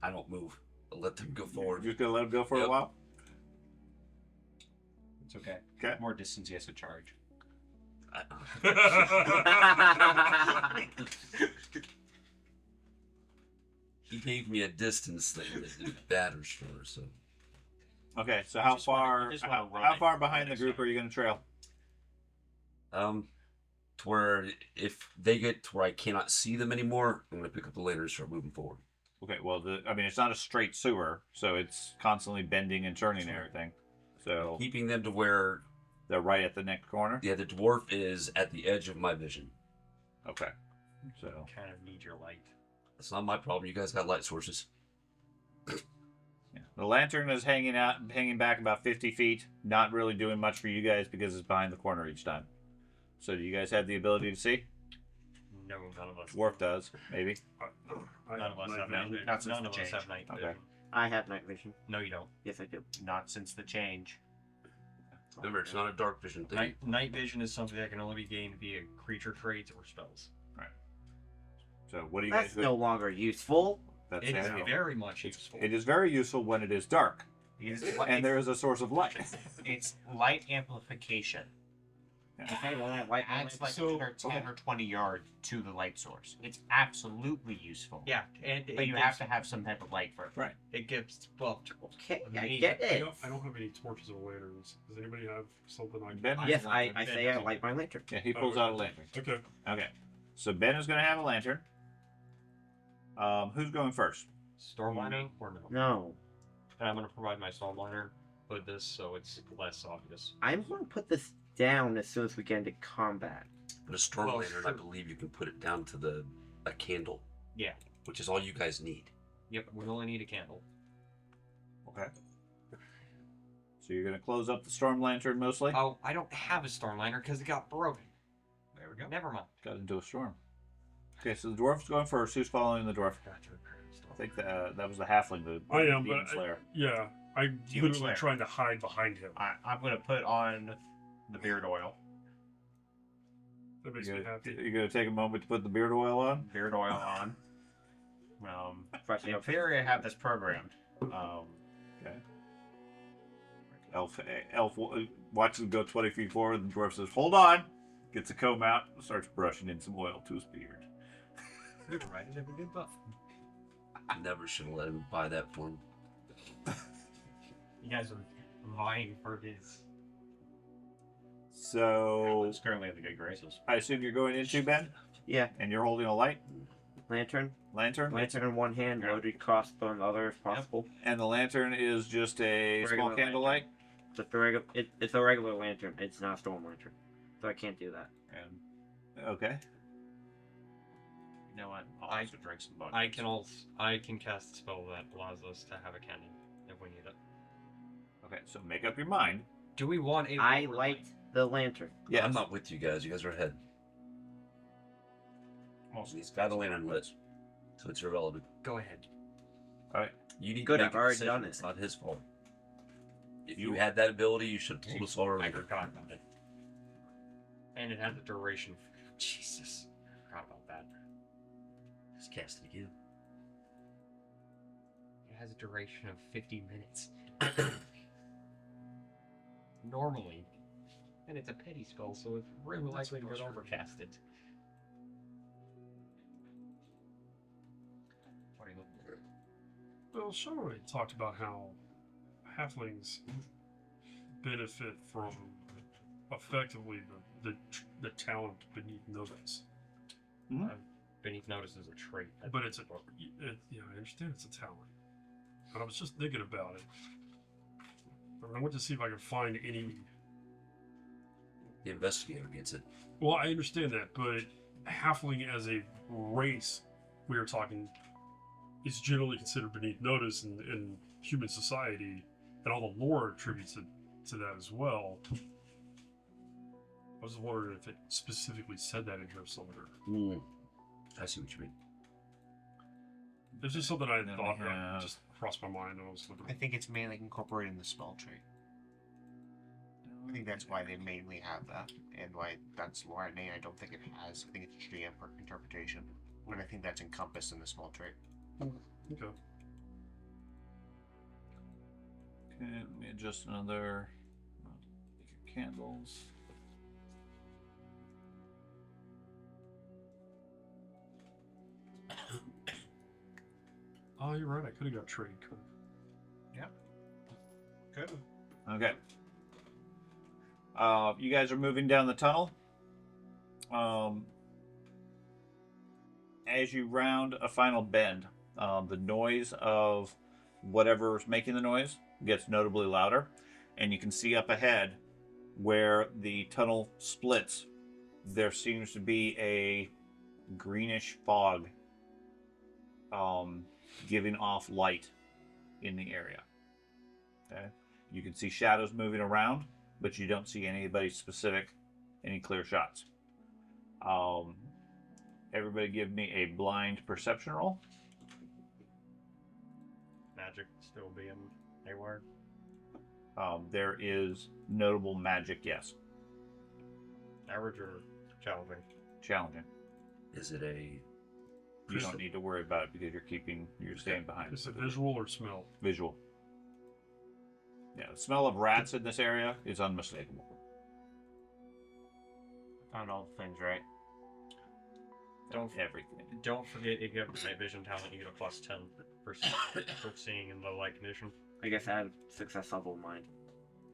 I don't move. I let them go You're forward. just gonna let him go for a Yep. while. It's okay. Okay. More distance he has to charge. He gave me a distance thing that didn't matter for, so Okay. So how Just wanna- far? just wanna run How it far behind the next group time. are you gonna trail? to where if they get to where I cannot see them anymore, I'm gonna pick up the lantern and start moving forward. Okay. Well, I mean, it's not a straight sewer, so it's constantly bending and turning and everything. So Keeping them to where they're right at the next corner. the dwarf is at the edge of my vision. Okay. So Kind of need your light. That's not my problem. You guys got light sources. yeah. The lantern is hanging back about 50 feet. Not really doing much for you guys because it's behind the corner each time. So do you guys have the ability to see? No, none of us. Dwarf does, maybe. I None of us night have vision. night. Not since None the of us change. have night Okay. vision. I have night vision. No, you don't. Yes, I do. Not since the change. Remember, it's not a dark vision thing. Night vision is something that can only be gained via creature traits or spells. So what do you That's guys do? no longer useful. That's It the is idea. very much useful. It is very useful when it is dark and there is a source of light. It's light amplification. Okay, well, I like Adds like So- another 10 or 20 yards to the light source. It's absolutely useful. Yeah, and But you have to have some type of light for it. Right. It gives well. Okay, I Me- get I it. don't have any torches or lanterns. Does anybody have something like Ben has Yes, a I lantern. say I light my lantern. Yeah, he pulls out a lantern. Okay. Okay. So Ben is going to have a lantern. Who's going first? Stormliner or no? No, And I'm going to provide my Stormliner with this so it's less obvious. I'm going to put this down as soon as we get into combat. But a storm Well, lantern, sure. I believe you can put it down to a candle. Yeah. Which is all you guys need. Yep, we only need a candle. Okay. So you're going to close up the storm lantern mostly? Oh, I don't have a Stormliner because it got broken. There we go. Never mind. Got into a storm. Okay, so the dwarf's going first. Who's following the dwarf? I think that was the halfling, the I am, demon but slayer. Yeah, I'm Demon literally Slayer. trying to hide behind him. I'm going to put on the beard oil. That makes me happy. You're going to take a moment to put the beard oil on? Beard oil on. In theory, I have this programmed. Okay. Elf watches him go 20 feet forward, and the dwarf says, "Hold on!" Gets a comb out and starts brushing in some oil to his beard. Good, right? It have a good buff. I never should have let him buy that for him. You guys are vying for his. So, It's currently at the good graces. I assume you're going into, Ben? Yeah, And you're holding a light? lantern. Lantern? Lantern in one hand, Yeah. loaded crossbow in the other if possible. And the lantern is just a small Regular candle light? It's a regular lantern. It's not a storm lantern. So I can't do that. And Okay. you know what? I'll I- also drink some vodka. I can cast a spell that allows us to have a candle if we need it. Okay, so make up your mind. Do we want a I lower light the lantern. Yes. I'm not with you guys. You guys are ahead. Mostly. He's got a lantern lit. So it's irrelevant. Go ahead. You need Good, to make I've a already decision. done it. It's not his fault. If you had that ability, you should have told us all I earlier. forgot about it. And it has a duration of Jesus. Forgot about that. Just cast it again. It has a duration of 50 minutes. Normally. And it's a petty spell, so it's really likely to get overcasted. What are you looking for? Well, Sean already talked about how halflings benefit from effectively the talent beneath nobles. Beneath notice is a trait. But it's yeah, I understand it's a talent. But I was just thinking about it. I went to see if I could find any. The investigator gets it. Well, I understand that, but halfling as a race, we were talking, is generally considered beneath notice in human society, and all the lore attributes it to that as well. I was wondering if it specifically said that in here somewhere. I see what you mean. It's just something I Then thought we have- just crossed my mind when I was looking. I think it's mainly incorporated in the spell tree. I think that's why they mainly have that, and why that's lore. And I don't think it has. I think it's GM interpretation, and I think that's encompassed in the small trait. Okay. Okay, let me adjust another. Candles. Oh, you're right. I could have got trade. Good. Okay. You guys are moving down the tunnel. As you round a final bend, the noise of whatever's making the noise gets notably louder, and you can see up ahead where the tunnel splits. There seems to be a greenish fog giving off light in the area. Okay, you can see shadows moving around, but you don't see anybody specific, any clear shots. Everybody give me a blind perception roll. Magic still being haywire. There is notable magic, yes. Average or challenging? Challenging. Is it a You don't need to worry about it because you're staying behind. Is it visual or smell? Visual. Yeah, the smell of rats in this area is unmistakable. Found all the things right. Everything. Don't forget, if you have the night vision talent, you get a +10 for seeing in low light condition. I guess I had success level in mine.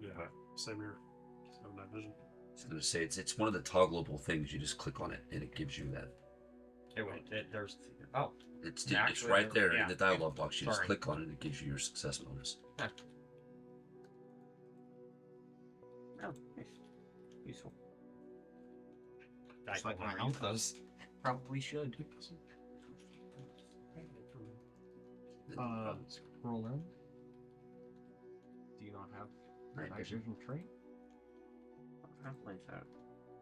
Yeah, same here. So night vision. I was gonna say it's one of the toggleable things. You just click on it and it gives you that. There's oh, It's Actually, right there yeah. in the dialogue box. You just Sorry. click on it and it gives you your success bonus. Oh, nice. Useful. I Just like don't my remember those. Probably should. Scroll in. Do you not have? Night Night vision. vision trait. Halflings are.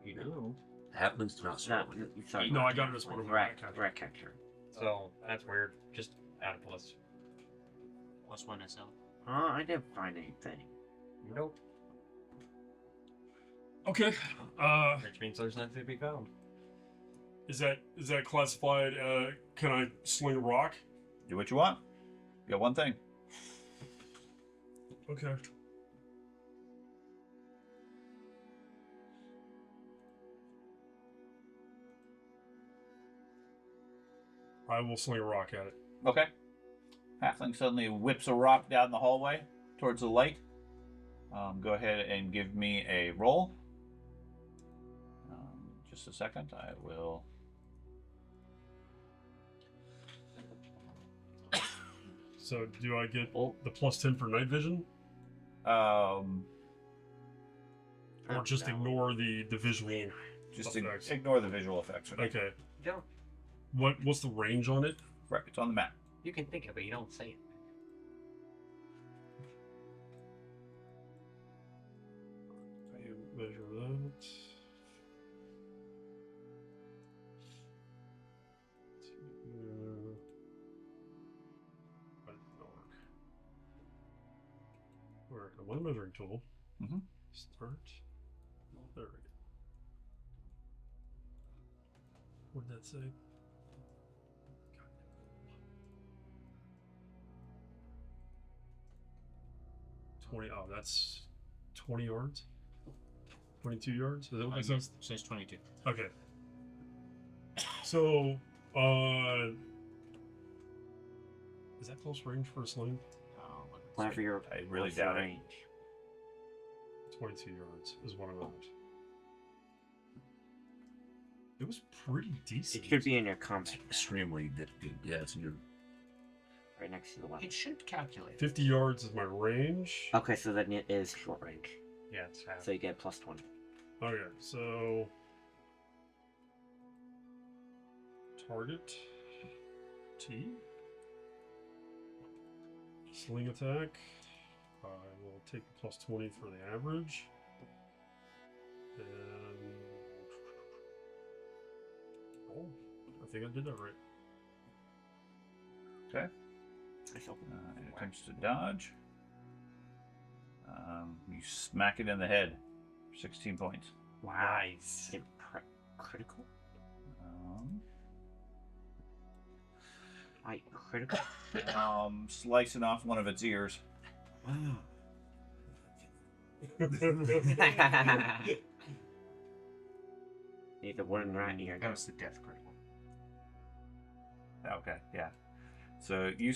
You do. Halflings do not No, start with it. sorry. No, not I got it as one of halflings, my rat cat- rat catcher. So that's weird. Just add a plus. +1 SL. I didn't find anything. Nope. Okay. Which means there's nothing to be found. Is that classified? Can I sling a rock? Do what you want. You got one thing. Okay. I will sling a rock at it. Okay. Halfling suddenly whips a rock down the hallway towards the light. Go ahead and give me a roll. Just a second. I will. So do I get the +10 for night vision, or just No. ignore the visual? Just Effects. ignore the visual effects. Right? Okay. Don't. What's the range on it? Right. It's on the map. You can think of it. You don't say it. I measure that. Where one measuring tool. Mhm. Start. There we go. What did that say? 20. Oh, that's 20 yards. 22 yards. Is that what that says? Says 22. Okay. So, is that close range for a sling? Oh, Whatever your I really what's your doubt it. range. 22 yards is what I meant. It was pretty decent. It should be in your combat. Extremely good. Yeah, it's in your. Right next to the weapon. It should calculate. 50 yards is my range. Okay, so then it is short range. Yeah, it's half. So you get plus 20. Okay, so target T. Sling attack. I will take the plus 20 for the average. And oh, I think I did that right. Okay. Nice open. It attempts to dodge. You smack it in the head. 16 points. Nice. Critical? Um, Critical? Slicing off one of its ears. Need the wooden rat ear. That was the death critical. Okay, yeah. So you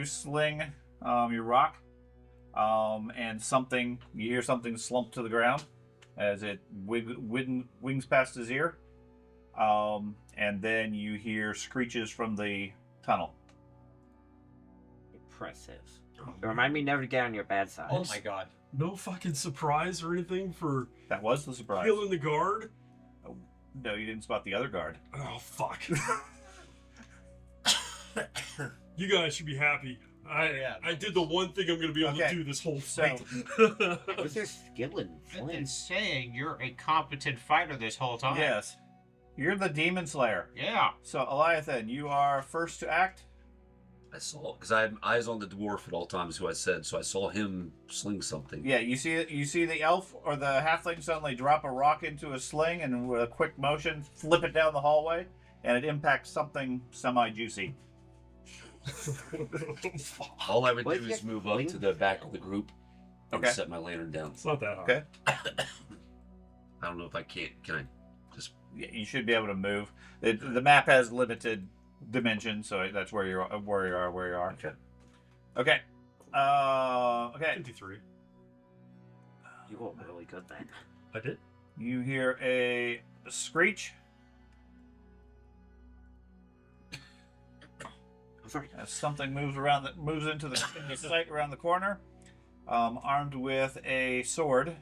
sling your rock, and you hear something slump to the ground as it wings past his ear, and then you hear screeches from the tunnel. Impressive. Remind me never to get on your bad side. Oh my god. No fucking surprise or anything for That was the surprise. killing the guard? No, you didn't spot the other guard. Oh, fuck. You guys should be happy. I did the one thing I'm going to be able to Okay, do this whole so- fight. What's your skill in I've been flint? saying you're a competent fighter this whole time. Yes. You're the demon slayer. Yeah. So, Eliathan, you are first to act. I saw because I had eyes on the dwarf at all times, who I said, so I saw him sling something. Yeah, you see the elf or the halfling suddenly drop a rock into a sling and with a quick motion flip it down the hallway, and it impacts something semi-juicy. All I would What do is is your move up fling? to the back of the group and Okay. set my lantern down. It's not that hard. Okay. I don't know if I can't. Can I just? Yeah, you should be able to move. The map has limited dimensions, so that's where you are. Okay. Okay. Okay. 53. You rolled really good then. I did? You hear a screech I'm sorry. as something moves into the sight around the corner, armed with a sword,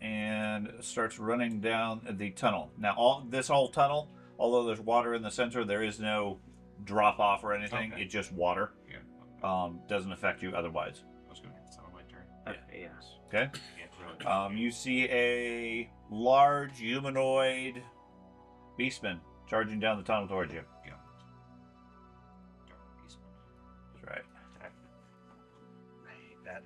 and starts running down the tunnel. Now, this whole tunnel, although there's water in the center, there is no drop off or anything. Okay. It's just water. Yeah. Doesn't affect you otherwise. I was going to get some on my turn. Okay, yes. Okay. Yeah, really. You see a large humanoid beastman charging down the tunnel towards you. That's right. I hate that.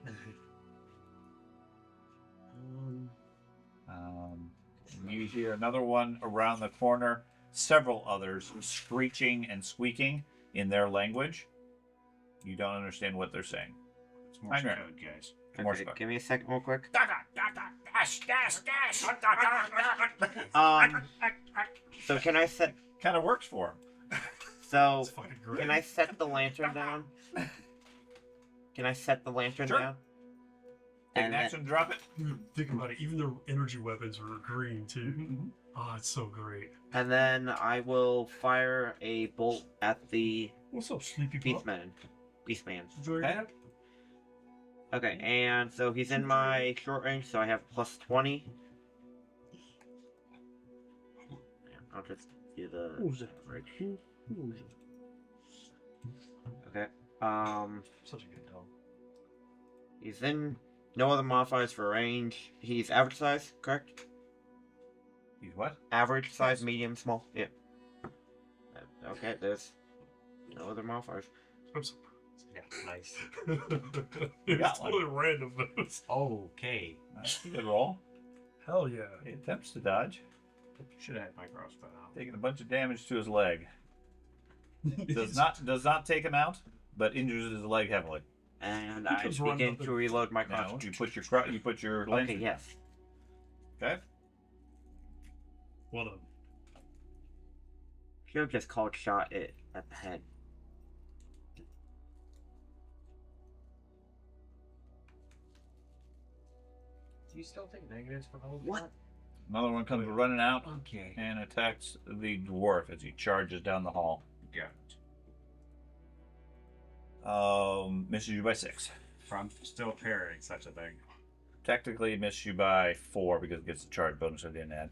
You hear another one around the corner, several others screeching and squeaking in their language. You don't understand what they're saying. It's Morse I know. code, guys. More Okay, squawk. give me a second real quick. So can I set Kind of works for him. so It's fucking great. can I set the lantern down? Can I set the lantern Sure. down? Take an And action, drop it. Dude, think about it. Even their energy weapons are green, too. Oh, it's so great. And then I will fire a bolt at the What's up, sleepy pup? Beastman. Enjoy your Okay. nap? Okay, and so he's in my short range, so I have plus 20. I'll just do the Who's that? average. Who's that? Okay. Such a good dog. He's in no other modifiers for range. He's average size, correct? He's what? Average size, medium, small. Yeah. Okay, there's no other modifiers. I'm surprised. Yeah, nice. It's got one. totally random, but it's... Okay. That's a good roll. Hell yeah. He attempts to dodge, Should have had my crossbow out. taking a bunch of damage to his leg. Does It's- not take him out, but injures his leg heavily. And He I comes running begin up to and- reload my Now crossbow. you put your Okay, lantern. yes. Okay. Well done. Should have just called shot it at the head. Do you still take negatives for all of What? that? Another one comes running out Okay. and attacks the dwarf as he charges down the hall. Got it. Misses you by 6. I'm still parrying such a thing. Technically, it misses you by 4 because it gets the charge bonus I didn't add.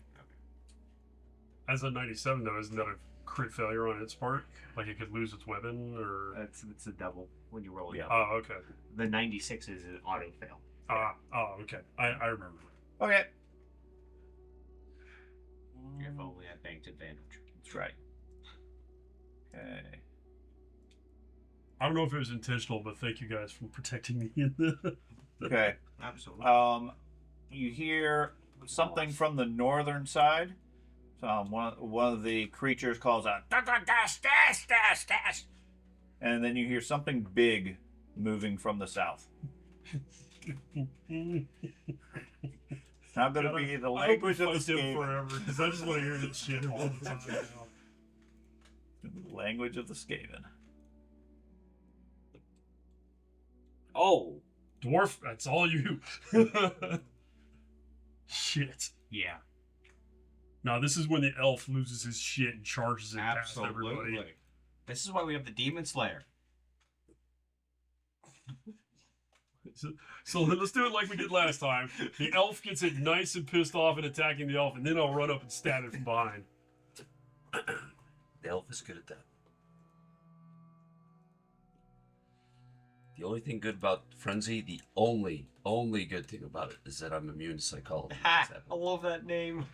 As a 97, though, isn't that a crit failure on its part? Like it could lose its weapon, or? It's a double when you roll it. Yeah. Oh, okay. The 96 is an auto fail. Oh, okay. I remember. Okay. If only I banked advantage. That's right. Okay. I don't know if it was intentional, but thank you guys for protecting me in the. Okay. Absolutely. You hear something from the northern side. One of the creatures calls out, dash, dash, dash, dash. And then you hear something big moving from the south. Now going to be the language of the Skaven. forever because I just want to hear this shit all the time now. The language of the Skaven. Oh, Dwarf, that's all you. Shit. Yeah. Now this is when the elf loses his shit and charges it past everybody. Absolutely. This is why we have the Demon Slayer. So let's do it like we did last time. The elf gets it nice and pissed off and attacking the elf, and then I'll run up and stab it from behind. The elf is good at that. The only thing good about Frenzy, the only good thing about it is that I'm immune to psychology. Ha! I love that name.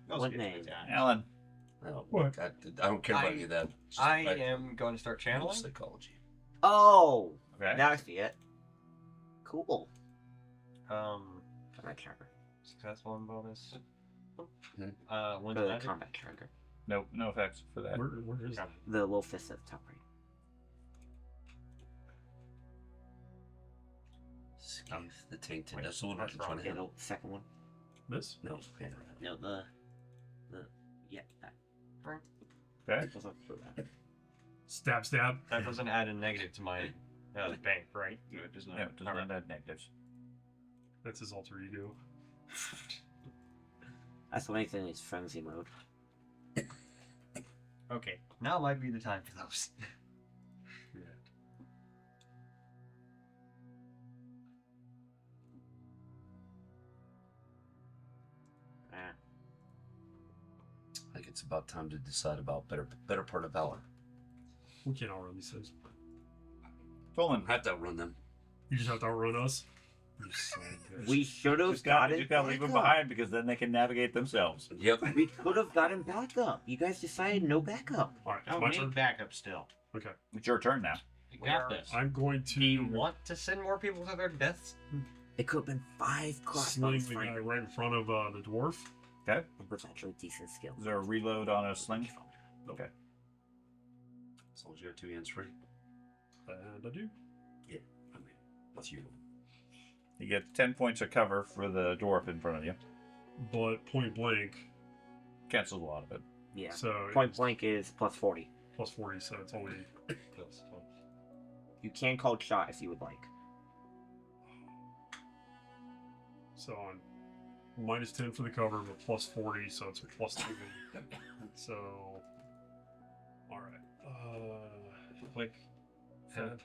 what name? Alan. What? I don't care about any of that. It's just I am going to start channeling. psychology. Oh, Okay. now I see it. Cool. Combat tracker. Successful on bonus. Hmm. When For the added- combat tracker. No effects for that. Where is that? The little fist at the top right. Scathe the tainted. wait, That's the one I'm that's trying to Yeah, hit. the second one. This? No, yeah. No, the yeah. That. Okay. It doesn't do that. Stab, stab. That doesn't add a negative to my bank, right? No, it does not. No, it does not add negatives. That's his alter ego. That's the only thing is frenzy mode. Okay, now might be the time for those. Ah. I think it's about time to decide about better part of valor. We can't outrun these things. Tolan. I have to outrun them. You just have to outrun us. We should have Just gotta gotten leave them backup. behind because then they can navigate themselves. Yep. We could have gotten backup. You guys decided no backup. All right, No, my we turn. need backup still. Okay, It's your turn now. We got this. I'm going Do you to want to send more people to their deaths? It could have been 5 sling crossbows the for guy you. right in front of the dwarf. Okay. With actually decent skill. Is there a reload on a sling? Okay. As long as you have 2 hands free. And I do. Yeah. I mean, that's you. You get 10 points of cover for the dwarf in front of you. But point blank, Cancels a lot of it. Yeah. so Point blank is plus 40. plus 40, so it's only You can call shot if you would like. so on minus 10 for the cover, but plus 40, so it's a plus 2. So, all right. Click. That.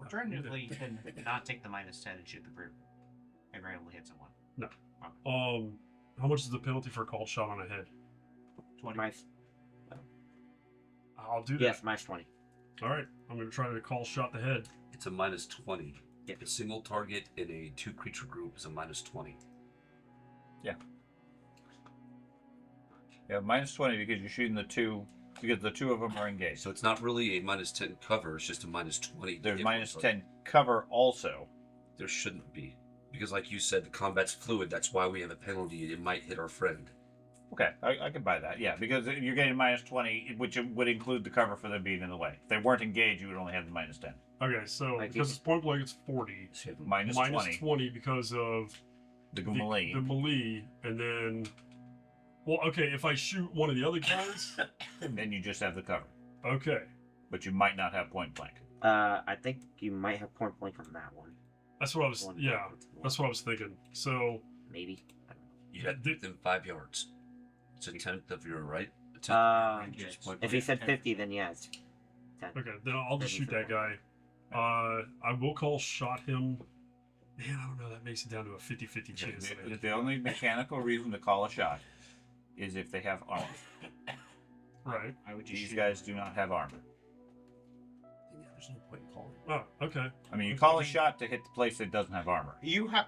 Alternatively, you can not take the minus 10 and shoot the group. And randomly hit someone. How much is the penalty for a called shot on a head? 20. Minus, I'll do that. yes, minus 20. All right, I'm going to try to call shot the head. It's a minus 20. Yep. A single target in a 2 creature group is a minus 20. Yeah, minus 20 because you're shooting the 2, because the 2 of them are engaged. So it's not really a minus 10 cover, it's just a minus 20. There's difference. minus 10 cover also. There shouldn't be. Because like you said, the combat's fluid, that's why we have a penalty. It might hit our friend. Okay, I can buy that. Yeah, because you're getting minus 20, which would include the cover for them being in the way. If they weren't engaged, you would only have the minus 10. Okay, so Like because you- it's point blank, it's 40. So you have Minus Minus 20. 20 because of The the melee. melee, and then, well, okay, if I shoot one of the other guys, Then you just have the cover. okay, But you might not have point blank. I think you might have point blank on that one. that's what I was. One Yeah, backwards one. that's what I was thinking. So Maybe. I You had within 5 yards. It's a tenth of your right. A tenth of your range. yes. Just point If he said 50, then yeah, it's 10. Okay, then I'll just shoot that guy. I will call shot him. Man, I don't know. That makes it down to a 50-50 chance. The only mechanical reason to call a shot is if they have armor. Right. I would just These shoot guys do not have armor. Yeah, there's no point in calling. Oh, okay. I mean, you call a shot to hit the place that doesn't have armor. You have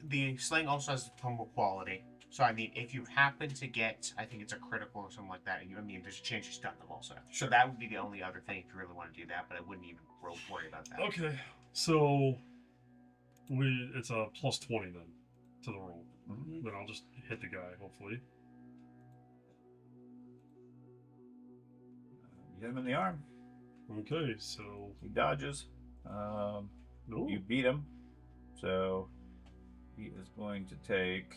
the sling also has tumble quality. So I mean, if you happen to get, I think it's a critical or something like that, and there's a chance you stun them also. So that would be the only other thing if you really want to do that. But I wouldn't even worry about that. Okay. So it's a plus 20 then to the roll. Then I'll just hit the guy, hopefully. You hit him in the arm. Okay, so He dodges. no. You beat him. So he is going to take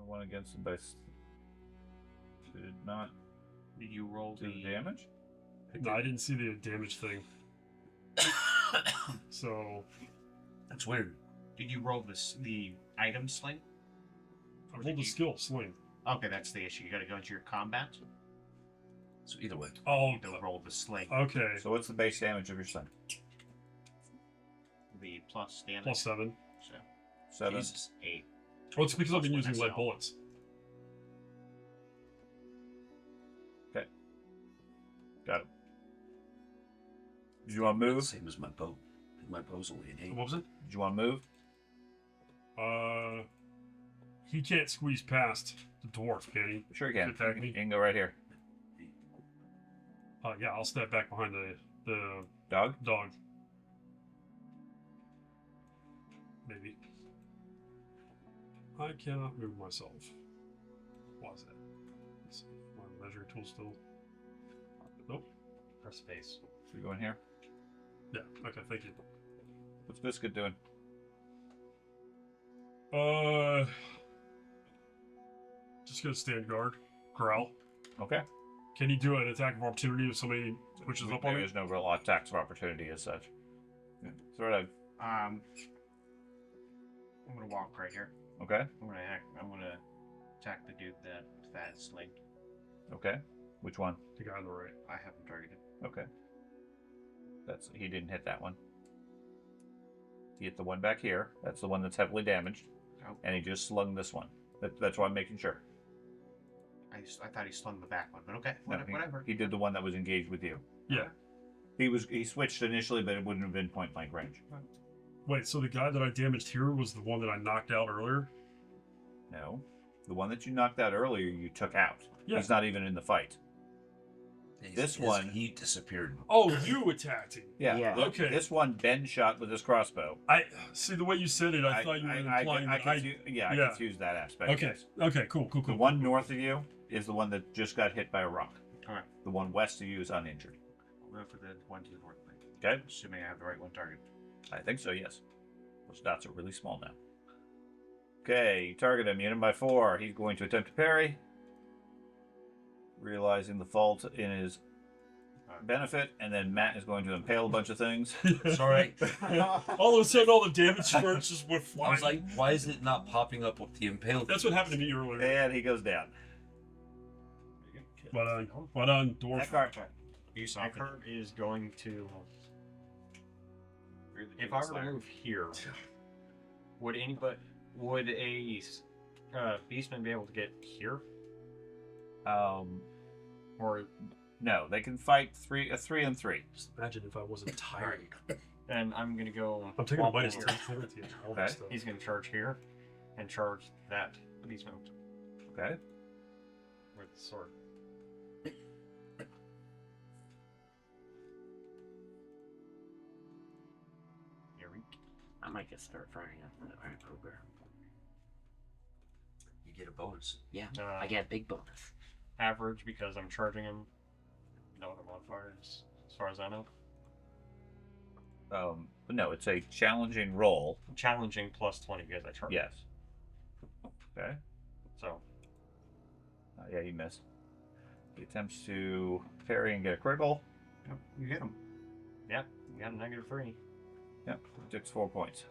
1 against him, but did not Did you roll do the damage. No, I didn't see the damage thing. So That's weird. Did you roll the item sling? I rolled the skill sling. Okay, that's the issue. You got to go into your combat. So either way. Oh, To roll the sling. okay. So what's the base damage of your son? The plus damage. Plus 7. So 7. Jesus. 8. Oh, it's because I've been Plus using one lead SL. bullets. Got him. Did you want to move? Same as my bow. My bow's only an 8. What was it? Did you want to move? He can't squeeze past the dwarf, can he? Sure you can. Attack me? You can go right here. Yeah, I'll step back behind the Dog? dog. Maybe. I cannot move myself. Why is that? Let's see. My measuring tool still. Nope. Press space. So you go in here. Yeah. Okay. Thank you. What's Biscuit doing? Just gonna stand guard. Growl. Okay. Can he do an attack of opportunity if somebody pushes up on There me? is no real attacks of opportunity as such. Yeah. Sort of. I'm gonna walk right here. Okay. I'm gonna attack the dude that sling. Okay. Which one? The guy on the right. I have him targeted. Okay. He didn't hit that one. He hit the one back here. That's the one that's heavily damaged. Oh. And he just slung this one. That's why I'm making sure. I thought he slung the back one, but okay, No, whatever. He did the one that was engaged with you. Yeah. He switched initially, but it wouldn't have been point blank range. Wait. So the guy that I damaged here was the one that I knocked out earlier. No. The one that you knocked out earlier, you took out. Yeah. He's not even in the fight. This one- He disappeared. Oh, you attacked him. Yeah. Yeah. Okay. This one, Ben shot with his crossbow. I see the way you said it. I thought you were implying that I. I yeah. confused that aspect. Okay. yes. Okay. Cool. Cool. The Cool. one north of you is the one that just got hit by a rock. Alright. The one west of you is uninjured. I'll go for the one to the north. Okay. Assuming I have the right one targeted. I think so, yes. Those dots are really small now. Okay, you target him. You hit him by 4. He's going to attempt to parry. Realizing the fault in his benefit, and then Matt is going to impale a bunch of things. Sorry. All of a sudden, all the damage spurts just went I flying. was like, why is it not popping up with the impaled? That's what happened to me earlier. And he goes down. Well done, dwarf. Eckhart. Eckhart is going to. You're the If I demon were to slayer. move here, would a beastman be able to get here? Or No, they can fight a 3 and 3. Just imagine if I wasn't tired. and I'm gonna go. I'm taking a walk minus over 10 here. penalty and all Okay. that stuff. He's gonna charge here, and charge that beastman Okay. with the sword. I might just start firing after the Iron Ogre. You get a bonus. Yeah, Uh, I get a big bonus. Average because I'm charging him. No other modifiers, as far as I know. But no, it's a challenging roll. Challenging plus 20 because I charge. Yes. Okay. So Yeah, he missed. He attempts to parry and get a critical. Yep, you hit him. yeah, you got a -3. Yep. Takes 4 points.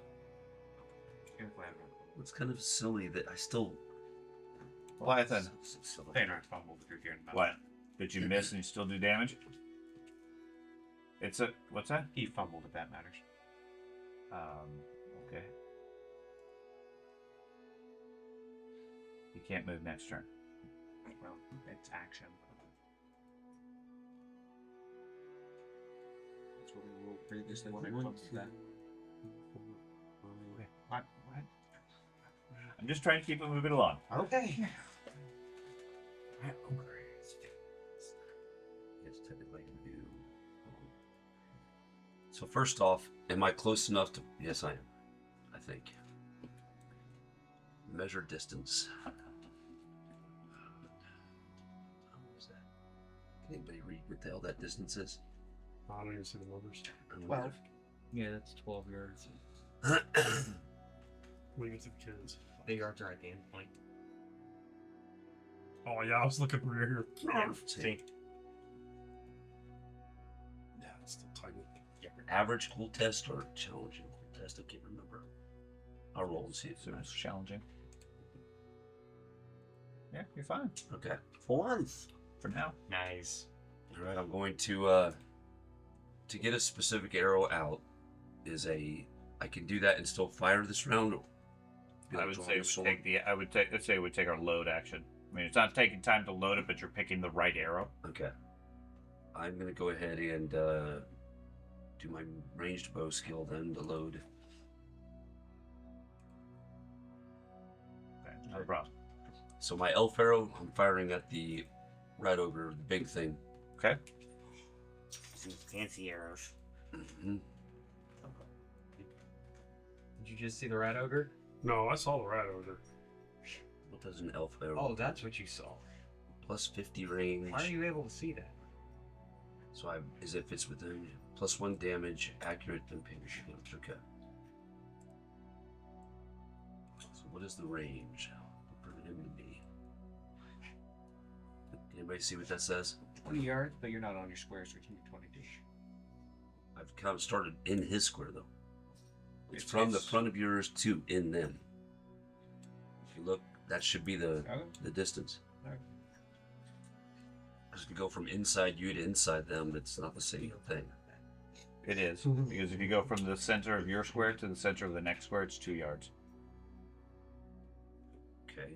Good plan. It's kind of silly that I still. Leviathan. They don't fumble with your gear in the mouth. What? Did you miss and you still do damage? It's a what's that? He fumbled if that matters. Okay. You can't move next turn. Well, it's action. That's what we ruled previously when I fumbled that. What? I'm just trying to keep it moving along. Okay. Yes, technically I can do. So first off, am I close enough to? Yes, I am. I think. Measure distance. What was that? Can anybody read what the hell that distance is? I don't even see the numbers. 12. Yeah, that's 12 yards. What do you get to the kids? The yards are at the end point. Oh yeah, I was looking for here. See, Yeah, it's still tiny. average cool test or challenging cool test? I can't remember. I'll roll and see if So it it's challenging. Yeah, you're fine Okay. For once. for now. Nice. All right, I'm going to get a specific arrow out. I can do that and still fire this round. I would say let's say it would take our load action. I mean, it's not taking time to load it, but you're picking the right arrow. Okay. I'm gonna go ahead and do my ranged bow skill then to load. Okay, no problem. So my elf arrow, I'm firing at the rat ogre, the big thing. Okay. Some fancy arrows. Mm-hmm. Did you just see the rat ogre? No, I saw the rat ogre. What does an elf arrow? Oh, that's what you saw. Plus 50 range. Why are you able to see that? So as if it's within +1 damage, accurate and pinch. Okay. So what is the range? For him to be. Anybody see what that says? 20 yards, but you're not on your square, so you can do 20 dish. I've kind of started in his square though. It's It's- from the it's- front of yours to in them. If you look, that should be the Okay. distance. Okay. Because if you go from inside you to inside them, it's not the same thing. It is because if you go from the center of your square to the center of the next square, it's 2 yards. Okay,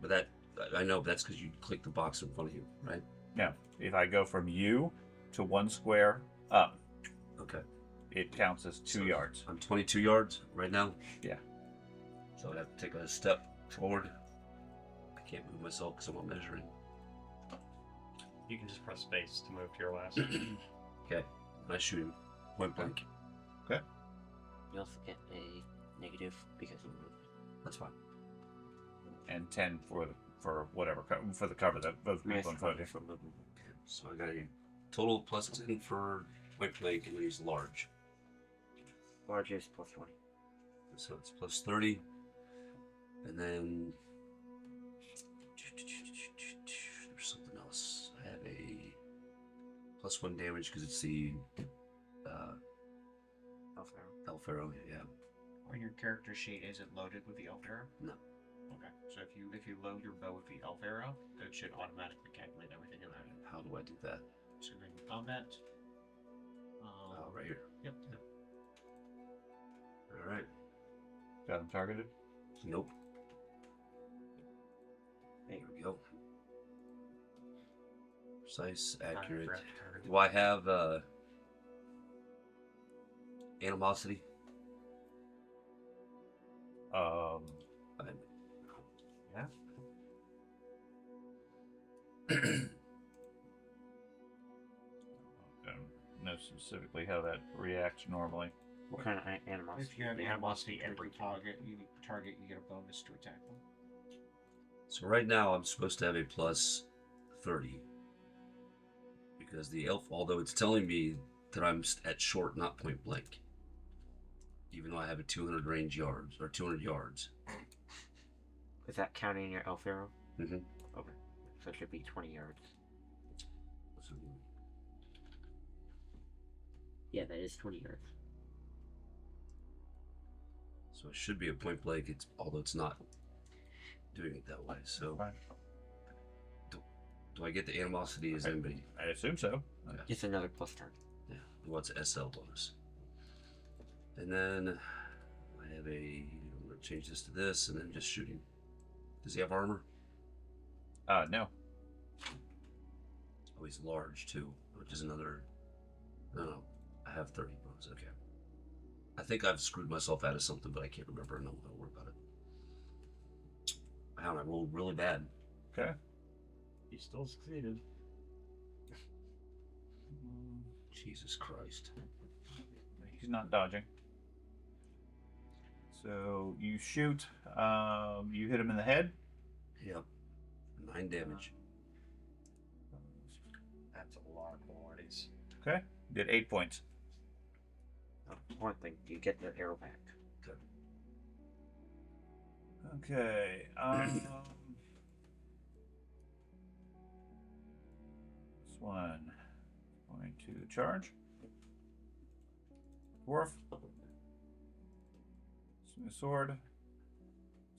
but that I know, but that's because you click the box in front of you, right? No, if I go from you to 1 square up, Okay. it counts as 2 yards. I'm 22 yards right now. Yeah. So I'd have to take a step forward. I can't move myself because I'm not measuring. You can just press space to move to your last. Okay, and I shoot him point blank. You also get a negative because of movement. That's fine. And 10 for the cover that both people in front of you. for movement. So I got a total of +10 for point blank, and he's large. Large is +20. So it's +30, and then there's something else. I have a +1 damage because it's the Elf arrow. elf arrow. Yeah. On your character sheet, is it loaded with the elf arrow? No. Okay. So if you load your bow with the elf arrow, it should automatically calculate everything in that. How do I do that? So you're in combat. Oh, right here. Yep. All right. Got them targeted? Nope. There we go. Precise, accurate. Do I have animosity? Um, Yeah. I don't know specifically how that reacts normally. What kind of animosity? If you have animosity, every target you get a bonus to attack them. So right now I'm supposed to have a +30 because the elf, although it's telling me that I'm at short, not point blank, even though I have a 200 range yards or 200 yards. Is that counting your elf arrow? Mm-hmm. Okay. So it should be 20 yards. So, Yeah, that is 20 yards. so So it should be a point blank. Although it's not doing it that way. So Fine. do I get the animosity as envy? I assume so. It's another plus turn. Yeah. What's SL bonus? And then I have I'm gonna change this to this, and then just shooting. Does he have armor? No. Oh, he's large too, which is another. No, I have 30 bonus. Okay. I think I've screwed myself out of something, but I can't remember. No, don't worry about it. Wow, I rolled really bad. Okay. He still succeeded. Jesus Christ. He's not dodging. So you shoot. You hit him in the head. Yep. 9 damage. That's a lot of qualities. Okay. Did 8 points. Oh, one thing, you get the arrow back. Okay. This one going to charge. Dwarf. Smooth sword.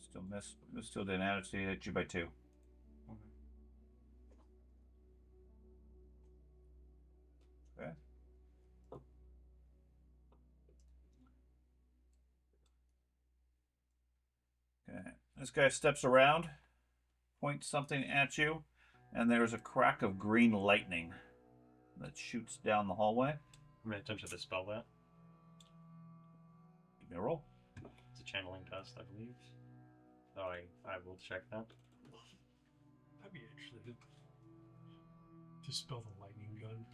Still missed. Still didn't add it, so he hit you by 2. Okay. Okay. This guy steps around, points something at you, and there's a crack of green lightning that shoots down the hallway. I'm going to attempt to dispel that. Give me a roll. It's a channeling test, I believe. So I will check that. I'd be interested to spell the lightning gun.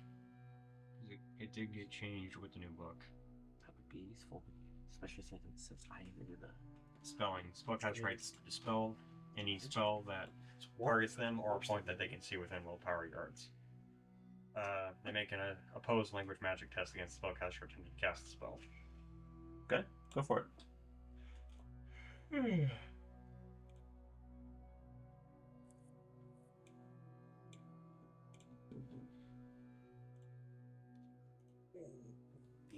It did get changed with the new book. That would be useful, especially since I even do the Spelling. Spellcaster rates dispel any spell that targets them or a point that they can see within willpower yards. They make an opposed language magic test against the spellcaster attempting to cast the spell. Okay, go for it.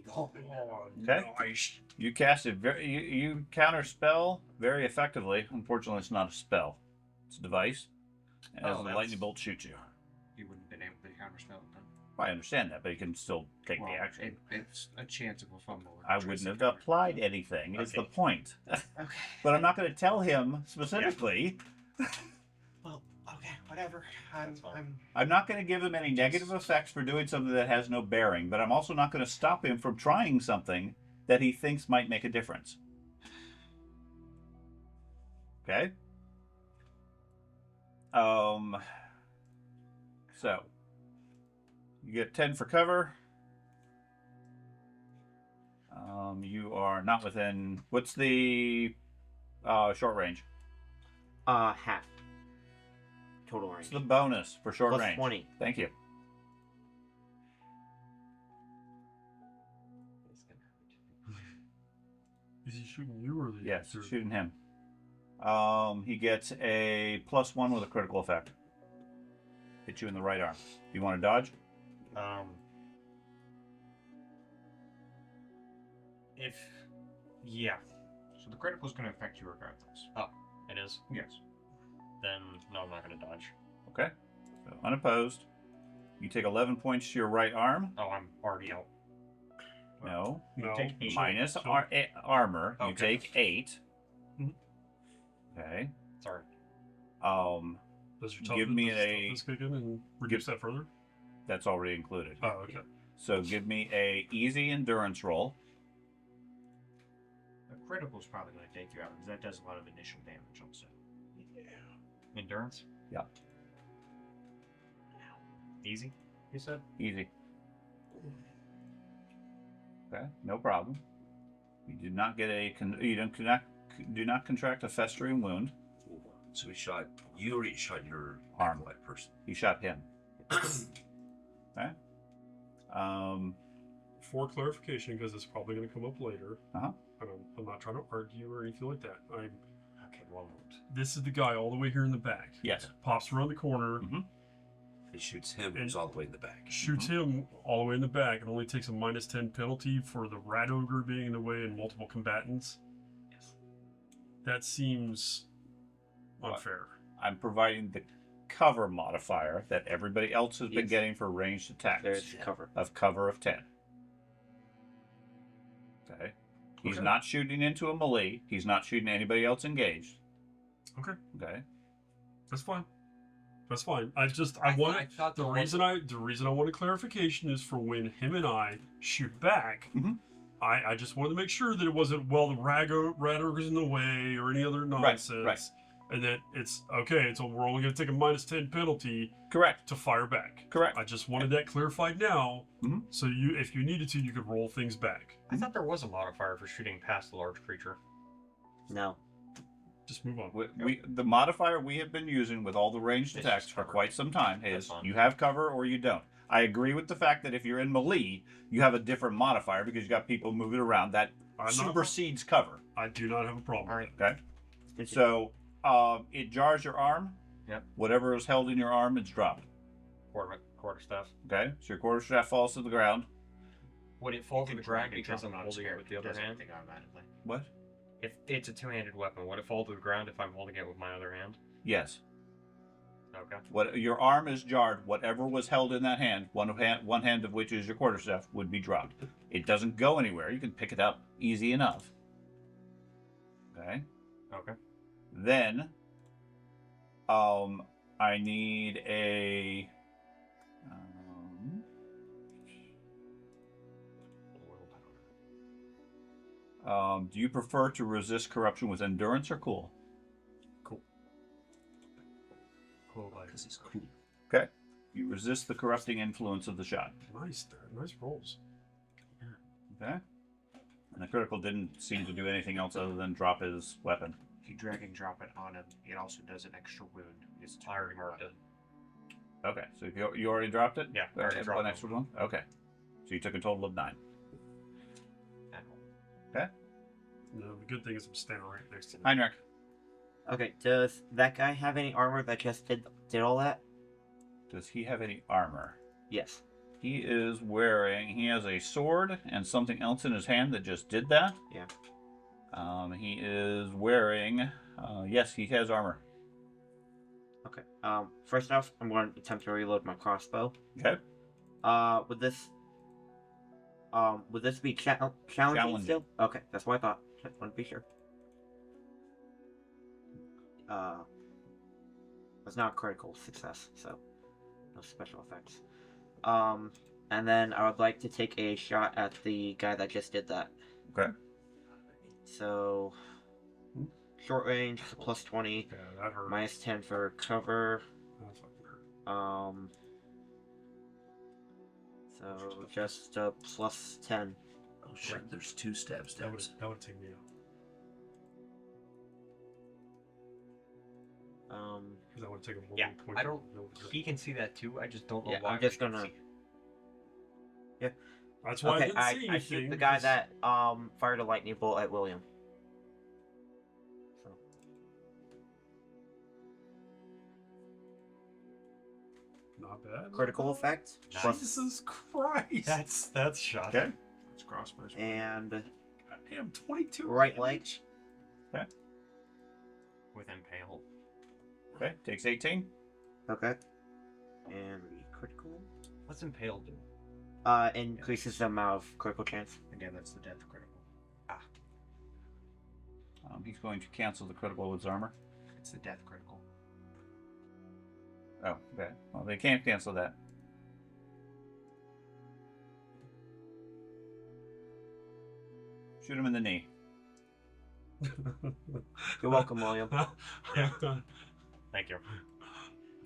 Okay. Nice. You cast it you counter spell very effectively. Unfortunately, it's not a spell. It's a device. And as the that's- lightning bolt shoots you. You wouldn't have been able to counterspell it then. I understand that, but you can still take the action. It's a chance of a fumble. I wouldn't have applied anything, is the Okay. point. Okay. But I'm not going to tell him specifically. Well, okay, whatever. That's fine. I'm not going to give him any negative effects for doing something that has no bearing, but I'm also not going to stop him from trying something that he thinks might make a difference. Okay? So, you get 10 for cover. You are not within... What's the short range? half total range. What's the bonus for short Plus range? 20. Thank you. Is he shooting you or the? Yes, or- shooting him. He gets a +1 with a critical effect. Hit you in the right arm. Do you want to dodge? Yeah, So the critical is going to affect you regardless. it is. Yes. Then no, I'm not going to dodge. Okay. So unopposed. You take 11 points to your right arm. Oh, I'm already out. No. No. take eight. Minus So- armor. You Okay. take 8. Mhm. Okay. Sorry. Does your give me does a- toughness kick in and reduce that further? That's already included. Oh, okay. So give me a easy endurance roll. A critical is probably going to take you out because that does a lot of initial damage also. Endurance? Yeah. Easy, you said? Easy. Okay, no problem. You did not get do not contract a festering wound. So he shot you, or he shot your Arm. acolyte person. He shot him. Okay. For clarification, because it's probably going to come up later. Uh-huh. I'm not trying to argue or anything like that. Okay, well, This is the guy all the way here in the back. Yes. Pops around the corner, He shoots him, who's all the way in the back. shoots him all the way in the back, and only takes a -10 penalty for the rat ogre being in the way and multiple combatants. yes. That seems unfair. I'm providing the cover modifier that everybody else has been Yes. getting for ranged attacks There's cover. of cover of 10. Okay. He's Okay. not shooting into a melee. He's not shooting anybody else engaged. Okay. Okay. That's fine. That's fine. I I thought the there reason I wanted clarification is for when him and I shoot back. Mhm. I just wanted to make sure that it wasn't the rat ogre's in the way or any other nonsense. right. And that it's okay. So we're only going to take a -10 penalty Correct. to fire back. Correct. I just wanted that clarified now, Mhm. so if you needed to, you could roll things back. I thought there was a modifier for shooting past the large creature. No. Just move on. The modifier we have been using with all the ranged It's attacks just for cover. quite some time That's is fine. you have cover or you don't. I agree with the fact that if you're in melee, you have a different modifier because you got people moving around that I'm not- supersedes cover. I do not have a problem. All right. Okay. So it jars your arm. Yep. Whatever is held in your arm, it's dropped. Quarter staff. Okay. So your quarterstaff falls to the ground. Would it fall You to can the drag ground and because drop I'm it on holding it square. with the other Does hand? everything automatically. What? If it's a two-handed weapon, would it fall to the ground if I'm holding it with my other hand? Yes. Okay. What your arm is jarred. Whatever was held in that hand, one hand of which is your quarterstaff, would be dropped. It doesn't go anywhere. You can pick it up easy enough. Okay. Okay. Then, I need a. Do you prefer to resist corruption with endurance or cool? Cool. Because he's cool. Okay. You resist the corrupting influence of the shot. Nice rolls. Okay. And the critical didn't seem to do anything else other than drop his weapon. If you drag and drop it on him, it also does an extra wound. It's I already marked it. Okay, so you already dropped it? Yeah, I already That's dropped one it. extra one? Okay. So you took a total of 9. Okay. No, the good thing is I'm standing right next to him. Heinrich. Okay, does that guy have any armor that just did all that? Does he have any armor? Yes. He has a sword and something else in his hand that just did that. Yeah. He is wearing, yes, he has armor. Okay. First off, I'm going to attempt to reload my crossbow. Okay. Would this be challenging Challenging. still? Okay, that's what I thought. Just want to be sure. It's not a critical success, so no special effects. And then I would like to take a shot at the guy that just did that. Okay. So, short range, plus 20, Yeah, that hurt. minus 10 for cover. That fucking hurt. So just plus 10. Oh shit, there's 2 stab That would stabs. take me out. Because that would take him Yeah, point. I don't. He can see that too. I just don't know Yeah, why. I'm just he can gonna- see it. That's why I Okay, didn't see I anything. shoot the guy because- that fired a lightning bolt at William. So Not bad. critical effect. Plus, Jesus Christ. That's shot. Okay. It's crossbows. and Goddamn, 22. right leg. With impale. Okay. Takes 18. Okay. And critical. What's impale do? Increases the amount of critical chance. Again, that's the death critical. He's going to cancel the critical with his armor. It's the death critical. Oh, okay. Well, they can't cancel that. Shoot him in the knee. You're welcome, William. Thank you.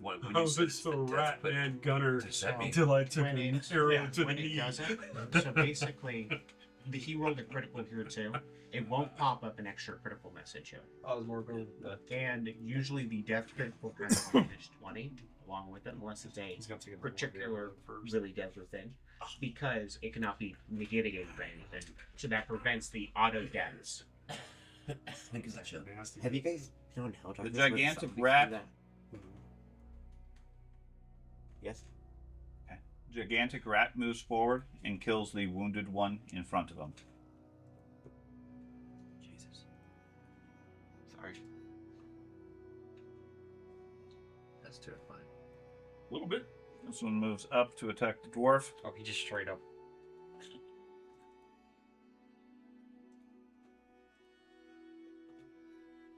What, when I you was said so the death, rat but man gunner does that mean until I took When an it- arrow yeah, to the when it knee. doesn't, so basically, he rolled a critical here too. It won't pop up an extra critical message here. I was more going with the. And usually the death critical has a minus 20 along with it, unless it's a He's got to get particular first. really deadly thing, because it cannot be mitigated by anything. So that prevents the auto deaths. I think it's that shit. Nasty. Have you guys done Hell The Darkness where gigantic zombies do rat- that? Yes. Gigantic rat moves forward and kills the wounded one in front of him. Jesus. Right. That's terrifying. A little bit. This one moves up to attack the dwarf. Oh, he just straight up.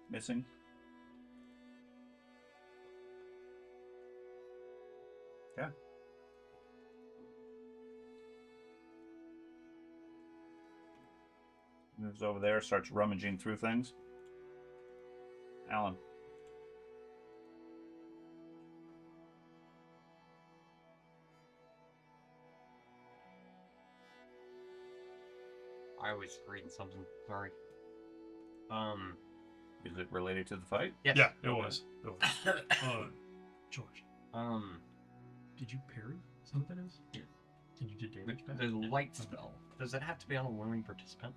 Missing. Yeah. Moves over there, starts rummaging through things. Alan. I was reading something. Sorry. Is it related to the fight? Yes. Yeah, it was. George, did you parry something else? Yeah. And you did damage back? The light spell. Does it have to be on a willing participant?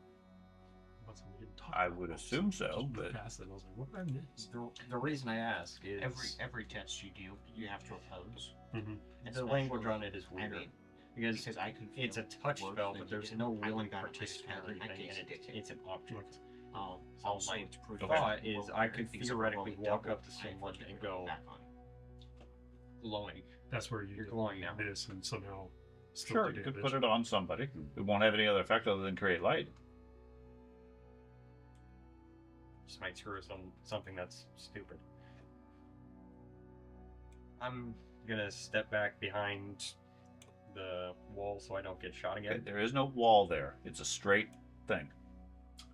We didn't talk I about would this. assume so, Just but past it, I was like, what did I miss? The reason I ask is Every test you do, you have to oppose. Mm-hmm. the language Especially- on it is I weird. mean, because I can. it's a feel touch worse spell, than but you there's do. no I willing went back to participant or Skyrim, I anything, and tasted it. it's an object. Also, my it's proof thought that is we're I could things theoretically rolling walk double, up to I someone forget and to roll go back on. glowing. That's where You're glowing now. miss and somehow still sure, do you could damage. put it on somebody. It won't have any other effect other than create light. Just might screw something that's stupid. I'm gonna step back behind the wall so I don't get shot Okay, again. there is no wall there. It's a straight thing.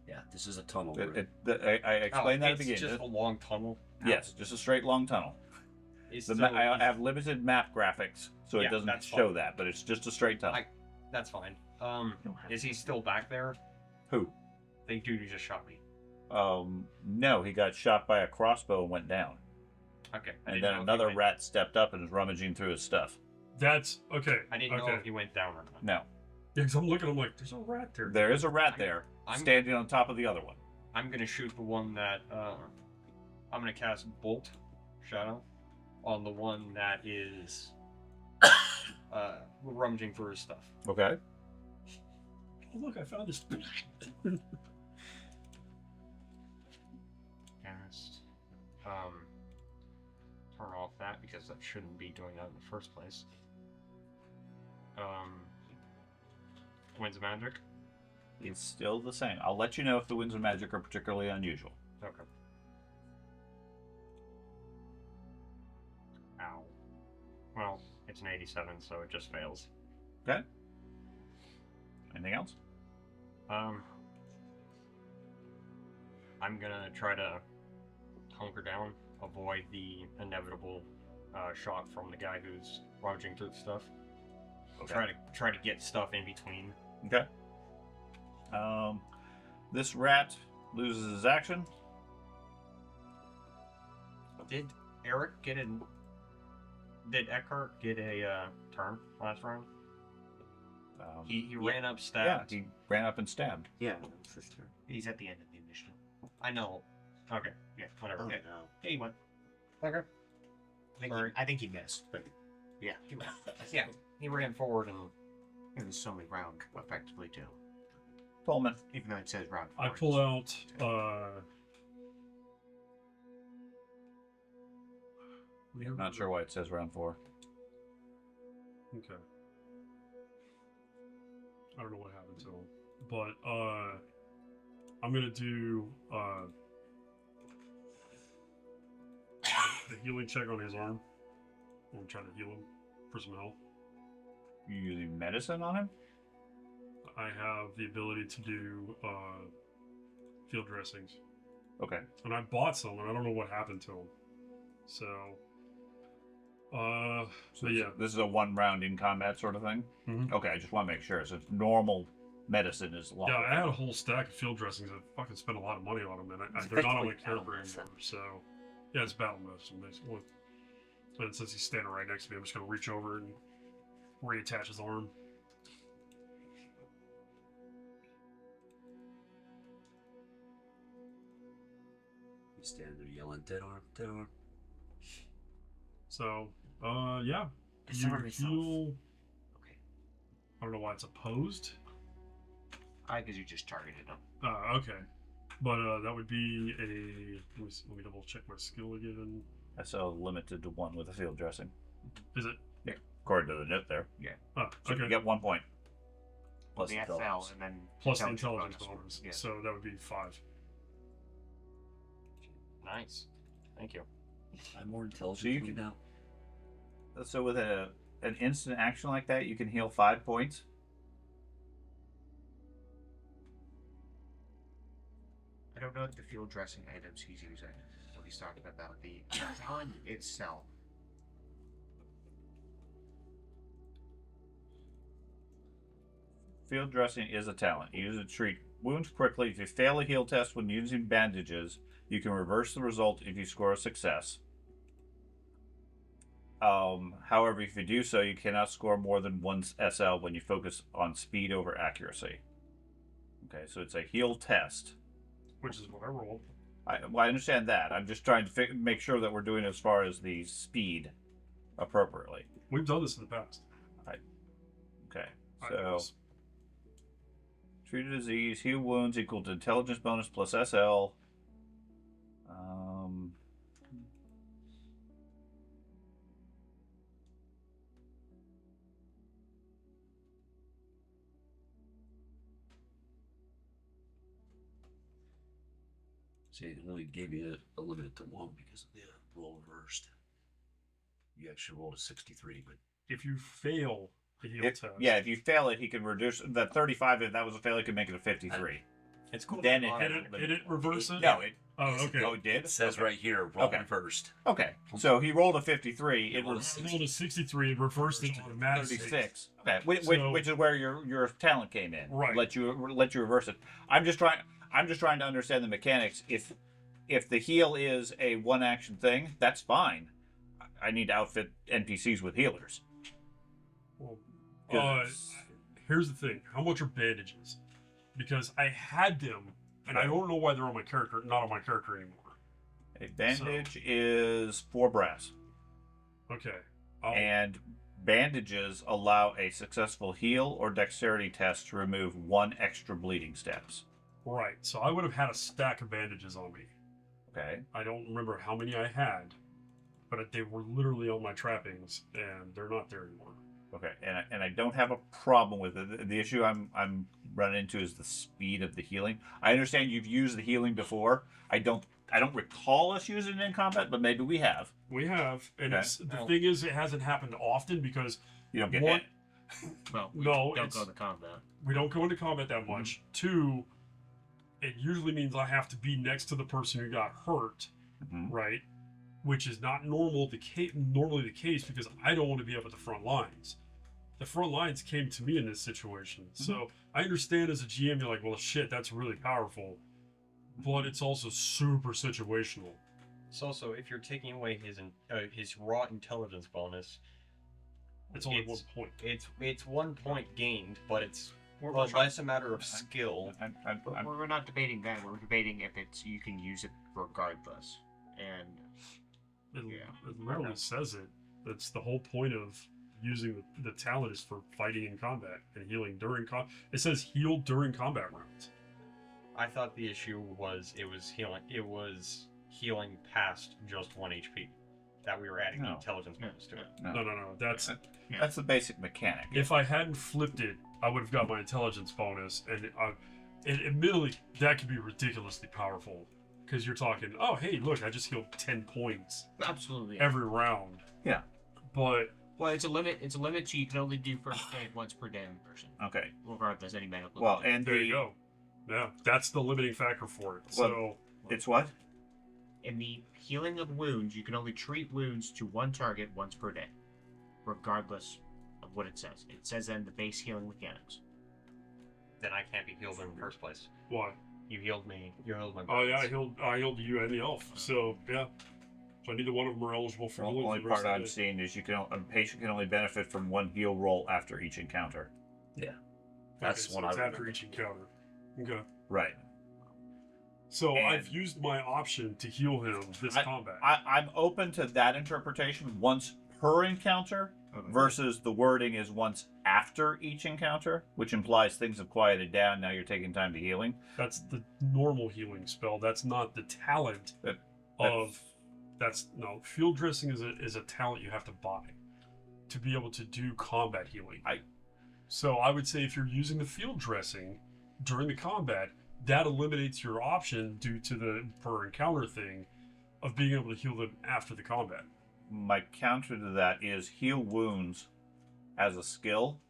Yeah, this is a tunnel. I explained that at the It's beginning. just a long tunnel. Yes, just a straight long tunnel. It's I have limited map graphics, so Yeah, it doesn't that's show fine. that, but it's just a straight tunnel. That's fine. Is he still back there? Who? The dude who just shot me. No, he got shot by a crossbow and went down. Okay. I And didn't then know if he another went- rat stepped up and is rummaging through his stuff. That's okay. I didn't okay. know if he went down or not. No, Yeah, because I'm looking, I'm like, there's a rat there. there is a rat there I'm- standing on top of the other one. I'm gonna shoot the one that I'm gonna cast Bolt Shadow on the one that is rummaging through his stuff. Okay. Oh, look, I found this. Cast. Turn off that because that shouldn't be doing that in the first place. Winds of Magic. It's still the same. I'll let you know if the winds of magic are particularly unusual. Okay. Ow. Well, it's an 87, so it just fails. Okay. Anything else? I'm gonna try to hunker down, avoid the inevitable shot from the guy who's rummaging through the stuff. Okay. Try to get stuff in between. Okay. This rat loses his action. Did Eric get an? Did Eckhart get a turn last round? He ran up, Yeah, stabbed. he ran up and stabbed. Yeah, that's his turn. He's at the end of the initiative. I know. Okay. Yeah. Whatever. Oh, Yeah. no. Yeah, he went. Okay. Sorry. I think he missed, but yeah, he went. Yeah. He ran forward and. It was only round effectively too, Pullman. even though it says round. I four, pull it's- out. Not sure why it says round 4. Okay. I don't know what happened to him, but I'm gonna do the healing check on his arm. I'm trying to heal him for some health. You using medicine on him? I have the ability to do field dressings, Okay. and I bought some, and I don't know what happened to them. So, but yeah, This is a 1 round in combat sort of thing? Mhm. Okay, I just want to make sure. So normal medicine is long. yeah, I had a whole stack of field dressings. I fucking spent a lot of money on them, and they're not on my Effectively character battle medicine. anymore. So, yeah, it's battle medicine basically. And since he's standing right next to me, I'm just gonna reach over and reattach his arm. He's standing there yelling, "Dead arm, dead arm." So, yeah, you Disarm yourself. heal. Okay. I don't know why it's opposed. I because you just targeted him. Okay. But that would be a. Let me double check my skill again. SL limited to 1 with a field dressing. Is it? Yeah, according to the note there. Oh, So okay. you get 1 point. Plus the intelligence. SL and then Plus the intelligence bonus. Yeah. So that would be 5. Nice. Thank you. I'm more intelligent So you than can- now. So with an instant action like that, you can heal 5 points. I don't know if the field dressing items he's using. What he's talking about the gun itself. Field dressing is a talent. You use it to treat wounds quickly. If you fail a heal test when using bandages, you can reverse the result if you score a success. However, if you do so, you cannot score more than 1 SL when you focus on speed over accuracy. Okay, so it's a heal test. Which is what I rolled. I understand that. I'm just trying to make sure that we're doing as far as the speed appropriately. We've done this in the past. Okay, I so was- treat a disease, heal wounds equal to intelligence bonus plus SL. See, it only gave you a limit to 1 because of the roll reversed. You actually rolled a 63, but if you fail the heal test. If you fail it, he can reduce the 35. If that was a failure, he can make it a 53. It's cool. Then that it you had are- a Did it reverse it? No, it. Oh, okay. Oh, it did. it says Okay. right here, roll Okay. reversed. Okay, so he rolled a 53. It rolled a was I rolled a 63, reversed it automatically. 36. Okay, which So- is where your talent came in. Right. Let you reverse it. I'm just trying to understand the mechanics. If the heal is a 1 action thing, that's fine. I need to outfit NPCs with healers. Well, 'Cause here's the thing. How much are bandages? Because I had them, and I don't know why they're on my character, not on my character anymore. a bandage is 4 brass. Okay. And bandages allow a successful heal or dexterity test to remove 1 extra bleeding steps. Right. So I would have had a stack of bandages on me. Okay. I don't remember how many I had, but they were literally on my trappings, and they're not there anymore. Okay. And I don't have a problem with it. The issue I'm running into is the speed of the healing. I understand you've used the healing before. I don't recall us using it in combat, but maybe we have. We have, and Okay. the thing is, it hasn't happened often because You don't get one, hit. Well, we No, don't it's- go to combat. we don't go into combat that much. 2, it usually means I have to be next to the person who got hurt, Mhm. right? Which is not normally the case because I don't want to be up at the front lines. The front lines came to me in this situation, so I understand as a GM, you're like, well, shit, that's really powerful, but it's also super situational. It's also, if you're taking away his raw intelligence bonus, It's only It's- 1 point. it's 1 point gained, but it's We're less a matter of skill. But we're not debating that. We're debating if you can use it regardless. And It Yeah. literally says it. That's the whole point of using the talent is for fighting in combat and healing during combat. It says heal during combat rounds. I thought the issue was it was healing past just 1 HP. That we were adding the No. intelligence bonus to it. No. That's That's the basic mechanic. if I hadn't flipped it, I would have got my intelligence bonus, and admittedly, that could be ridiculously powerful because you're talking, oh hey, look, I just healed 10 points absolutely. every round. Yeah. But Well, it's a limit. It's a limit, so you can only do first aid once per damn person, Okay. regardless any medical. Well, and there you go. Yeah, that's the limiting factor for it. So it's what? in the healing of wounds, you can only treat wounds to 1 target once per day, regardless of what it says. It says that in the base healing mechanics. Then I can't be healed in the first place. why? You healed me. You healed my Oh yeah, buddies. I healed you and the elf. So yeah. So neither one of them are eligible for The healing. only for the rest part of I'm the day. seeing is a patient can only benefit from 1 heal roll after each encounter. That's okay, what so it's I after remember. each encounter. Okay. Right. So And- I've used my option to heal him this combat. I'm open to that interpretation once per encounter. versus the wording is once after each encounter, which implies things have quieted down. Now you're taking time to healing. That's the normal healing spell. That's not the talent of. No, field dressing is a talent you have to buy to be able to do combat healing. So I would say if you're using the field dressing during the combat, that eliminates your option due to the per encounter thing of being able to heal them after the combat. My counter to that is heal wounds as a skill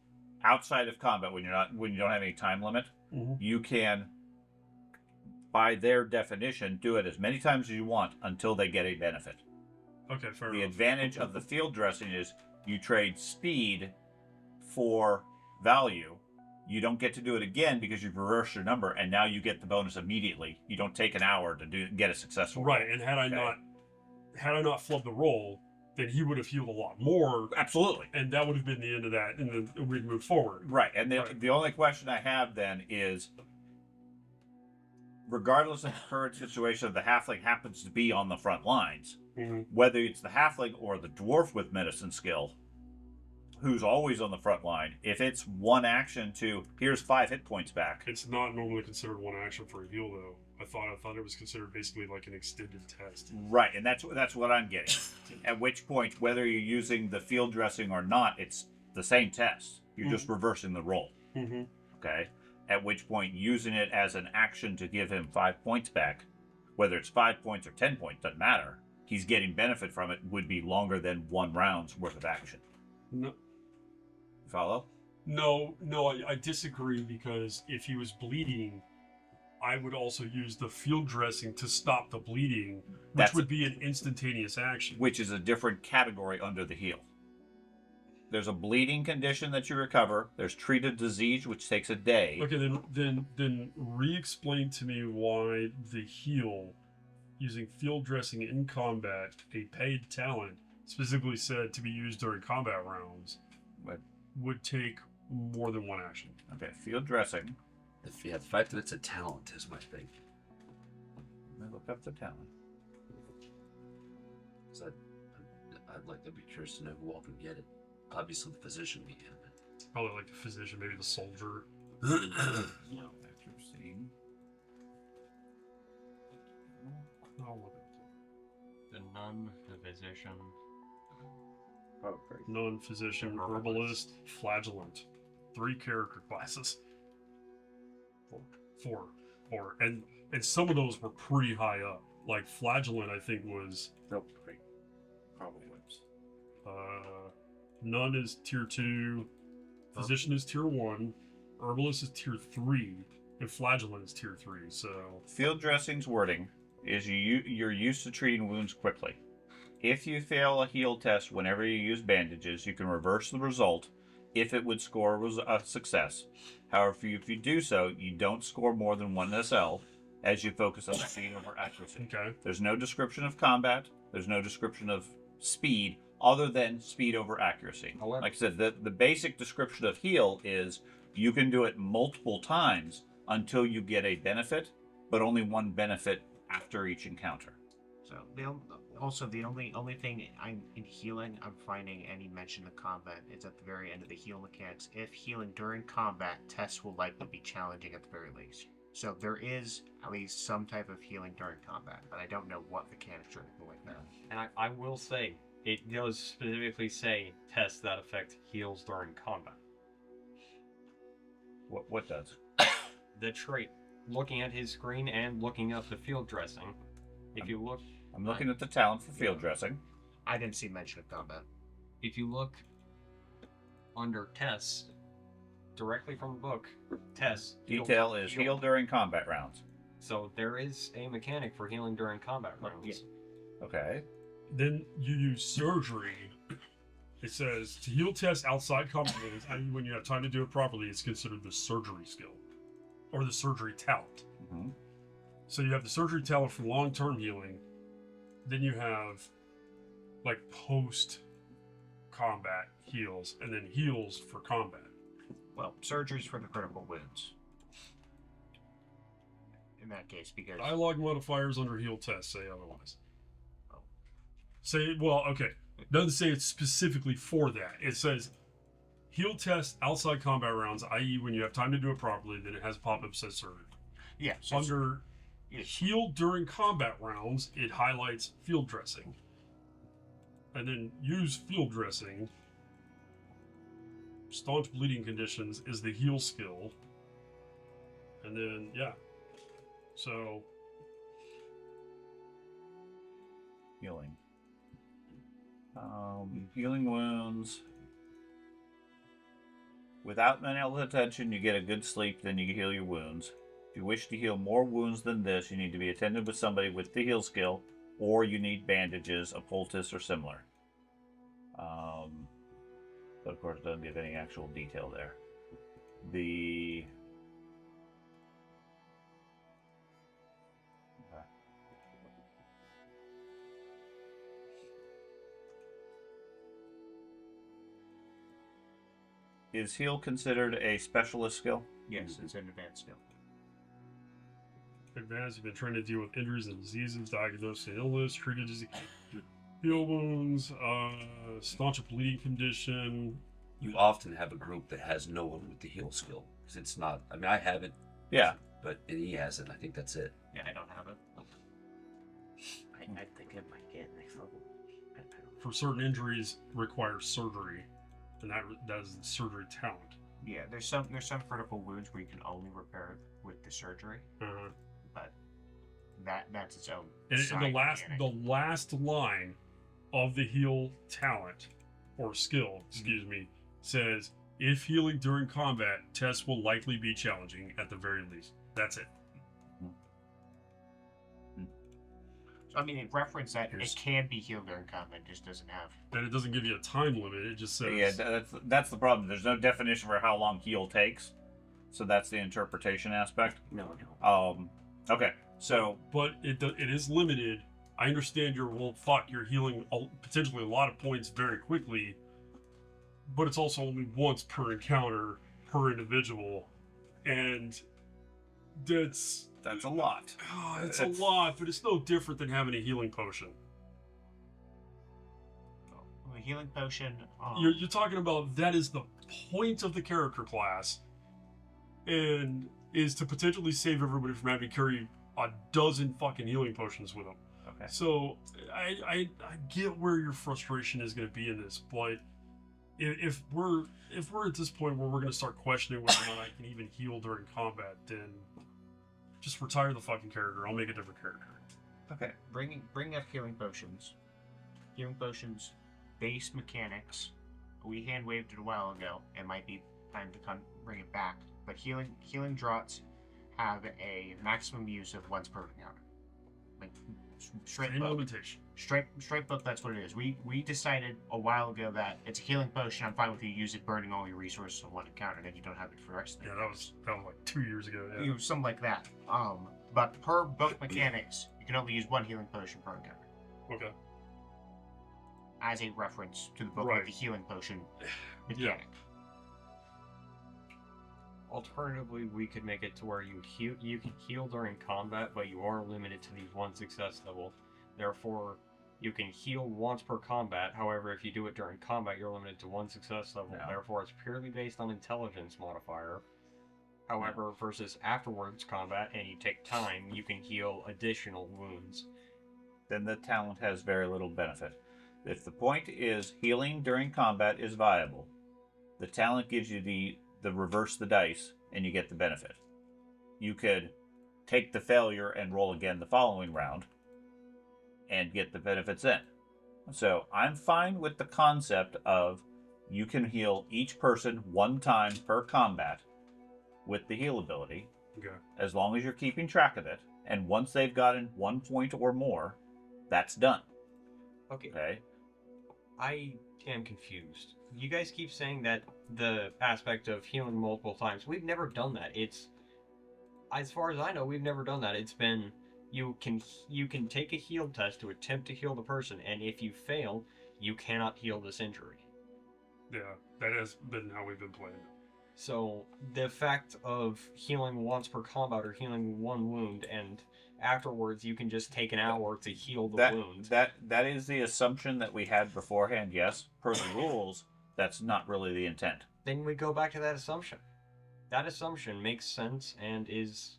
outside of combat when you don't have any time limit. You can, by their definition, do it as many times as you want until they get a benefit. Okay, fair The enough. advantage of the field dressing is you trade speed for value. You don't get to do it again because you've reversed your number, and now you get the bonus immediately. You don't take an hour to get a successful roll. Right, and had I not flubbed the roll, then he would have healed a lot more. Absolutely. And that would have been the end of that, and then we'd move forward. Right, and the only question I have then is, regardless of the current situation, the halfling happens to be on the front lines, whether it's the halfling or the dwarf with medicine skill, who's always on the front line, if it's one action to, here's 5 hit points back. It's not normally considered one action for a heal, though. I thought it was considered basically like an extended test. Right, and that's what I'm getting. At which point, whether you're using the field dressing or not, it's the same test. You're just reversing the roll. Okay? At which point, using it as an action to give him 5 points back, whether it's 5 points or 10 points, doesn't matter. He's getting benefit from it, would be longer than 1 round's worth of action. No. Follow? No, I disagree, because if he was bleeding, I would also use the field dressing to stop the bleeding, which would be an instantaneous action. Which is a different category under the heal. There's a bleeding condition that you recover. There's treated disease, which takes a day. Okay, then re-explain to me why the heal, using field dressing in combat, a paid talent, specifically said to be used during combat rounds, would take more than 1 action. Okay, field dressing. The fact that it's a talent is my thing. Let me look up the talent. I'd like to be curious to know who all can get it. Obviously, the physician can, but Probably like the physician, maybe the soldier. Accuracy. I'll look at The nun, the physician. Oh, great. non-physician, herbalist, flagellant. 3 character classes. Four. And some of those were pretty high up. Like flagellant, I think was. Nope. Great. Probably wins. Nun is tier 2. Physician is tier 1. Herbalist is tier 3. And flagellant is tier 3. So Field dressing's wording is you're used to treating wounds quickly. If you fail a heal test whenever you use bandages, you can reverse the result if it would score was a success. However, if you do so, you don't score more than 1 SL as you focus on speed over accuracy. okay. There's no description of combat. There's no description of speed other than speed over accuracy. However, Like I said, the basic description of heal is you can do it multiple times until you get a benefit, but only 1 benefit after each encounter. So the only thing in healing I'm finding any mention of combat is at the very end of the heal mechanics. If healing during combat, tests will likely be challenging at the very least. So there is at least some type of healing during combat, but I don't know what mechanics are like that. and I will say, it does specifically say tests that affect heals during combat. What does? The trait, looking at his screen and looking up the field dressing, if you look, I'm looking at the talent for field dressing. I didn't see mention of combat. if you look under tests, directly from the book, tests. Detail is heal during combat rounds. So there is a mechanic for healing during combat rounds. Yeah. Okay. Then you use surgery. It says to heal tests outside combat rounds, i.e. when you have time to do it properly, it's considered the surgery skill or the surgery talent. Mm-hmm. So you have the surgery talent for long-term healing. Then you have like post-combat heals, and then heals for combat. Well, surgery's for the critical wounds. In that case, because Dialogue modifiers under heal tests say otherwise. Say, well, okay. Doesn't say it's specifically for that. It says heal test outside combat rounds, i.e., when you have time to do it properly, then it has a pop-up says surgery. Yeah. So Under heal during combat rounds, it highlights field dressing. And then use field dressing. Staunch bleeding conditions is the heal skill. And then, yeah. So. Healing. Healing wounds. Without mental attention, you get a good sleep, then you heal your wounds. If you wish to heal more wounds than this, you need to be attended with somebody with the heal skill, or you need bandages, a poultice, or similar. But of course, it doesn't give any actual detail there. The Is heal considered a specialist skill? yes, it's an advanced skill. Advanced, you've been trying to deal with injuries and diseases, diagnosed an illness, treated disease, heal wounds, staunch a bleeding condition. You often have a group that has no one with the heal skill. Because it's not, I mean, I have it. Yeah. But and he hasn't. I think that's it. Yeah, I don't have it. I think it might get next level. I don't know. For certain injuries, requires surgery. And that is the surgery talent. Yeah, there's some critical wounds where you can only repair it with the surgery, Uh-huh. but that's its own. And side mechanic. the last line of the heal talent or skill, excuse me, says if healing during combat, tests will likely be challenging at the very least. That's it. So, I mean, it referenced that Here's- it can be healed during combat, just doesn't have. And it doesn't give you a time limit. It just says Yeah, that's the problem. There's no definition for how long heal takes, so that's the interpretation aspect. No. Okay, so but it is limited. I understand you're healing potentially a lot of points very quickly, but it's also only once per encounter per individual, and that's that's a lot. it's a lot, but it's no different than having a healing potion. A healing potion. You're talking about that is the point of the character class, and is to potentially save everybody from having to carry a dozen fucking healing potions with them. Okay. So I get where your frustration is going to be in this, but if we're at this point where we're going to start questioning whether or not I can even heal during combat, then just retire the fucking character. I'll make a different character. Okay. Bring up healing potions. Healing potions, base mechanics. We hand waved it a while ago. It might be time to bring it back. But healing draughts have a maximum use of once per encounter. Like straight Same book. limitation. Straight book. That's what it is. We decided a while ago that it's a healing potion. I'm fine with you use it burning all your resources on one encounter, then you don't have it for the rest of the Yeah, that was like 2 years ago. Yeah. You something like that. But per book mechanics, you can only use one healing potion per encounter. Okay. As a reference to the book Right. of the healing potion Yeah. mechanic. Alternatively, we could make it to where you can heal during combat, but you are limited to the one success level. Therefore, you can heal once per combat. However, if you do it during combat, you're limited to one success level. Yeah. Therefore, it's purely based on intelligence modifier. However, versus afterwards combat, and you take time, you can heal additional wounds. Then the talent has very little benefit. If the point is healing during combat is viable, the talent gives you the reverse the dice and you get the benefit. You could take the failure and roll again the following round and get the benefits in. So I'm fine with the concept of you can heal each person one time per combat with the heal ability, Okay. as long as you're keeping track of it. And once they've gotten 1 point or more, that's done. Okay. I am confused. You guys keep saying that the aspect of healing multiple times. We've never done that. It's, as far as I know, we've never done that. It's been you can take a heal test to attempt to heal the person, and if you fail, you cannot heal this injury. Yeah, that has been how we've been playing it. So the fact of healing once per combat or healing one wound and afterwards you can just take an hour to heal the wound. That is the assumption that we had beforehand. Yes, per the rules, that's not really the intent. Then we go back to that assumption. That assumption makes sense and is...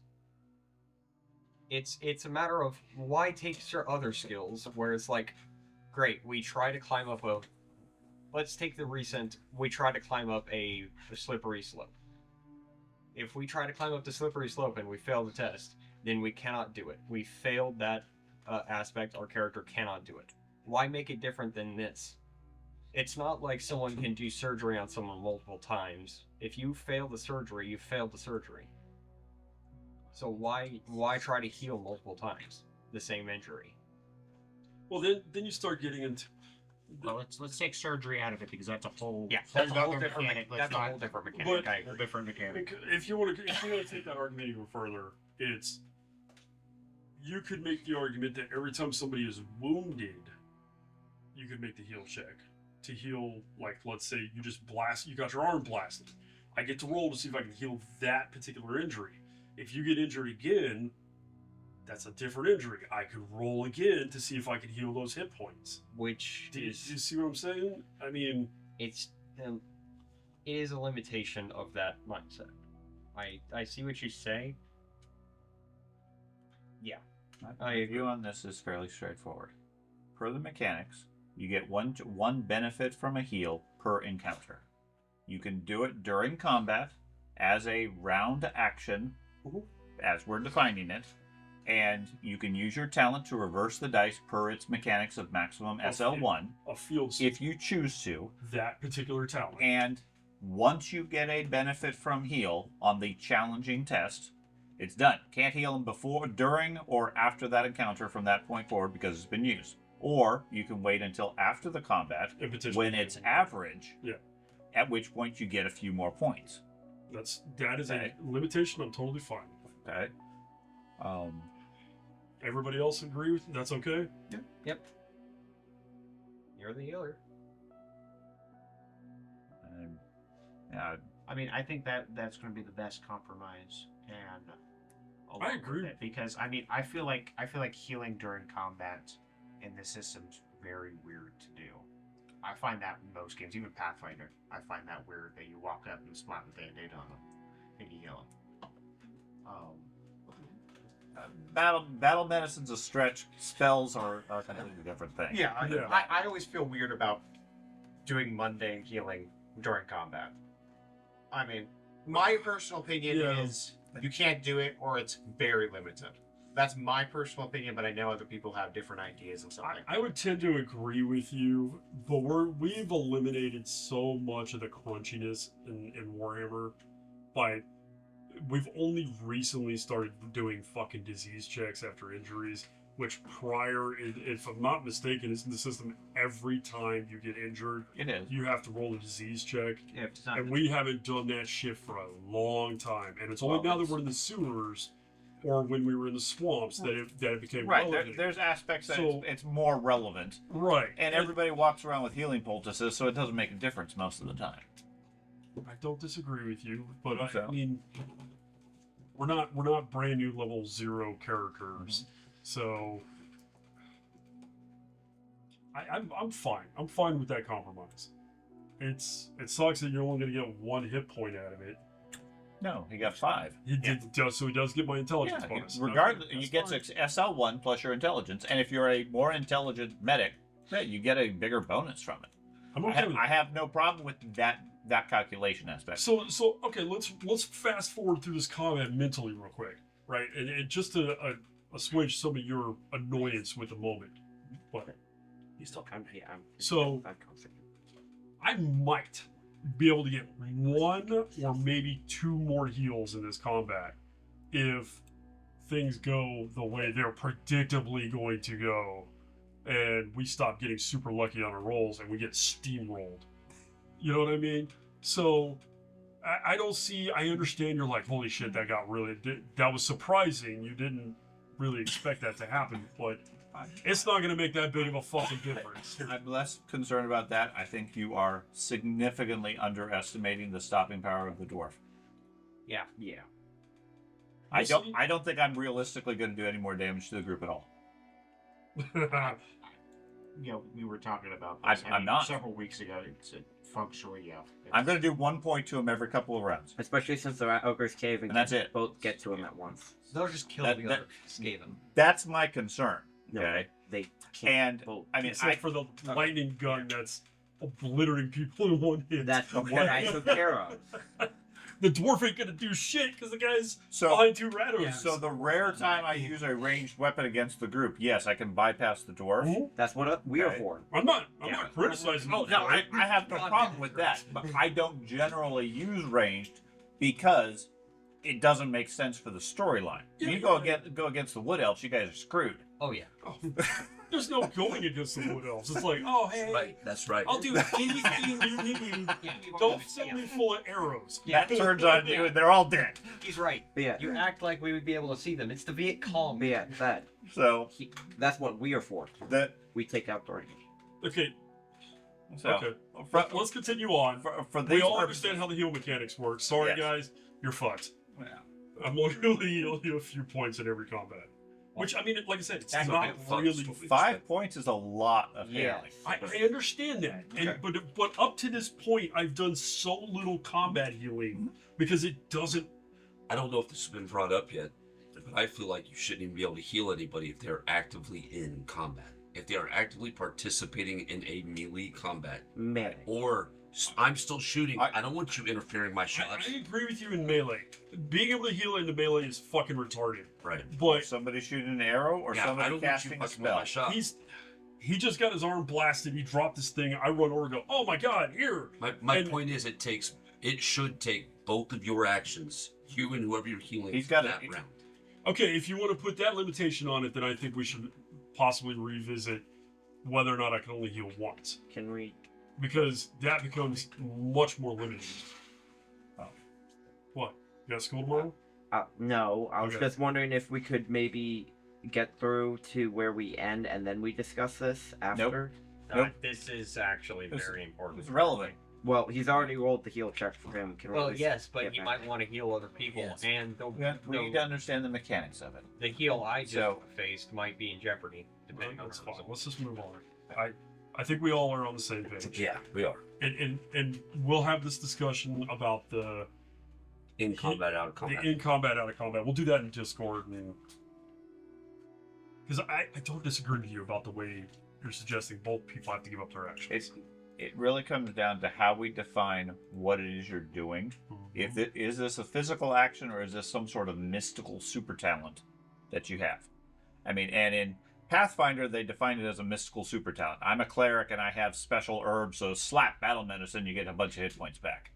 It's a matter of why take your other skills where it's like, great, we try to climb up a... Let's take the recent, we try to climb up a slippery slope. If we try to climb up the slippery slope and we fail the test, then we cannot do it. We failed that aspect, our character cannot do it. Why make it different than this? It's not like someone can do surgery on someone multiple times. If you fail the surgery, you failed the surgery. So why try to heal multiple times the same injury? Well, then you start getting into... Well, let's take surgery out of it because that's a whole That's a whole other different mechanic. that's a whole different mechanic. I whole agree. different mechanic. If you want to take that argument even further, it's... You could make the argument that every time somebody is wounded, you could make the heal check. To heal, like, let's say you got your arm blasted. I get to roll to see if I can heal that particular injury. If you get injured again, that's a different injury. I could roll again to see if I can heal those hit points. Which Do you see what I'm saying? I mean... it is a limitation of that mindset. I see what you say. Yeah. My view on this is fairly straightforward. Per the mechanics, you get one benefit from a heal per encounter. You can do it during combat as a round action, as we're defining it, and you can use your talent to reverse the dice per its mechanics of maximum SL1 A field if you choose to. that particular talent. And once you get a benefit from heal on the challenging test, it's done. Can't heal them before, during, or after that encounter from that point forward because it's been used. Or you can wait until after the combat And potentially when it's average, Yeah. at which point you get a few more points. That is a limitation I'm totally fine with. Okay. Everybody else agree with that's okay? Yep. You're the healer. Yeah, I mean, I think that's going to be the best compromise, and I agree. with it, because I mean, I feel like healing during combat in this system's very weird to do. I find that in most games, even Pathfinder, I find that weird that you walk up and slap a band-aid on them and you heal them. battle medicine's a stretch. Spells are a completely different thing. Yeah, Yeah. I always feel weird about doing mundane healing during combat. I mean, my personal opinion Yeah. is you can't do it, or it's very limited. That's my personal opinion, but I know other people have different ideas and stuff like that. I would tend to agree with you, but we've eliminated so much of the crunchiness in Warhammer by we've only recently started doing fucking disease checks after injuries, which prior, if I'm not mistaken, is in the system every time you get injured, It is. you have to roll a disease check. Yeah, if it's not And we haven't done that shit for a long time. And it's only Well, now that we're in the sewers or when we were in the swamps that it became Right. relevant. There's aspects that So- it's more relevant, Right. and everybody walks around with healing poultices, so it doesn't make a difference most of the time. I don't disagree with you, but I So? mean, we're not brand new level 0 characters, so I'm fine. I'm fine with that compromise. It sucks that you're only gonna get 1 hit point out of it. No, he got 5. He does get my intelligence Yeah, bonus. regardless, Okay, you that's get fine. SL1 plus your intelligence, and if you're a more intelligent medic, yeah, you get a bigger bonus from it. I'm okay with I have no problem with that calculation aspect. So okay, let's fast forward through this comment mentally real quick, right? And just to assuage some of your annoyance with the moment. But So- I might be able to get 1 or maybe 2 more heals in this combat if things go the way they're predictably going to go, and we stop getting super lucky on our rolls and we get steamrolled. You know what I mean? So I don't see. I understand you're like, holy shit, that was surprising. You didn't really expect that to happen, but it's not going to make that big of a fucking difference. I'm less concerned about that. I think you are significantly underestimating the stopping power of the dwarf. Yeah. I We'll don't. I don't think I'm realistically going to do any more damage to the group at all. You know, we were talking about I'm- this. I'm not. Several weeks ago. It's functionally, yeah. I'm going to do 1 point to him every couple of rounds. Especially since they're at Ogre's Cave and And that's it. both get to him at once. They'll just kill That- the that- other Skaven. That's my concern. No, Okay. they can't And both. I mean, Except for the lightning gun that's obliterating people in one hit. That's what I took care of. The dwarf ain't gonna do shit because the guy's so behind two rados. Yeah. so the rare time I use a ranged weapon against the group, yes, I can bypass the dwarf. Mhm. That's what we are Okay. for. I'm not Yeah. criticizing. Oh the no, dwarf. I have no problem with that, but I don't generally use ranged because it doesn't make sense for the storyline. Yeah, You yeah. go against the wood elves, you guys are screwed. Oh yeah. Oh, there's no going against the wood elves. It's like, oh hey, Right, that's right. I'll do anything you need. Don't fill me full of arrows. Yeah. That turns on you, and they're all dead. He's right. But yeah, You act like we would be able to see them. It's the Viet Cong. but yeah, So that's what we are for. that We take out the range. Okay, so okay. for, Let's continue on. for We these all purposes- understand how the heal mechanics work. Sorry, Yes. guys, you're fucked. Yeah. I'm only going to heal you a few points in every combat. Which, I mean, like I said, it's That's not a bit fun. really... 5 points is a lot of Yeah. healing. I understand that, and, but up to this point, I've done so little combat healing because it doesn't. I don't know if this has been brought up yet, but I feel like you shouldn't even be able to heal anybody if they're actively in combat. If they are actively participating in a melee combat, Melee. or I'm still shooting, I don't want you interfering my shots. I agree with you in melee. Being able to heal into melee is fucking retarded. Right. But Somebody shooting an arrow or Yeah, I somebody don't want you casting a fucking with spell. my shots. he just got his arm blasted. He dropped this thing. I run over and go, oh my god, here. My And- point is, it should take both of your actions, you and whoever you're healing, He's got that it. round. Okay, if you want to put that limitation on it, then I think we should possibly revisit whether or not I can only heal once. Can we? Because that becomes much more limited. Oh. What? You got school tomorrow? No, I was Okay. just wondering if we could maybe get through to where we end and then we discuss this after. Nope. This is actually It's- very important. It's relevant. Well, he's already rolled the heal check for him. Can we Well, at least yes, but get you back? might want to heal other people, Yes. and We need to understand the mechanics of it. the heal I just So- faced might be in jeopardy, depending on That's the fine. result. Let's just move on. I think we all are on the same page. Yeah, we are. And we'll have this discussion about the In combat, out of combat. in combat, out of combat. We'll do that in Discord, and because I don't disagree with you about the way you're suggesting both people have to give up their actions. It really comes down to how we define what it is you're doing. If it is this a physical action or is this some sort of mystical super talent that you have? I mean, and in Pathfinder they define it as a mystical super talent. I'm a cleric and I have special herbs, so slap battle medicine, you get a bunch of hit points back.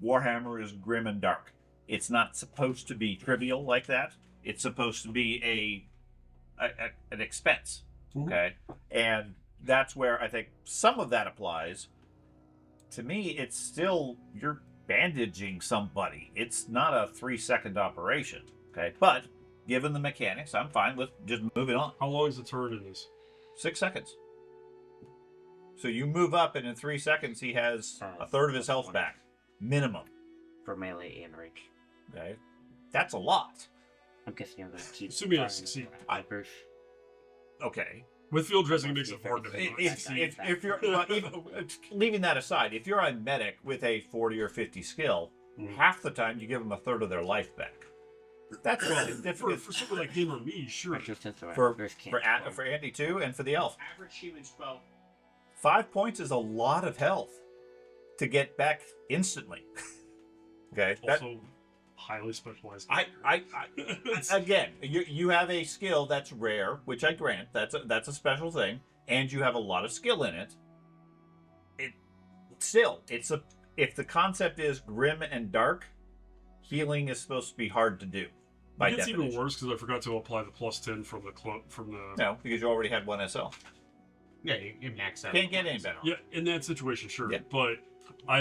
Warhammer is grim and dark. It's not supposed to be trivial like that. It's supposed to be an expense. Mhm. Okay, and that's where I think some of that applies. To me, it's still you're bandaging somebody. It's not a 3-second operation. Okay, but given the mechanics, I'm fine with just moving on. How long is the turn in this? 6 seconds. So you move up, and in 3 seconds, he has a third of his health back, minimum. For melee and range. Okay, that's a lot. I'm guessing I'm gonna keep. Assuming I firing succeed. Vipers. Okay, With field dressing, it makes it hard to if you're well, leaving that aside, if you're a medic with a 40 or 50 skill, Mhm. half the time you give them a third of their life back. That's Well, significant for someone like him or me, sure. Resistance to for Ogres can't. for Andy too, and for the elf. Average human spell. 5 points is a lot of health to get back instantly. Okay, Also, highly specialized. again, you have a skill that's rare, which I grant. That's a special thing, and you have a lot of skill in it. If the concept is grim and dark, healing is supposed to be hard to do. By It gets definition. even worse because I forgot to apply the +10 from the. No, because you already had one SL. Yeah, you max out. Can't get any better. Yeah, in that situation, sure. Yeah. But I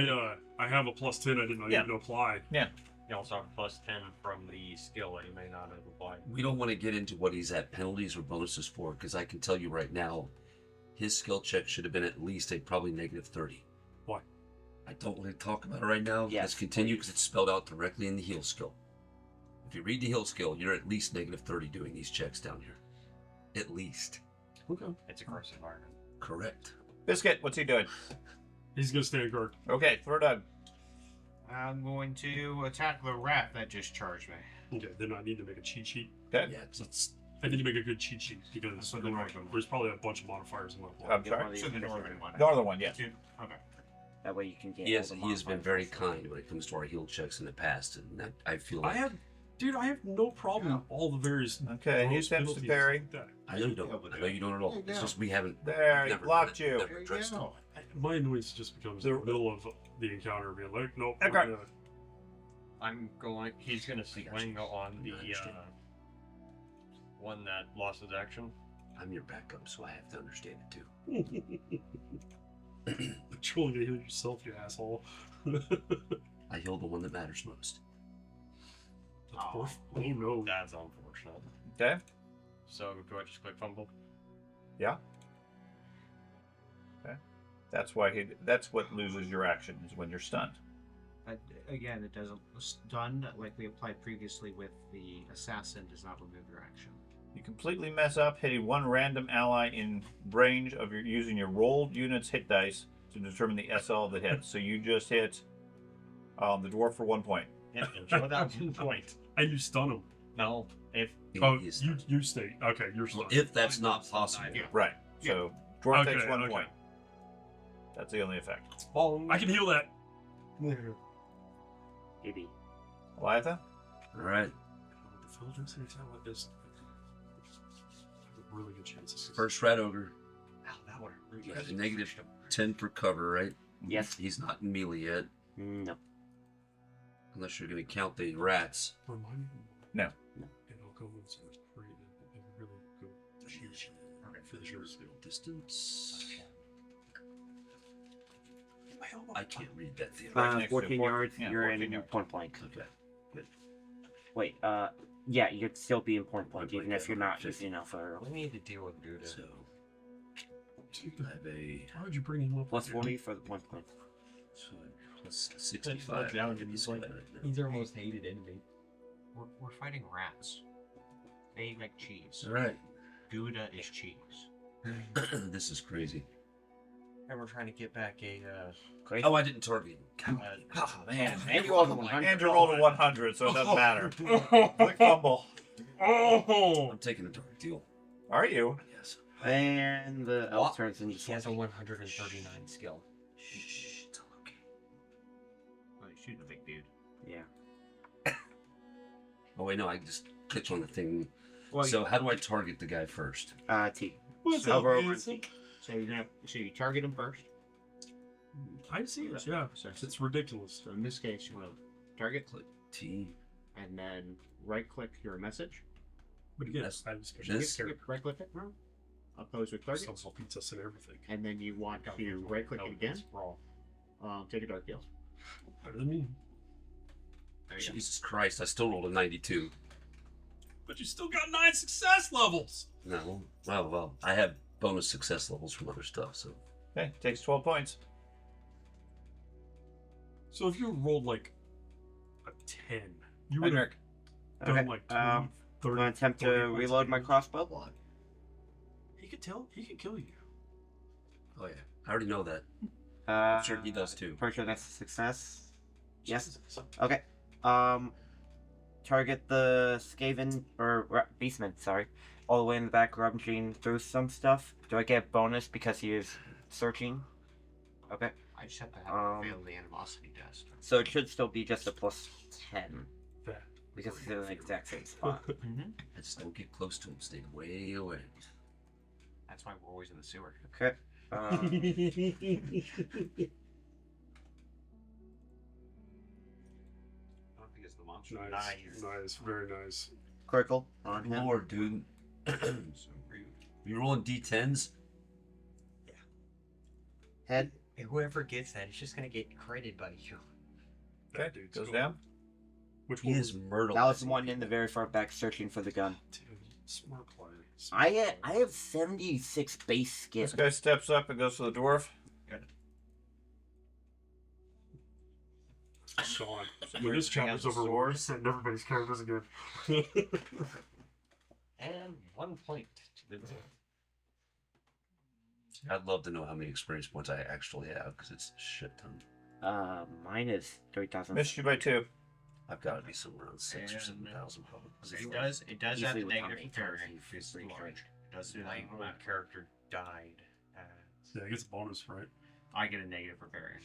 have a +10 I didn't even apply. You also have +10 from the skill that you may not have applied. We don't want to get into what he's at penalties or bonuses for, because I can tell you right now, his skill check should have been at least a probably -30. Why? I don't want to talk about it right now. Yes, Let's continue because it's spelled out directly in the heal skill. If you read the heal skill, you're at least -30 doing these checks down here. At least. Okay. It's a gross environment. Correct. Biscuit, what's he doing? He's gonna stand guard. Okay, throw down. I'm going to attack the rat that just charged me. Okay, then I need to make a cheat sheet. Okay. Yeah, it's I need to make a good cheat sheet because So the northern one. there's probably a bunch of modifiers in my plot. I'm Get one sorry. of So these the fishing northern rods. one. Northern one, yes. Okay. That way you can get. he all has the he has been modifiers. very kind when it comes to our heal checks in the past, and that, I feel like I have no problem with all the various. Okay, he rules, attempts to penalties, parry. like that. I know you don't. I know you don't at all. It's just we haven't. There, he never blocked done it, you. Never addressed it. My annoyance just becomes in the middle of the encounter being like, nope. Okay. we're good. He's gonna swing on the one that lost his action. I'm your backup, so I have to understand it too. But you're only gonna heal yourself, you asshole. I heal the one that matters most. Oh no. That's unfortunate. Okay. So do I just click fumble? Yeah. Okay. That's why that's what loses your action is when you're stunned. Again, it doesn't stun like we applied previously with the assassin. Does not remove your action. You completely mess up hitting one random ally in range of your using your rolled unit's hit dice to determine the SL of the hit. So you just hit the dwarf for 1 point. Yeah, enjoy that 1 point. And you stun him. No, if Oh, He's you stay. Okay, you're well, stunned. if that's not possible. Yeah. Right. So dwarf Okay, takes 1 okay. point. That's the only effect. I can heal that. Maybe. Eliatha? All right. The Filgence and Talent is a really good chance. of success. First rat ogre. Ow, that one really You got a -10 for cover, right? Yes. He's not in melee yet, No. unless you're going to count the rats. Remind me. No. And I'll go with some pretty really good cheat sheet. For the sure skill. Distance. I can't read that thing. Right next to 14 four- yards. yeah, You're 14 in yards. point blank. Okay. Wait. Yeah, you'd still be in point blank Point even blank, if you're yeah. not using alpha arrow. We need to deal with Gouda. So I have a Why would you bring him up? Plus here? 40 for the point blank. so plus 65. down Give me he's some like- of that now. He's our most hated enemy. We're fighting rats. They like cheese. All right. Gouda is cheese. This is crazy. And we're trying to get back a Great. Oh, I didn't target him. Oh, man. And you rolled a 100. Andrew rolled a 100, so it doesn't matter. Click fumble. Oh! I'm taking a dark deal. Are you? Yes. And the elf turns into he has a 139 skill. Shh, it's all okay. Oh, you're shooting a big dude. Yeah. Oh wait, no, I just clicked on the thing. Well, So how do I target the guy first? T. What's Hover up, over handsome? T. so you target him first. I see it. Yeah, it's ridiculous. So in this case, you want to target, Click T. and then right-click your message. But again, That's- I was this- Right-click it. Oppose with target. Sells pizzas and everything. And then you want to right-click it again. Take a dark deal. Better than me. There you go. Jesus Christ, I still rolled a 92. But you still got 9 success levels. No, well, I have bonus success levels from other stuff, so Okay, takes 12 points. So if you rolled like a 10, you would have Henrik. done Okay. like 20, I'm 30. gonna attempt to 40 points reload of my damage. crossbow. He could kill you. oh yeah, I already know that. I'm I'm sure he does too. Pretty sure that's a success. Yes. Jesus. Okay. Target the Skaven or Beastman, sorry, all the way in the back, rummaging through some stuff. Do I get a bonus because he is searching? Okay. I just have to have fail the animosity test. So it should still be just a plus 10 That. because it's in the exact same spot. I just don't get close to him. Stay way away. That's why we're always in the sewer. Okay. I don't think it's the monster. Nice, very nice. Critical on him. Lord, dude. So rude. You rolling D10s? Head. And whoever gets that is just gonna get credit by you. Okay, That dude's goes cool. down. Which He one? is murder. That was the one in the very far back searching for the gun. Dude, smart play. I have 76 base skill. This guy steps up and goes to the dwarf. Sean. When this chapter's over, we're setting everybody's characters again. And 1 point to the I'd love to know how many experience points I actually have because it's a shit ton. Mine is 3,000. Missed you by 2. I've got to be somewhere around 6 or And, 7,000 probably. It does have Easily the with negative Tommy, for parrying. he's It's pretty large. It does do that. My character died. Yeah, it gets a bonus, right? I get a negative for parrying.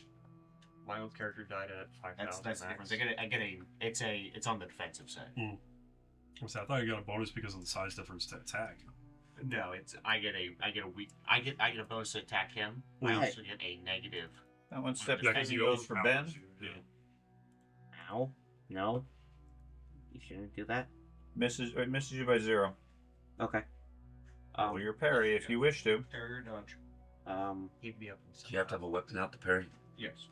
My old character died at 5,000 That's the max. difference. It's on the defensive side. I thought you got a bonus because of the size difference to attack. No, I get a bonus to attack him. I Right. also get a negative. That one steps Yeah, yeah, because he goes for Ben. overpowers you. Yeah. Ow. No. You shouldn't do that. Misses you by 0. Okay. Roll your parry if you wish to. Or dodge. He'd be up in Do you have to have a weapon out to parry? Yes.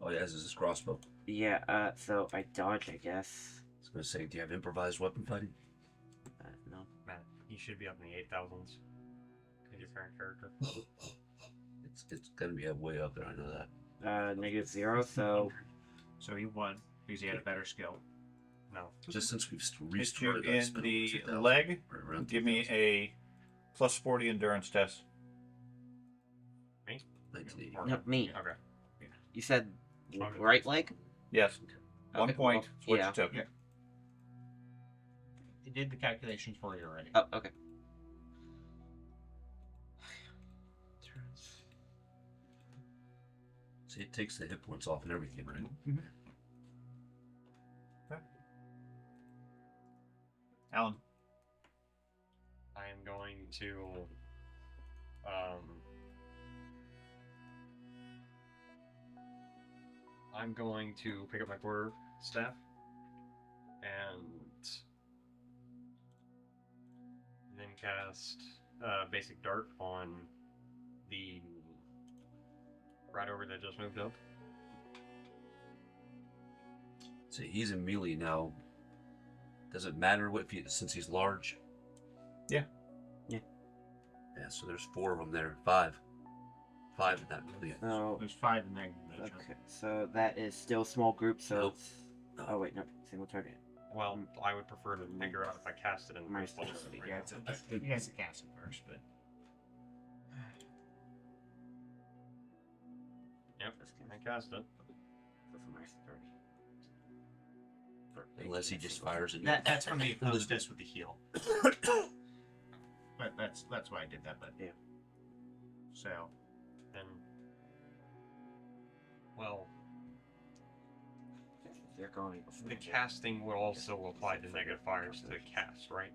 Oh, yeah, is this crossbow? Yeah, so I dodge, I guess. I was going to say, do you have improvised weapon fighting? No. Matt, you should be up in the 8,000s with your current character. It's going to be way up there, I know that. -0, so So he won because he had a better skill. No. Just since we've Hit you restarted, in the leg. Give me a plus 40 endurance test. Me? 1980. no, me. Okay. You said Okay. right leg? Yes. 1 Okay, point. well, It's what yeah. you took. Yeah. He did the calculations for you already. Oh, okay. See, it takes the hit points off and everything, right? Alan. I am going to pick up my quarter staff and then cast basic dart on the right over that just moved up. See, he's in melee now. Does it matter what since he's large? Yeah. Yeah. Yeah, so there's 4 of them there. 5. 5 in that melee. So, There's 5 in there. okay, so that is still small group, so Nope. it's... Oh, wait, no, single target. Well, I would prefer to figure out if I cast it in the My first place. Yeah, he has to cast it first, but Yep, I cast it. So for my 30. Unless he just fires it. that's from the opposed test with the heal. But that's why I did that. But Yeah. So Then, well, They're going before. the casting will also apply to negative fires to the cast, right?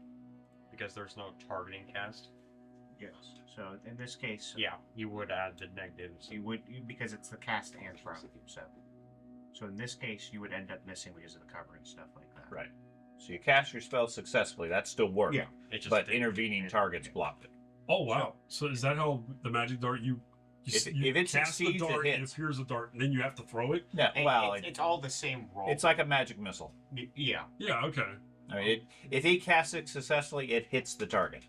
Because there's no targeting cast. yes. So in this case, Yeah, you would add the negatives. because it's the cast and throw. So in this case, you would end up missing because of the cover and stuff like that. Right. So you cast your spell successfully. That still worked. Yeah. It just But didn't- intervening targets blocked it. Oh wow! So is that how the magic dart you If it cast the succeeds, it dart, it hits. appears a dart, and then you have to throw it? Yeah. And Well, it's all the same roll. it's like a magic missile. Yeah. Yeah, okay. I mean, if he casts it successfully, it hits the target.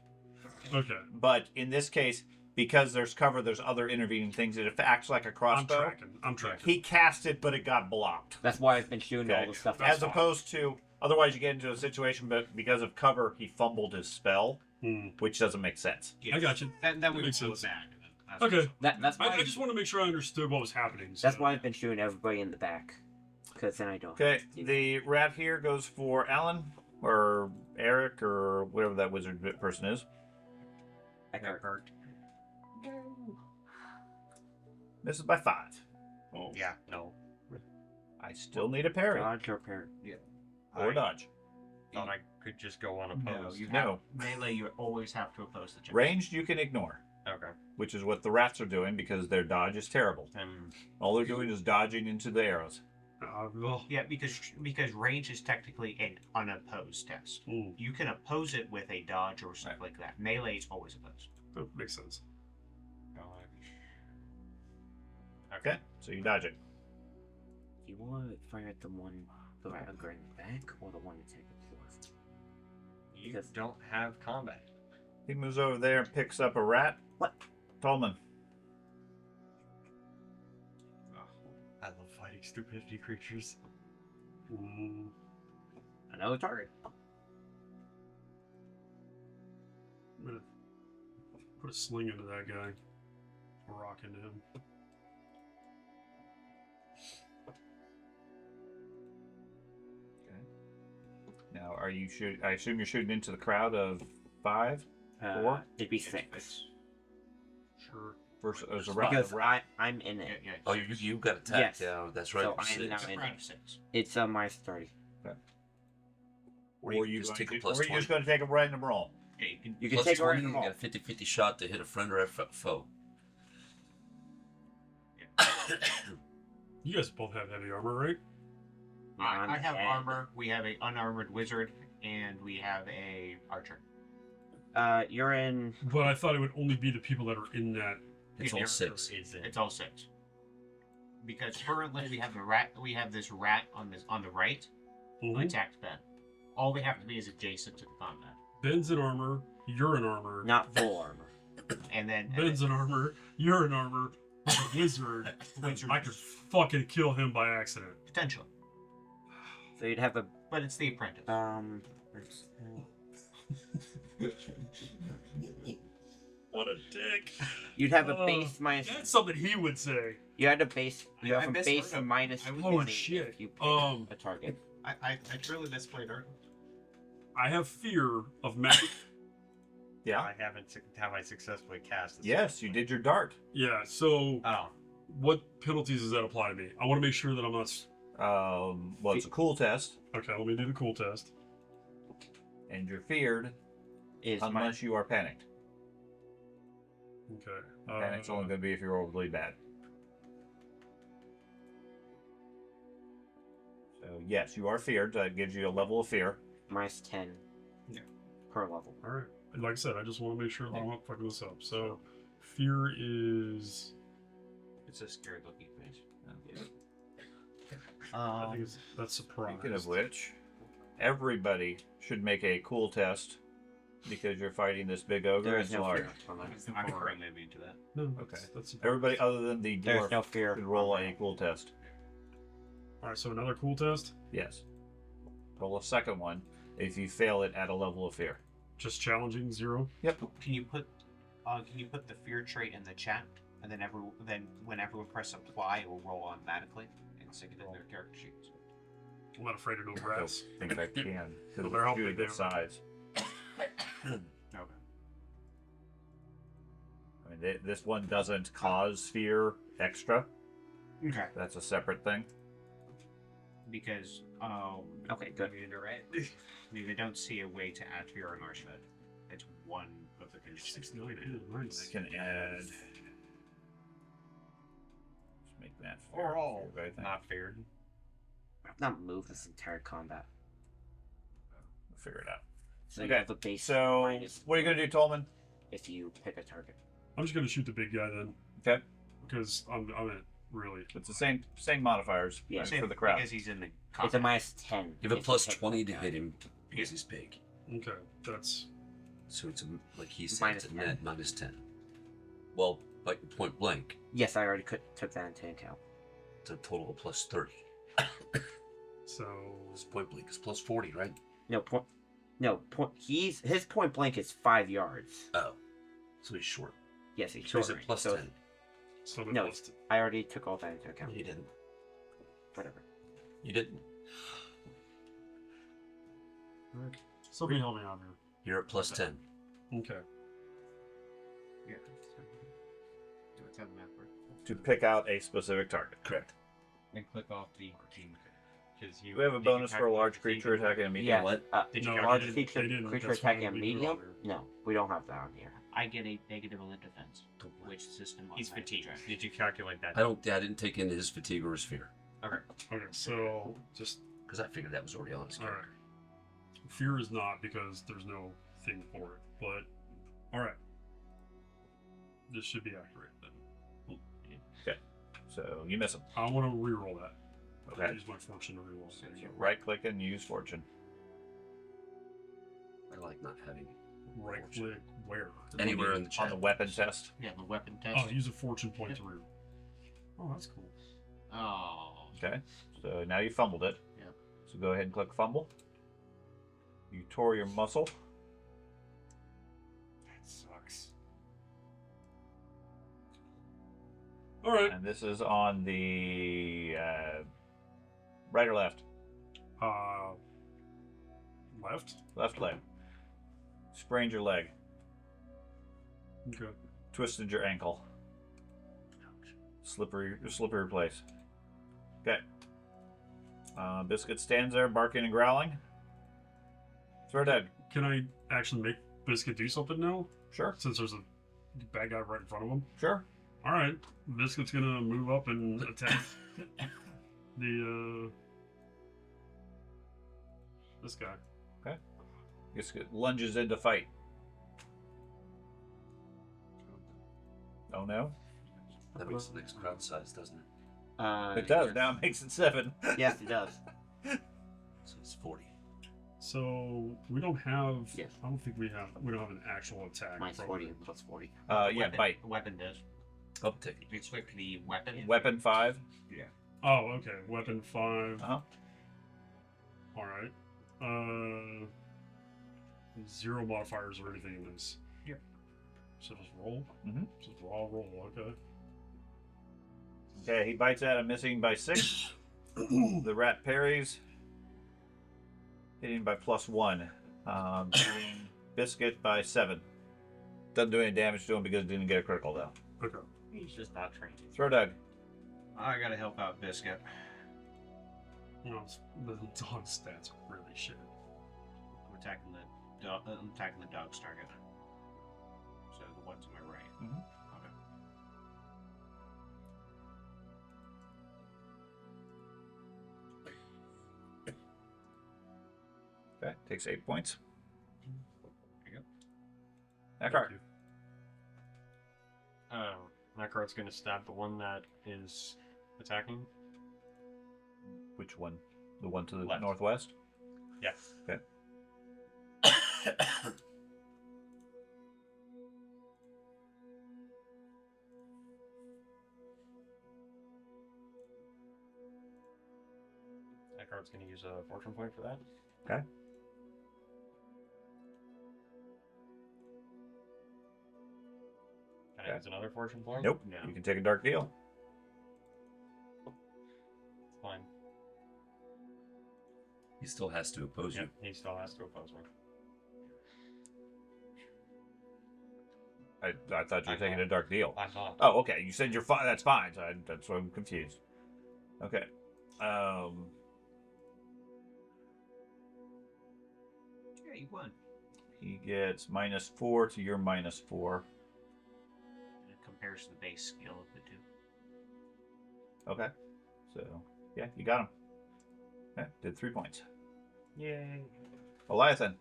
Okay. But in this case, because there's cover, there's other intervening things. It acts like a I'm crossbow. tracking. He cast it, but it got blocked. That's why I've been shooting Okay. all the stuff. As opposed to, otherwise you get into a situation, but because of cover, he fumbled his spell, which doesn't make sense. I got you. Then we Makes pull it sense. back. Okay. That's why I just want to make sure I understood what was happening. that's so- why I've been shooting everybody in the back, because then I don't. Okay, the rat here goes for Alan, or Eric, or whatever that wizard person is. Eckhart. Misses by 5. Oh. Yeah, no. I still need a parry. Dodge or parry. Or dodge. Thought I could just go unopposed. No. Melee, you always have to oppose the check. Ranged you can ignore, Okay. which is what the rats are doing because their dodge is terrible. And All they're doing is dodging into the arrows. Well, Yeah, because range is technically an unopposed test. ooh, You can oppose it with a dodge or something like that. Melee is always opposed. that makes sense. Okay, so you dodge it. Do you want to fire at the one the right in the back or the one that's taking forth? you Because- don't have combat. He moves over there and picks up a rat. What? Tolman. I love fighting. stupidity creatures. Another target. I'm gonna put a sling into that guy. A rock into him. Now, are you shoot? I assume you're shooting into the crowd of 5, 4. It'd be 6. Sure. Versus as a round. Because I'm in it. Yeah. Oh, you got attacked. Yes. Yeah, that's right. So for I'm now six. in Round it. of 6. It's a minus 30. Or you just take a plus or you 20. just going to take a random roll? Yeah, you can. You can Plus take a 20, random you roll. got a 50-50 shot to hit a friend or a foe. You guys both have heavy armor, right? I have And, armor. We have a unarmored wizard, and we have a archer. You're in. But I thought it would only be the people that are in that. It's all 6. It's all 6. Because currently we have the rat. We have this rat on the right who Mhm. attacked Ben. All they have to be is adjacent to the combat. Ben's in armor. You're in armor. Not full armor. And then Ben's in armor. You're in armor. The wizard. I could fucking kill him by accident. potentially, So you'd have a. but it's the apprentice. What a dick. You'd have a base minus. That's something he would say. You had a base. You I have a misheard base him. minus I was- 20 Oh, shit. if you pick a target. I truly misplayed her. I have fear of magic. Yeah. Have I successfully cast this? Yes, you did your dart. Yeah, so Oh. what penalties does that apply to me? I want to make sure that I'm not. Well, it's a cool test, Okay, let me do the cool test. and you're feared Is unless you are panicked. Okay. Panic's only going to be if you're overly bad. So yes, you are feared. That gives you a level of fear. minus 10 per level. All right. Like I said, I just want to make sure that I'm not fucking this up. So, fear is. It's a scary looking face. I think that's surprise. Speaking of which, everybody should make a cool test because you're fighting this big ogre. There It's is no large. fear. on that. I'm currently immune to that. No, Okay. That's surprise. Everybody other than the There's dwarf no fear. should roll on a that. cool test. All right. So another cool test. Yes. Roll a second one. If you fail it, add a level of fear. Just challenging 0. Can you put the fear trait in the chat, and then when everyone press apply, it will roll automatically and stick it in their character sheets. I'm not afraid of no I don't rats. think I can. No Because matter how it's big good they at are. size. Okay. I mean, this one doesn't cause fear extra. Okay. That's a separate thing. Because Okay, good. they don't see a way to add fear on our side. It's one of the conditions. 69. Yeah, nice. I can add. Just make that fair. Or all I think. not feared. I've not moved this entire combat. We'll figure it out. So you Okay, have a base So, minus what are you going to do, Tolman? if you pick a target. I'm just gonna shoot the big guy then, Okay. because I'm in it really. It's the same modifiers Yeah. for the crowd. Because he's in the It's a combat. minus 10. You have a if plus pick 20 one to guy. hit him because he's big. Okay, that's So it's like he said, Minus it's a 10. net minus 10. Well, like point blank, Yes, I already took that into account. it's a total of plus 30. so. This point blank is plus 40, right? No point. His point blank is 5 yards. Oh. So he's short. Yes, he's So he's short. at plus so 10. So No, plus I already took all that into No, account. you didn't. Whatever. You didn't. somebody help me out here. You're at plus 10. Okay. Yeah. Let's have the map work. To pick out a specific target. Correct. And click off the team. Because Do we have a bonus for a large creature attacking a medium? Yeah. what? Did No, you Large they creature, didn't. creature That's why attacking a we put it medium? on there. No, we don't have that on here. I get a negative limit defense. Which system? He's automatically fatigued. tracks. Did you calculate that? I didn't take into his fatigue or his fear. Okay, so just Because I figured that was already on his all character. right. Fear is not because there's no thing for it, but all right. This should be accurate then. So you miss him. I want to reroll that. Okay. Use my fortune to reroll. So you right click and use fortune. I like not having Right click where? anywhere in the On chat. the weapon test. Yeah, the weapon test. Oh, use a fortune point to reroll. Oh, that's cool. Oh. Okay. So now you fumbled it. Yeah. So go ahead and click fumble. You tore your muscle. That sucks. All right. And this is on the right or left? Left. Left leg. Sprained your leg. Okay. Twisted your ankle. Slippery place. Okay. Biscuit stands there, barking and growling. Throw dead. Can I actually make Biscuit do something now? Sure. Since there's a bad guy right in front of him. Sure. All right. Biscuit's gonna move up and attack the this guy. Biscuit lunges into fight. Oh no. That makes the next crowd size, doesn't it? It does. Yes. Now it makes it 7. Yes, it does. So it's 40. So we don't have. Yes. I don't think we have an actual attack. Minus probably. 40 and plus 40. Yeah, Weapon- bite. Weapon does. Uptick. You click the weapon. Weapon 5. Oh, okay. Weapon 5. Uh-huh. All right. 0 modifiers or anything in this. Yep. So just roll. Mhm. Just roll. Okay. Okay, he bites at him, missing by 6. The rat parries, hitting by +1. Hitting Biscuit by 7. Doesn't do any damage to him because it didn't get a critical though. Okay. He's just not trained. Throw Doug. I gotta help out Biscuit. You know, the dog stats are really shit. I'm attacking the dog. I'm attacking the dog's target. So the one to my right. Mhm. Okay. Okay, takes 8 points. There you go. Nakar. Thank you. Nakarad's gonna stab the one that is attacking. Which one? The one to the Left. northwest? Yeah. Okay. Nakarad's gonna use a fortune point for that. Okay. Can I Okay. use another fortune point? Nope. No. You can take a dark deal. It's fine. He still has to oppose Yep, he still has to oppose me. I thought you were I taking thought- a dark deal. I thought. Oh, okay. You said you're fine. That's fine. So that's why I'm confused. Okay. Yeah, you won. He gets -4 to your -4. And it compares to the base skill of the two. Okay. So, yeah, you got him. Okay, did 3 points. Yay. Eliathan.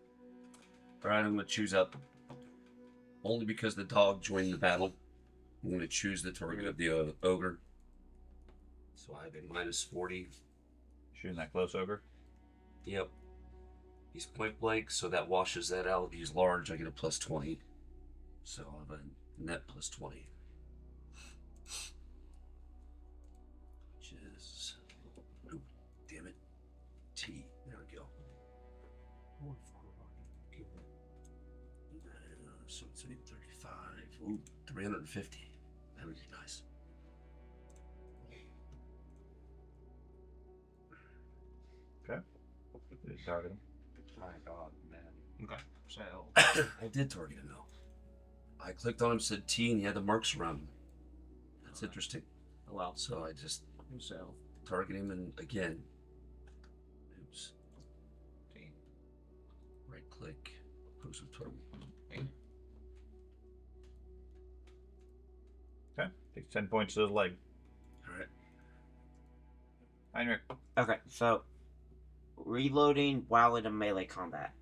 All right, I'm going to choose out, only because the dog joined the battle, I'm going to choose the target of the ogre. So I have a -40. Shooting that close ogre. Yep. He's point blank, so that washes that out. If he's large, I get a +20. So I have a net +20. Which is... Oh, damn it. T. There we go. So it's 835. Ooh, 350. That would be nice. Okay. Did it target him? My god, man. Okay. So I did target him though. I clicked on him, said T, and he had the marks around him. That's interesting. oh well. So I just So target him, and again, oops. Right click, oppose with target. Okay. Takes 10 points to his leg. All right. Heinrich. Okay, so reloading while in a melee combat.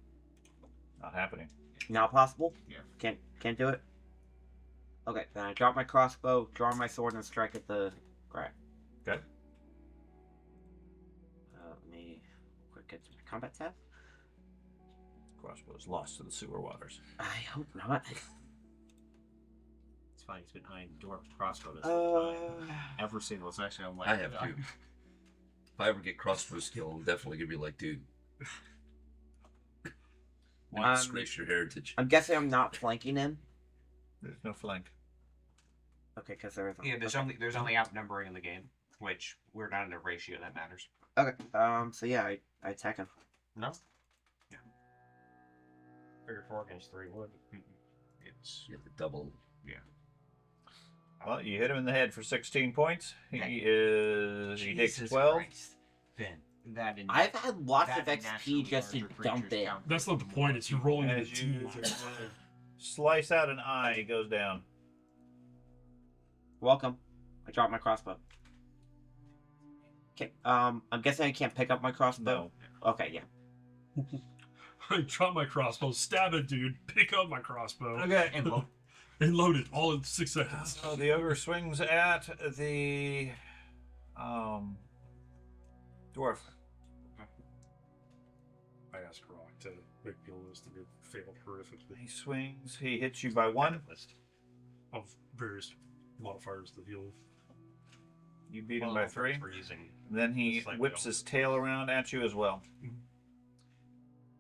Not happening. Not possible? Yeah. Can't do it? Okay, then I drop my crossbow, draw my sword, and strike at the rat. Okay. Let me quick get to my combat tab. Crossbow is lost to the sewer waters. I hope not. It's fine. He's been eyeing dwarf crossbow this whole time. Uh, Ever single. It's actually on like. I have two. If I ever get crossbow skill, I'm definitely gonna be like, dude, disgrace your heritage. I'm guessing I'm not flanking him. There's no flank. Okay, because there isn't. Yeah, there's only outnumbering in the game, which we're not in a ratio that matters. Okay. So yeah, I attack him. No. Yeah. Figure 4 against 3 would. It's You have to double. Well, you hit him in the head for 16 points. He takes Jesus 12. Christ. Ben. That in I've had lots of that XP naturally just to larger dump creatures it. count That's not the point. It's you're rolling into As you 2. slice out an eye, he goes down. Welcome. I dropped my crossbow. Okay. I'm guessing I can't pick up my crossbow. No. Okay. Yeah. I drop my crossbow, stab it, dude. Pick up my crossbow Okay. And load. and load it all in 6 seconds. So the ogre swings at the dwarf. I asked Rock to make me a list to get failed horrifically He swings. He hits you by 1. of various modifiers to deal with. You beat him by 3. We're using. Then he It's like whips we his tail around at you as well.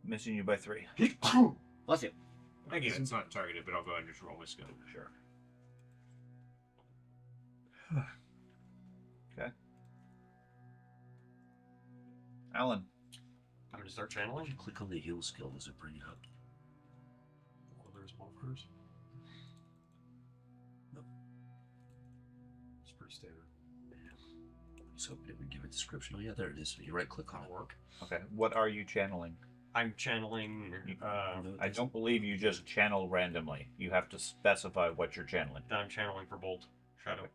Missing you by 3. Bless you. Again, it's not targeted, but I'll go ahead and just roll this go. Sure. Okay. Alan. I'm gonna start channeling. Click on the heal skill. Does it bring it up? All various modifiers. No. It's pretty standard. So it would give a description. Oh yeah, there it is. You right click on it. Work. Okay. What are you channeling? I'm channeling. I don't believe you just channel randomly. You have to specify what you're channeling. I'm channeling for Bolt Shadow.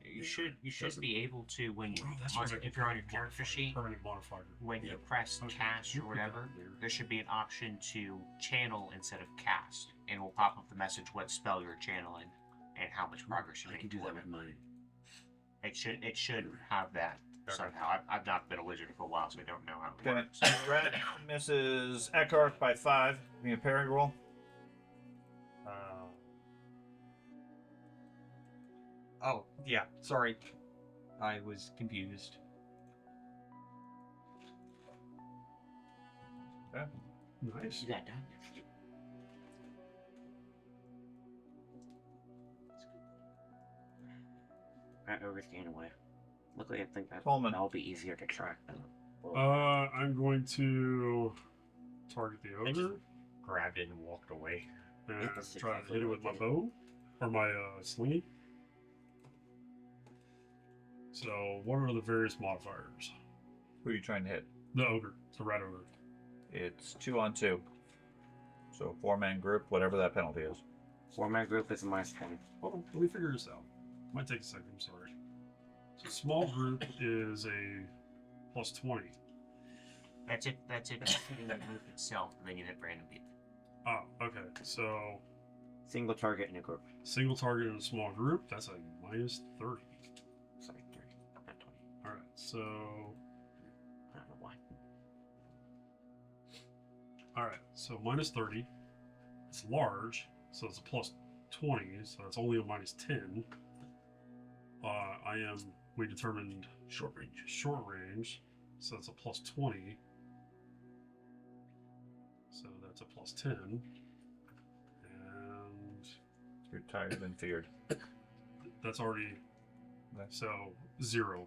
You should Doesn't- be able to when you Oh, that's on- right. if you're on your character sheet Permanent modifier. when you Yep. press Okay. cast You or put that whatever, there. there should be an option to channel instead of cast, and it will pop up the message what spell you're channeling and how much progress you I make. can do that toward with it. my. It should have that somehow. I've not been a wizard for a while, so I don't know how it Okay. works. So Red misses Eckhart by 5. Give me a parry roll. Oh, yeah. Sorry. I was confused. Nice. You got done. That ogre's getting away. Luckily, I think Coleman. that'll be easier to track. I'm going to target the I just ogre grabbed it and walked away. and That's try to exactly hit it what with my I did. bow or my slingy. So, what are the various modifiers? Who are you trying to hit? The ogre, the rat ogre. It's 2 on 2. So 4-man group, whatever that penalty is. 4-man group is a -10. Hold on, let me figure this out. Might take a second. I'm sorry. So, small group is a +20. That's it. That's it. Hitting the move itself, and then you hit random people. Oh, okay. So, Single target in a group. single target in a small group, that's a -30. Sorry, 30, not 20. Alright, so. I don't know why. Alright, so -30. It's large, so it's a +20, so it's only a -10. We determined Short range. short range, so that's a +20. So that's a +10. And You're tired than feared. that's already. So 0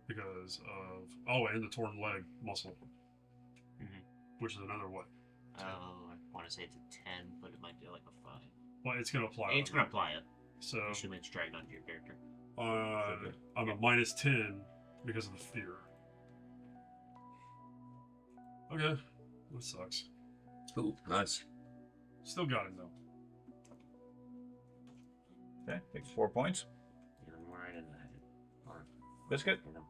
because of. Oh, and the torn leg muscle. Mhm. Which is another what? Oh, I want to say it's a 10, but it might be like a 5. Well, it's going to apply. It's going to apply it. So Assuming it's dragged onto your character. I'm a -10 because of the fear. Okay, that sucks. Ooh, nice. Still got it though. Okay, takes 4 points. Yeah, I'm right in that. Or, Biscuit. you know.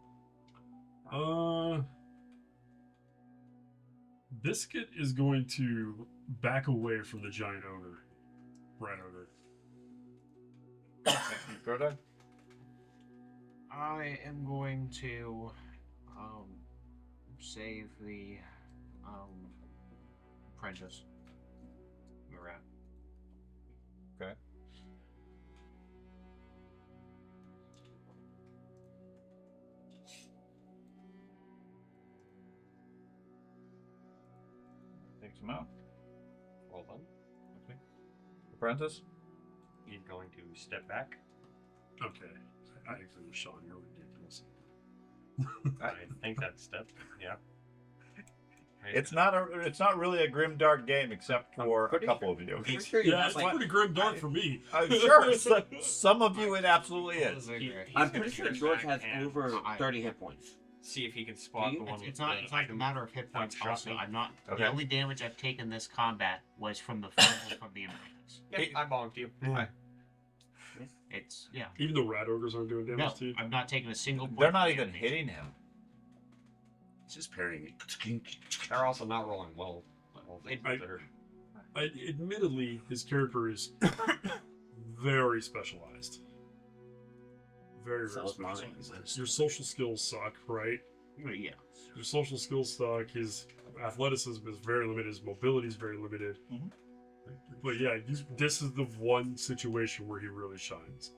Biscuit is going to back away from the giant ogre, rat ogre. Grodog. I am going to save the apprentice. The rat. Okay. Takes him out. Well done. Apprentice? He's going to step back. Okay. I agree with Sean. You're ridiculous. I think that's step. Yeah. It's not really a grim dark game except for a couple of you. I'm sure you Yeah, have, it's like, pretty grim dark for me. Sure, some of you it absolutely is. I'm pretty sure George has over 30 hit points. See if he can spot the one. It's not a matter of hit points. shot Also, me. I'm not. Okay. The only damage I've taken this combat was from the fumble from the Americans. Yeah, I bonked you. It's Even the rat ogres aren't doing damage No, to you. I'm not taking a single. point They're not of even damage. hitting him. It's just parrying it. They're also not rolling well. Admittedly, his character is very specialized. Very, So very is mine. specialized. Your social skills suck, right? Well, yeah. Your social skills suck. His athleticism is very limited. His mobility is very limited. Mhm. But yeah, this is the one situation where he really shines.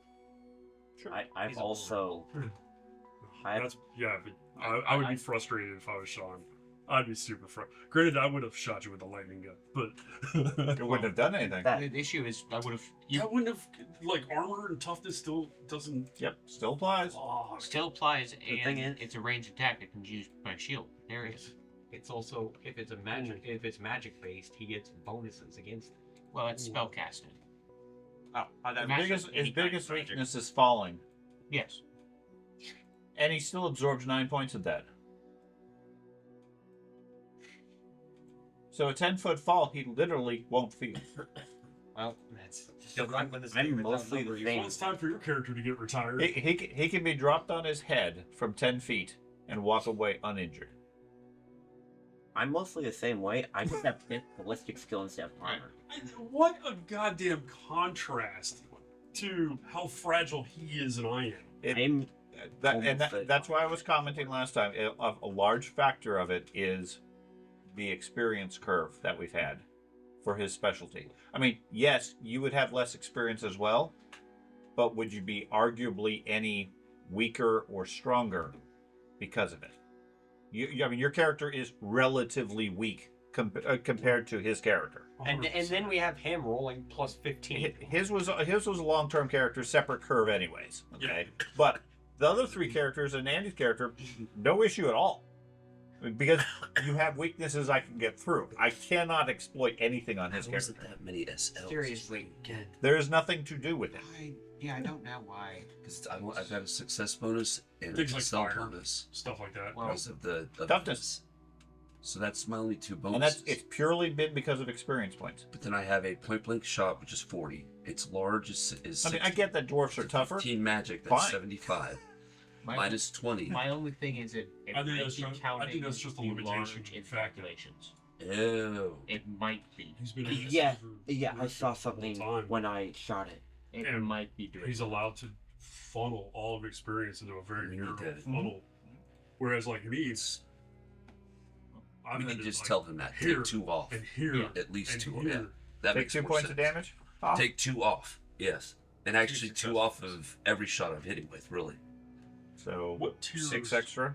I've also. I've, That's but I would be frustrated if I was Sean. I'd be super frustrated. Granted, I would have shot you with a lightning gun, but It wouldn't have done anything. that, The issue is, I would have. I wouldn't have like armor and toughness still doesn't. Yep, still applies. Oh, Still applies, The thing and is- it's a ranged attack that can be used by shield. There it is. It's also if it's magic based, he gets bonuses against it. Well, it's spell casting. Oh, His Magic- biggest, any kind of magic. weakness is falling, Yes. and he still absorbs 9 points of that. So a 10-foot fall, he literally won't feel. Well, that's still not when this I'm game is mostly outnumbered. the well, same. it's time for your character to get retired. He can be dropped on his head from 10 feet and walk away uninjured. I'm mostly the same way. I just have ballistic skill instead of armor. What a goddamn contrast to how fragile he is and I am. I'm That's why I was commenting last time. A large factor of it is the experience curve that we've had for his specialty. I mean, yes, you would have less experience as well, but would you be arguably any weaker or stronger because of it? I mean, your character is relatively weak compared to his character. And then we have him rolling plus 15. His was a long-term character, separate curve, anyways. Okay, but the other three characters and Andy's character, no issue at all, because you have weaknesses I can get through. I cannot exploit anything on his There character. wasn't that many SLs. Seriously. There is nothing to do with it. I don't know why. Because I've got a success bonus and Things a like cell fire. bonus Stuff like that. because of the Toughness. So that's my only two And bonuses. it's purely been because of experience points. But then I have a point blank shot, which is 40. It's large is I mean, I get that dwarfs are tougher. 15 magic, that's Fine. 75. My, Minus 20. my only thing is it I think might that's be just- I counting think that's just a the limitation large in factor. calculations. Ew. It might be. He's been in this Yeah, for yeah. I saw the whole something time. when I shot it. It And might be doing. He's allowed to funnel all of experience into a very We narrow need that. funnel. Whereas, like me, it's I've We had can to, just like, tell him that. here Take 2 off. and here Yeah. At least and 2 here. Yeah. That Take makes 2 more points sense. of damage. Off. Take 2 off. Yes. And actually 2 successes. off of every shot I'm hitting with, really. So What tier 6 is- extra.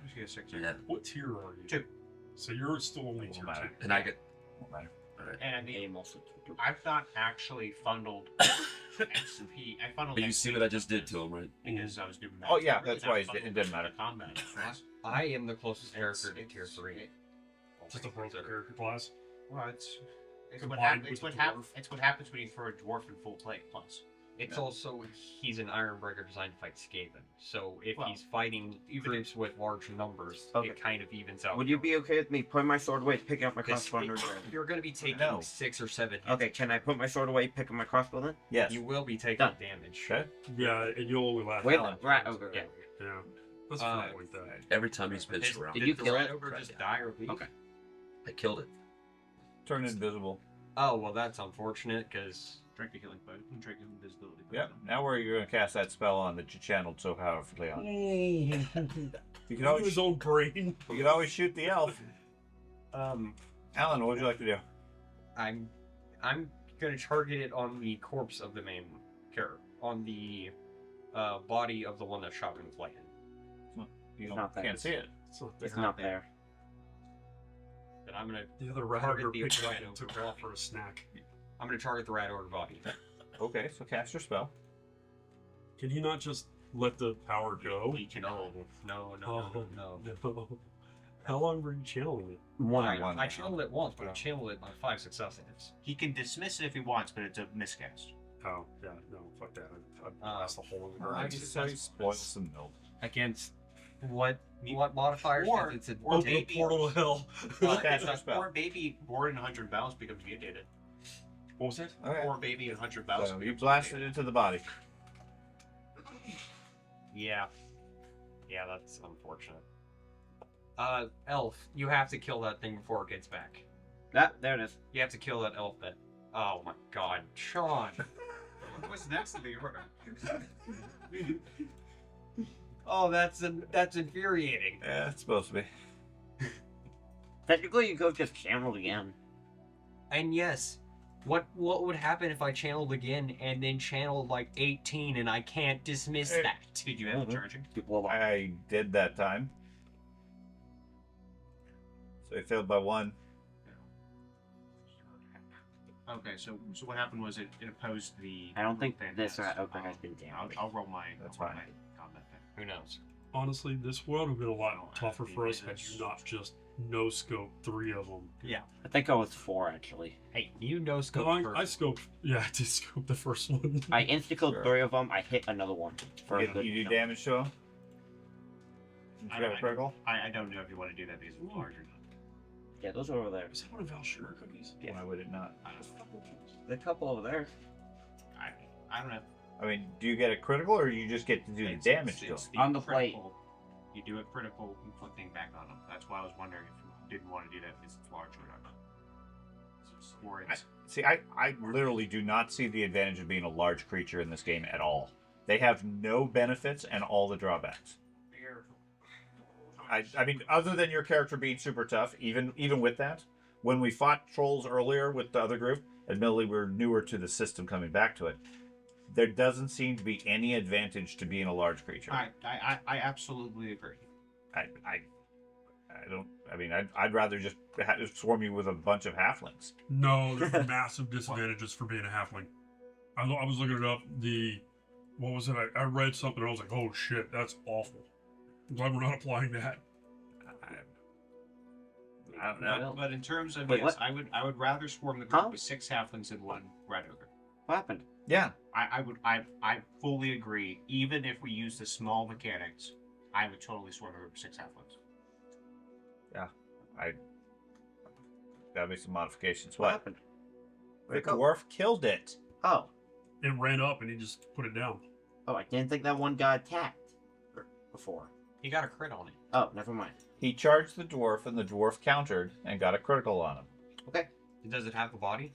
Yeah. What tier are you? 2. So you're still only tier Won't matter. 2. And I get. Won't matter. Alright. And I mean, Aim also. I've not actually funneled XP. I funneled. But you see what I just did to him, right? Because I was doing. Oh, yeah, really that's not why it funneled didn't matter. Combat. I am the closest character to tier 3. Just a broken character class. Well, it's what Combined happens. with It's the what dwarf. happens. It's what happens when you throw a dwarf in full plate. Plus, It's also he's an Ironbreaker designed to fight Skaven. So if Well, he's fighting groups with large numbers, Okay. it kind of evens out. Would you be okay with me putting my sword away, picking up my This- crossbow? and You're going to be taking No. 6 or 7 hits. Okay, can I put my sword away, pick up my crossbow then? Yes. You will be taking Done. damage. Okay. Yeah, and you'll only laugh. Wait, out. the rat ogre. Yeah. Yeah. That's a fair point, though. Every time he's been Did- surrounded. Did you the kill rat it? ogre just die or leave? Okay. I killed it. Turn invisible. Oh well, that's unfortunate because Drink a healing potion and drink invisibility. Yep. Now where are you going to cast that spell on that you channeled so powerfully on? You can His always own brain. you can always shoot the elf. um Alan, what would you like to do? I'm gonna target it on the corpse of the main character, on the body of the one that shot me with lightning. You Not there. can't see it. It's not It's there. not there. Then I'm gonna The other rat Target ogre the picked it up rat and took ogre. off for a snack. target the rat ogre body. Okay, so cast your spell. Can you not just let the power go? We can No, no, no, no, no. No. How long were you channeling it? One. I channeled it once, but I channeled it on 5 successes. He can dismiss it if he wants, but it's a miscast. Oh, yeah, no, fuck that. I'd blast the hole in the I ground. just- spoil some milk. Against what modifiers? Or- It's a or Open a portal to hell. Cast your spell. Poor baby born in 100 bounds becomes mutated. What was that? Okay. Poor baby in 100 bounds. So you blast it into the body. Yeah. Yeah, that's unfortunate. Elf, you have to kill that thing before it gets back. There it is. You have to kill that elf then. Oh my god, Sean. What's next in the order? Oh, that's infuriating. Yeah, it's supposed to be. Technically, you could just channel again. And yes, what would happen if I channeled again and then channeled like 18 and I can't dismiss Hey. that? Did you have charging? Well, I did that time. So he failed by 1. Okay, so what happened was it opposed the. I don't think Fantastic. this rat ogre has been damaged. I'll roll my. That's I'll roll fine. my combat then. Who knows? Honestly, this world would have been a Oh, lot tougher for us had you not just no scope 3 of them. I think I was 4 actually. Hey, you know scope No, first. I scoped. Yeah, I did scope the first one. I insta-killed Sure. 3 of them. I hit another one. For a You good do jump. damage to him? You I got a don't- critical? I don't know if you want to do that because it's large or not. Yeah, those are over there. Is that one of Val's sugar cookies? Why would it not? There's a couple over there. I don't know. I mean, do you get a critical or you just get to do the damage to him? It's On the plate. critical. You do a critical inflicting back on them. That's why I was wondering if you didn't want to do that because it's large or not. Or it's. See, I literally do not see the advantage of being a large creature in this game at all. They have no benefits and all the drawbacks. I mean, other than your character being super tough, even with that, when we fought trolls earlier with the other group, admittedly we're newer to the system coming back to it, there doesn't seem to be any advantage to being a large creature. I absolutely agree. I don't. I mean, I'd rather just swarm you with a bunch of halflings. No, there's massive disadvantages for being a halfling. I was looking it up. What was it? I read something and I was like, oh shit, that's awful. I'm glad we're not applying that. I don't know. But in terms of Wait, yes, what? I would rather swarm the group Huh? with 6 halflings and 1 rat ogre. What happened? Yeah, I fully agree. Even if we use the small mechanics, I would totally swarm the group with 6 halflings. gotta make some modifications. What What? happened? The Where'd it go? dwarf killed it. Oh. It ran up and he just put it down. Oh, I didn't think that one got attacked before. He got a crit on it. Oh, never mind. He charged the dwarf, and the dwarf countered and got a critical on him. Okay. Does it have the body?